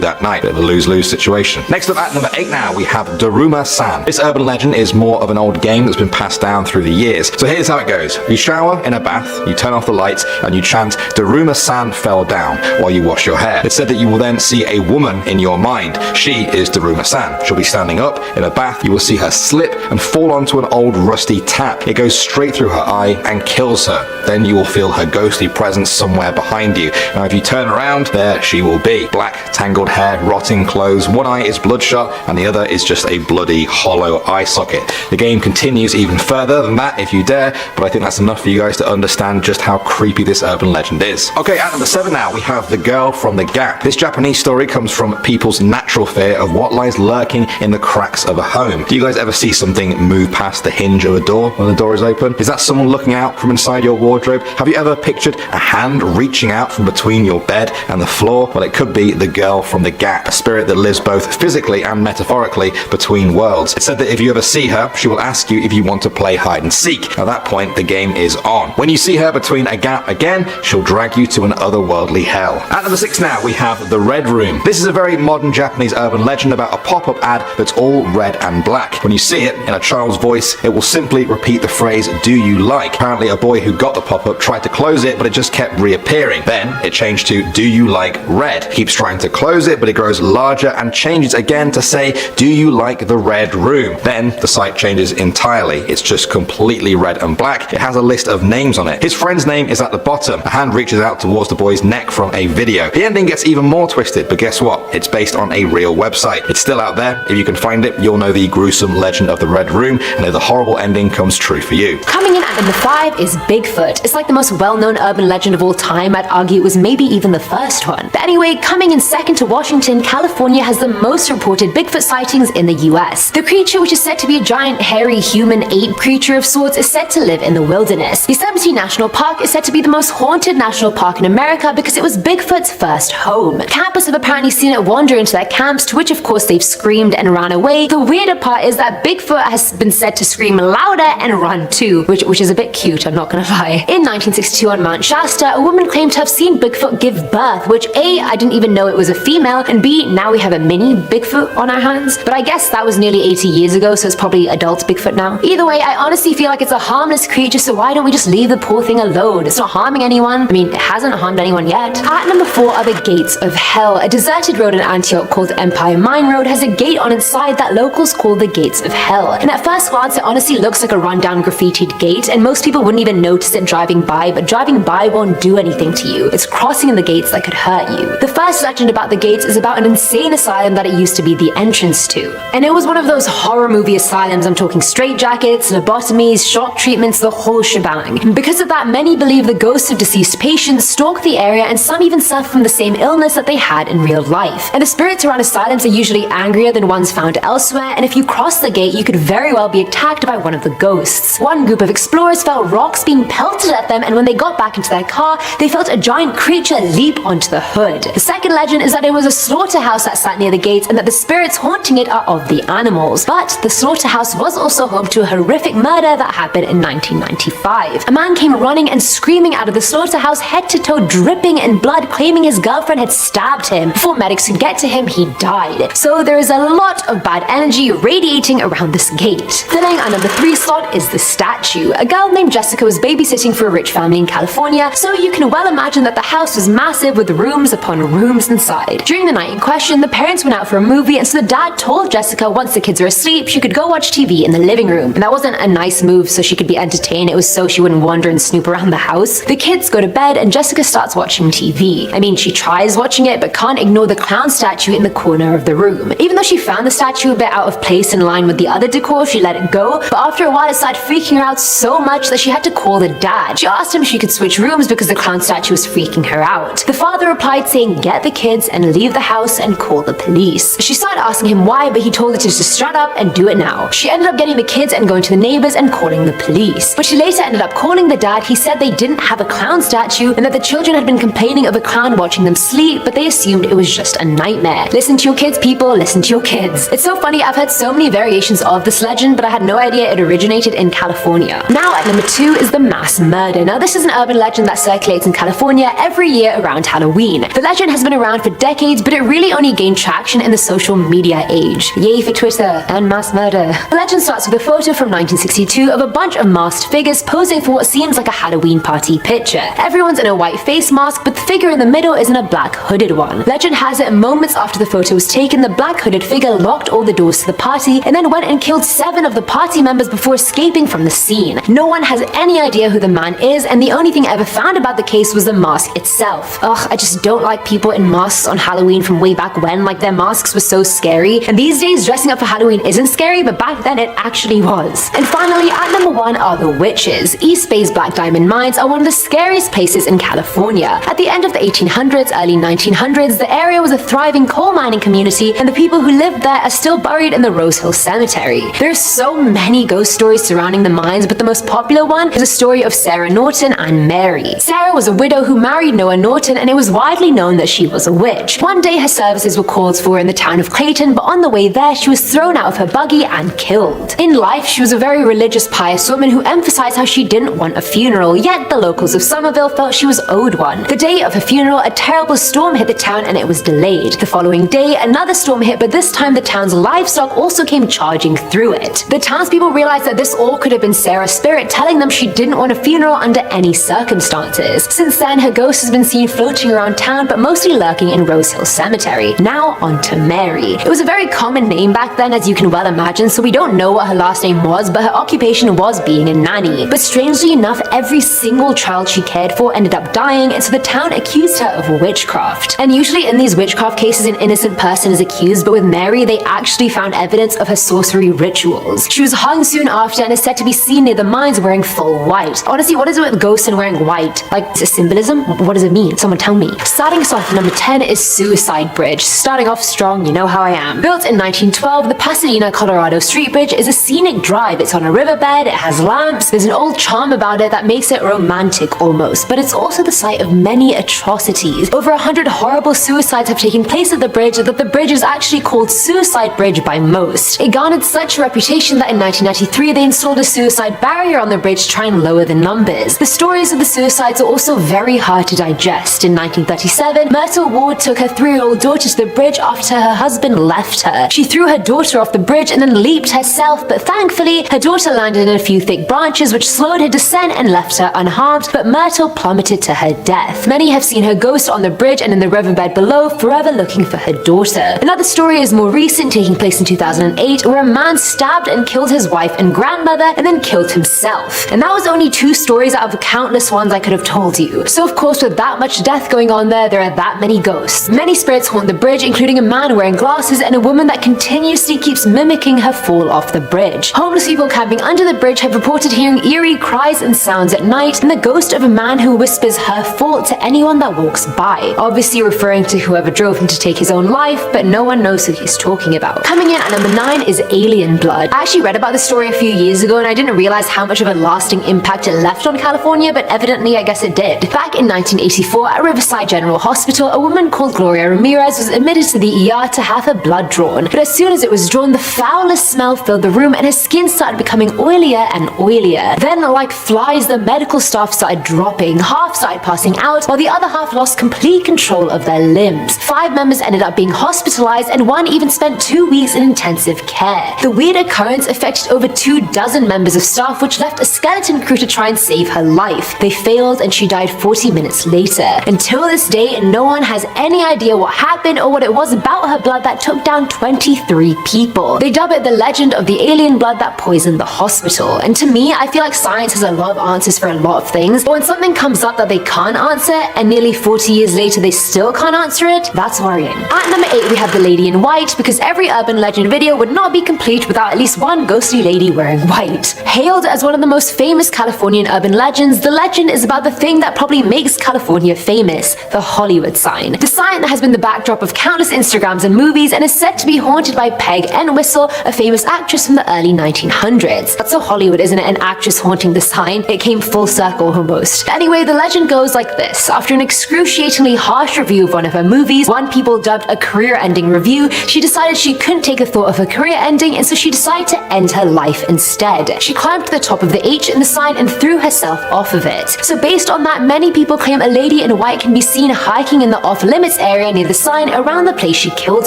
that night. Bit of a lose-lose situation. Next up at number 8 now, we have Daruma-san. This urban legend is more of an old game that's been passed down through the years. So here's how it goes. You shower in a bath, you turn off the lights, and you chant Daruma-san fell down while you wash your hair. It's said that you will then see a woman in your mind. She is Daruma-san. She'll be standing up in a bath. You will see her slip and fall onto an old rusty tap. It goes straight through her eye and kills her. Then you will feel her ghostly presence somewhere behind you. Now if you turn around, there she will be. Black, tangled hair, rotting clothes, one eye is bloodshot and the other is just a bloody, hollow eye socket. The game continues even further than that if you dare, but I think that's enough for you guys to understand just how creepy this urban legend is. Okay, at number 7 now, we have The Girl from the Gap. This Japanese story comes from people's natural fear of what lies lurking in the cracks of a home. Do you guys ever see something move past the hinge of a door when the door is open? Is that someone looking out from inside your wardrobe? Have you ever pictured a hand reaching out from between your bed and the floor? Well, it could be the girl from the Gap, a spirit that lives both physically and metaphorically between worlds. It's said that if you ever see her, she will ask you if you want to play hide and seek. At that point, the game is on. When you see her between a gap again, she'll drag you to an otherworldly hell. At number 6 now, we have The Red Room. This is a very modern Japanese urban legend about a pop-up ad that's all red and black. When you see it in a child's voice, it will simply repeat the phrase, "Do you like?" Apparently a boy who got the pop-up tried to close it, but it just kept reappearing. Then it changed to, "Do you like red?" Keeps trying to close it, but it grows larger and changes again to say, "Do you like the red room?" Then the site changes entirely. It's just completely red and black. It has a list of names on it. His friend's name is at the bottom. A hand reaches out towards the boy's neck from a video. The ending gets even more twisted, but guess what? It's based on a real website. It's still out there. If you can find it, you'll know the gruesome legend of the Red Room, and if the horrible ending comes true for you. Coming in at number 5 is Bigfoot. It's like the most well-known urban legend of all time. I'd argue it was maybe even the first one. But anyway, coming in second to Washington, California has the most reported Bigfoot sightings in the US. The creature, which is said to be a giant, hairy, human ape creature of sorts, is said to live in the wilderness. Yosemite National Park is said to be the most haunted national park in America because it was Bigfoot's first home. Campers have apparently seen it wander into their camps, to which of course they've screamed and ran away. The weirder part is that Bigfoot has been said to scream louder and run too, which is a bit cute, I'm not gonna lie. In 1962 on Mount Shasta, a woman claimed to have seen Bigfoot give birth, which A, I didn't even know it was a female, and B, now we have a mini Bigfoot on our hands. But I guess that was nearly 80 years ago, so it's probably adult Bigfoot now. Either way, I honestly feel like it's a harmless creature, so why don't we just leave the poor thing alone? It's not harming anyone. I mean, it hasn't harmed anyone yet. At number 4 are the Gates of Hell. A deserted road in Antioch called Empire Mine Road has a gate on its side that locals call the Gates of Hell. And at first glance, it honestly looks like a rundown graffitied gate, and most people wouldn't even notice it driving by, but driving by won't do anything to you. It's crossing the gates that could hurt you. The first legend about the gates is about an insane asylum that it used to be the entrance to. And it was one of those horror movie asylums. I'm talking straitjackets, lobotomies, shock treatments, the whole shebang. And because of that, many believe the ghosts of deceased patients stalk the area, and some even suffer from the same illness that they had in real life. And the spirits around asylums are usually angrier than ones found elsewhere, and if you cross the gate, you could very well be attacked by one of the ghosts. One group of explorers felt rocks being pelted at them, and when they got back into their car, they felt a giant creature leap onto the hood. The second legend is that it was a slaughterhouse that sat near the gates, and that the spirits haunting it are of the animals. But the slaughterhouse was also home to a horrific murder that happened in 1995. A man came running and screaming out of the slaughterhouse, head to toe dripping in blood, claiming his girlfriend had stabbed him. Before medics could get to him, he died. So there is a lot of bad energy radiating around this gate. Filling our number 3 slot is the statue. A girl named Jessica was babysitting for a rich family in California, so you can well imagine that the house was massive with rooms upon rooms inside. During the night in question, the parents went out for a movie, and so the dad told Jessica once the kids were asleep, she could go watch TV in the living room. And that wasn't a nice move so she could be entertained, it was so she wouldn't wander and snoop around the house. The kids go to bed and Jessica starts watching TV. I mean, she tries watching it but can't ignore the clown statue in the corner of the room. Even though she found the statue a bit out of place in line with the other decor, she let it go, but after a while it started freaking her out so much that she had to call the dad. She asked him if she could switch rooms because the clown statue was freaking her out. The father replied saying, "Get the kids and leave the house and call the police." She started asking him why, but he told her to just shut up and do it now. She ended up getting the kids and going to the neighbors and calling the police. But she later ended up calling the dad. He said they didn't have a clown statue and that the children had been complaining of a clown watching them sleep, but they assumed it was just a nightmare. Listen to your kids, people, listen to your kids. It's so funny, I've heard so many variations of this legend, but I had no idea it originated in California. Now at number 2 is the mass murder. Now this is an urban legend that circulates in California every year around Halloween. The legend has been around for decades, but it really only gained traction in the social media age. Yay for Twitter and mass murder. The legend starts with a photo from 1962 of a bunch of masked figures posing for what seems like a Halloween party picture. Everyone's in a white face mask, but the figure in the middle is in a black hooded one. Legend has it moments after the photo was taken, the black hooded figure locked all the doors to the party and then went and killed 7 of the party members before escaping from the scene. No one has any idea who the man is, and the only thing ever found about the case was the mask itself. Ugh, I just don't like people in masks on Halloween from way back when, like their masks were so scary. And these days dressing up for Halloween isn't scary, but back then it actually was. And finally, at number 1 are the witches. East Bay's Black Diamond Mines are one of the scariest places in California. At the end of the 1800s, early 1900s, the area was a thriving coal mining community, and the people who lived there are still buried in the Rose Hill Cemetery. There are so many ghost stories surrounding the mines, but the most popular one is a story of Sarah Norton and Mary. Sarah was a widow who married Noah Norton, and it was widely known that she was a witch. One day her services were called for in the town of Clayton, but on the way there she was thrown out of her buggy and killed. In life, she was a very religious, pious woman who emphasized how she didn't want a funeral, yet the locals of Somerville felt she was owed one. The day of her funeral, a terrible storm hit the town and it was delayed. The following day, another storm hit, but this time the town's livestock also came charging through it. The townspeople realized that this all could have been Sarah's spirit telling them she didn't want a funeral under any circumstances. Since then, her ghost has been seen floating around town, but mostly lurking in Rose Hill Cemetery. Now on to Mary. It was a very common name back then, as you can well imagine, so we don't know what her last name was, but her occupation was being a nanny. But strangely enough, every single child she cared for ended up dying, and so the town accused her of witchcraft. And usually in these witchcraft cases, an innocent person is accused, but with Mary, they actually found evidence of her sorcery rituals. She was hung soon after and is said to be seen near the mines wearing full white. Honestly, what is it with ghosts and wearing white? Like, is it symbolism? What does it mean? Someone tell me. Starting us off at number 10 is Suicide Bridge. Starting off strong, you know how I am. Built in 1912, the Pasadena, Colorado Street Bridge is a scenic drive. It's on a riverbed, it has lamps, there's an old charm about it that makes it romantic almost, but it's also the site of many atrocities. Over 100 horrible suicides have taken place at the bridge that the bridge is actually called Suicide Bridge by most. It garnered such a reputation that in 1993 they installed a suicide barrier on the bridge to try and lower the numbers. The stories of the suicides are also very hard to digest. In 1937, Myrtle Ward took her 3-year-old daughter to the bridge after her husband left her. She threw her daughter off the bridge and then leaped herself, but thankfully her daughter landed in a few thick branches which slowed her descent and left her unharmed, but Myrtle plummeted to her death. Many have seen her ghost on the bridge and in the riverbed below, forever looking for her daughter. Another story is more recent, taking place in 2008, where a man stabbed and killed his wife and grandmother and then killed himself. And that was only 2 stories out of countless ones I could have told you. So of course, with that much death going on there are that many ghosts. Many spirits haunt the bridge, including a man wearing glasses and a woman that continuously keeps mimicking her fall off the bridge. Homeless people camping under the bridge have reported hearing eerie cries and sounds at night, and the ghost of a man who whispers her fault to anyone that walks by, obviously referring to whoever drove him to take his own life, but no one knows who he's talking about. Coming in at number 9 is Alien Blood. I actually read about this story a few years ago and I didn't realize how much of a lasting impact it left on California, but evidently I guess it did. Back in 1984 at Riverside General Hospital, a woman called Gloria Ramirez was admitted to the ER to have her blood drawn, but as soon as it was drawn, the foulest smell filled the room and her skin started becoming oilier and oilier. Then, like flies, the medical staff started dropping, half started passing out, while the other half lost complete control of their limbs. 5 members ended up being hospitalized and 1 even spent 2 weeks in intensive care. The weird occurrence affected over 24 members of staff, which left a skeleton crew to try and save her life. They failed and she died 40 minutes later. Until this day, no one has any idea what happened or what it was about her blood that took down 23 people. They dub it the legend of the alien blood that poisoned the hospital. And to me, I feel like science has a lot of answers for a lot of things, things, but when something comes up that they can't answer, and nearly 40 years later they still can't answer it, that's worrying. At number 8, we have the Lady in White, because every urban legend video would not be complete without at least one ghostly lady wearing white. Hailed as one of the most famous Californian urban legends, the legend is about the thing that probably makes California famous, the Hollywood sign. The sign that has been the backdrop of countless Instagrams and movies and is said to be haunted by Peg Entwistle, a famous actress from the early 1900s. That's so Hollywood, isn't it? An actress haunting the sign. It came full circle almost. Anyway, the legend goes like this. After an excruciatingly harsh review of one of her movies, one people dubbed a career-ending review, she decided she couldn't take the thought of her career ending, and so she decided to end her life instead. She climbed to the top of the H in the sign and threw herself off of it. So based on that, many people claim a lady in white can be seen hiking in the off-limits area near the sign around the place she killed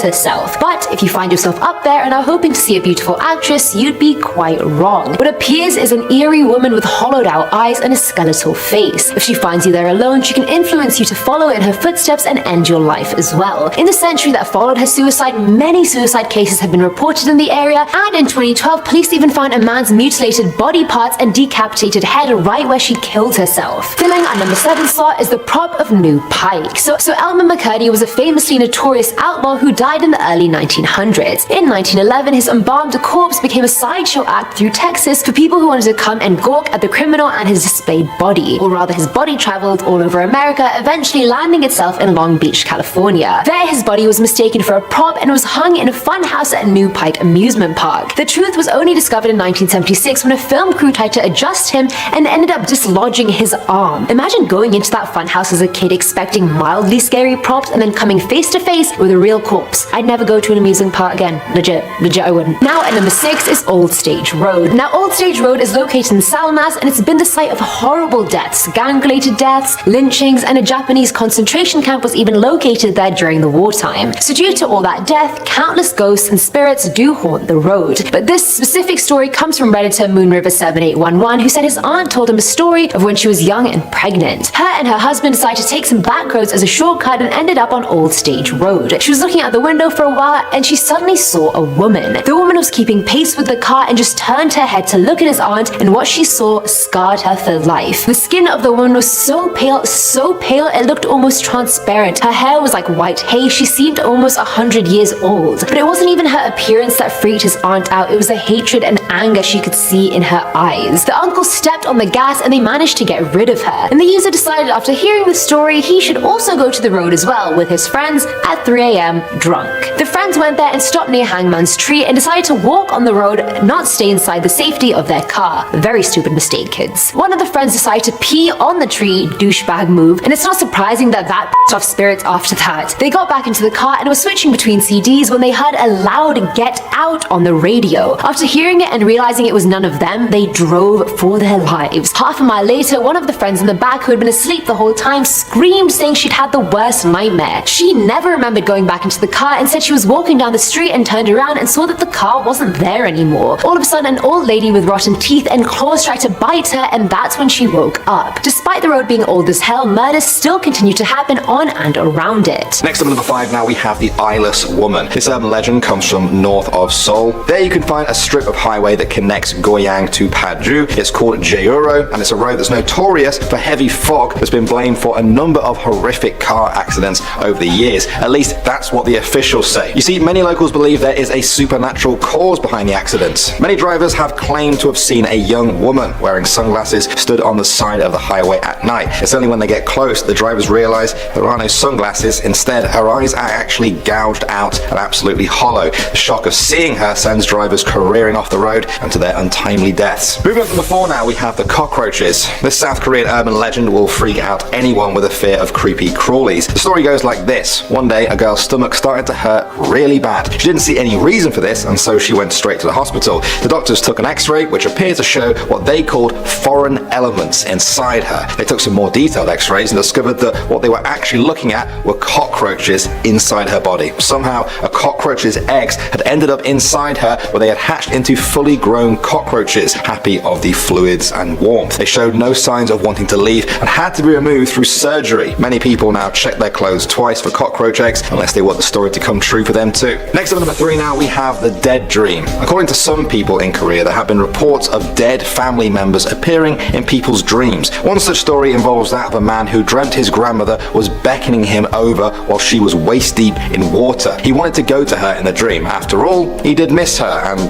herself. But if you find yourself up there and are hoping to see a beautiful actress, you'd be quite wrong. What appears is an eerie woman with hollowed out eyes and a skeletal face. If she finds you there alone, she can influence you to follow in her footsteps and end your life as well. In the century that followed her suicide, many suicide cases have been reported in the area, and in 2012, police even found a man's mutilated body parts and decapitated head right where she killed herself. Filling our number 7 slot is the prop of New Pike. So Elmer McCurdy was a famously notorious outlaw who died in the early 1900s. In 1911, his embalmed corpse became a sideshow act through Texas for people who wanted to come and gawk at the criminal and his displayed body. Or rather, his body traveled all over America, eventually landing itself in Long Beach, California. There, his body was mistaken for a prop and was hung in a fun house at New Pike Amusement Park. The truth was only discovered in 1976 when a film crew tried to adjust him and ended up dislodging his arm. Imagine going into that fun house as a kid expecting mildly scary props and then coming face to face with a real corpse. I'd never go to an amusement park again. Legit I wouldn't. Now at number 6 is Old Stage Road. Now Old Stage Road is located in Salmas, and it's been the site of horrible deaths, gang-related deaths, lynchings, and a Japanese concentration camp was even located there during the wartime. So due to all that death, countless ghosts and spirits do haunt the road. But this specific story comes from Redditor Moonriver7811, who said his aunt told him a story of when she was young and pregnant. Her and her husband decided to take some back roads as a shortcut and ended up on Old Stage Road. She was looking out the window for a while and she suddenly saw a woman. The woman was keeping pace with the car and just turned her head to look at his aunt, and what she saw scarred her for life. The skin of the woman was so pale, it looked almost transparent. Her hair was like white hay. She seemed almost 100 years old. But it wasn't even her appearance that freaked his aunt out. It was the hatred and anger she could see in her eyes. The uncle stepped on the gas and they managed to get rid of her. And the user decided after hearing the story, he should also go to the road as well with his friends at 3 a.m. drunk. The friends went there and stopped near Hangman's Tree and decided to walk on the road, not stay inside the safety of their car. Very stupid mistake, kids. One of the friends decided to pee on the tree, douchebag move, and it's not surprising that pissed off spirits after that. They got back into the car and were switching between CDs when they heard a loud "Get Out" on the radio. After hearing it and realizing it was none of them, they drove for their lives. Half a mile later, one of the friends in the back who had been asleep the whole time screamed, saying she'd had the worst nightmare. She never remembered going back into the car and said she was walking down the street and turned around and saw that the car wasn't there anymore. All of a sudden, an old lady with rotten teeth and claws tried to bite her, and that's when she woke up. Despite the road being old as hell, murders still continue to happen on and around it. Next up at number 5 now we have the Eyeless Woman. This urban legend comes from north of Seoul. There you can find a strip of highway that connects Goyang to Paju. It's called Jeuro, and it's a road that's notorious for heavy fog that's been blamed for a number of horrific car accidents over the years. At least that's what the officials say. You see, many locals believe there is a supernatural cause behind the accidents. Many drivers have claimed to have seen a young woman wearing sunglasses stood on the side of the highway at night. It's only when they get close the drivers realize there are no sunglasses. Instead, her eyes are actually gouged out and absolutely hollow. The shock of seeing her sends drivers careering off the road and to their untimely deaths. Moving on to number 4 now, we have the cockroaches. This South Korean urban legend will freak out anyone with a fear of creepy crawlies. The story goes like this. One day, a girl's stomach started to hurt really bad. She didn't see any reason for this, and so she went straight to the hospital. The doctors took an x-ray, which appeared to show what they called foreign elements inside her. They took some more detailed x-rays and discovered that what they were actually looking at were cockroaches inside her body. Somehow, a cockroach's eggs had ended up inside her where they had hatched into fully grown cockroaches, happy of the fluids and warmth. They showed no signs of wanting to leave and had to be removed through surgery. Many people now check their clothes twice for cockroach eggs unless they want the story to come true for them too. Next up at number 3 now, we have the dead dream. According to some people in Korea, there have been reports of dead family members appearing in people's dreams. One such story involves that of a man who dreamt his grandmother was beckoning him over while she was waist deep in water. He wanted to go to her in the dream. After all, he did miss her and,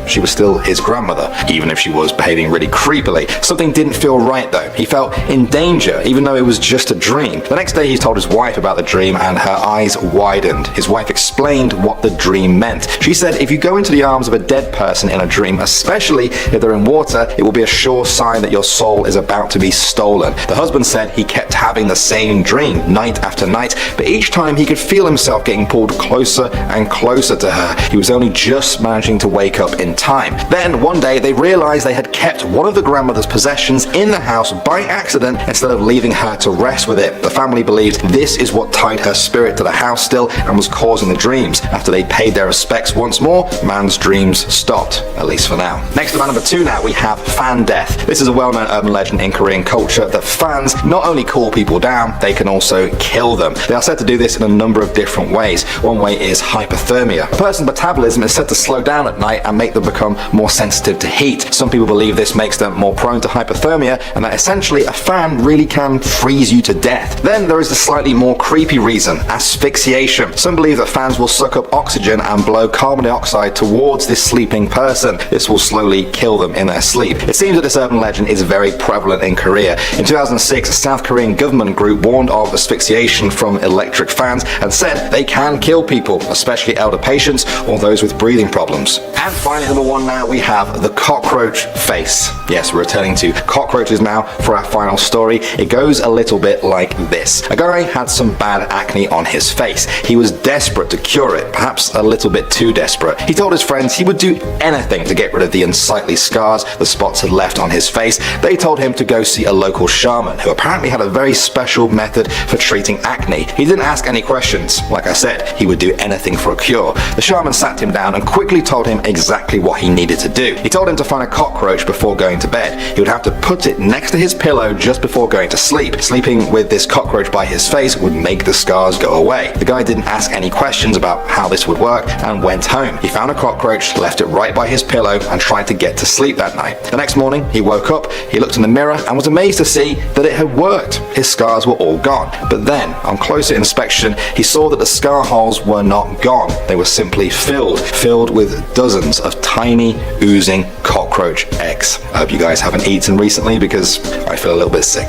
she was still his grandmother, even if she was behaving really creepily. Something didn't feel right though. He felt in danger, even though it was just a dream. The next day he told his wife about the dream and her eyes widened. His wife explained what the dream meant. She said, if you go into the arms of a dead person in a dream, especially if they're in water, it will be a sure sign that your soul is about to be stolen. The husband said he kept having the same dream night after night, but each time he could feel himself getting pulled closer and closer to her. He was only just managing to wake up in time. Then one day they realized they had kept one of the grandmother's possessions in the house by accident instead of leaving her to rest with it. The family believed this is what tied her spirit to the house still and was causing the dreams. After they paid their respects once more, man's dreams stopped, at least for now. Next up at number 2 now, we have fan death. This is a well-known urban legend in Korean culture that fans not only cool people down, they can also kill them. They are said to do this in a number of different ways. One way is hypothermia. A person's metabolism is said to slow down at night and make them become more sensitive to heat. Some people believe this makes them more prone to hypothermia and that essentially a fan really can freeze you to death. Then there is the slightly more creepy reason, asphyxiation. Some believe that fans will suck up oxygen and blow carbon dioxide towards this sleeping person. This will slowly kill them in their sleep. It seems that this urban legend is very prevalent in Korea. In 2006, a South Korean government group warned of asphyxiation from electric fans and said they can kill people, especially elder patients or those with breathing problems. And finally, number 1 now, we have the cockroach face. Yes, we're returning to cockroaches now for our final story. It goes a little bit like this. A guy had some bad acne on his face. He was desperate to cure it, perhaps a little bit too desperate. He told his friends he would do anything to get rid of the unsightly scars the spots had left on his face. They told him to go see a local shaman who apparently had a very special method for treating acne. He didn't ask any questions. Like I said, he would do anything for a cure. The shaman sat him down and quickly told him exactly what he needed to do. He told him to find a cockroach before going to bed. He would have to put it next to his pillow just before going to sleep. Sleeping with this cockroach by his face would make the scars go away. The guy didn't ask any questions about how this would work and went home. He found a cockroach, left it right by his pillow and tried to get to sleep that night. The next morning he woke up, he looked in the mirror and was amazed to see that it had worked. His scars were all gone. But then, on closer inspection, he saw that the scar holes were not gone. They were simply filled with dozens of tiny, oozing cockroach eggs. I hope you guys haven't eaten recently because I feel a little bit sick.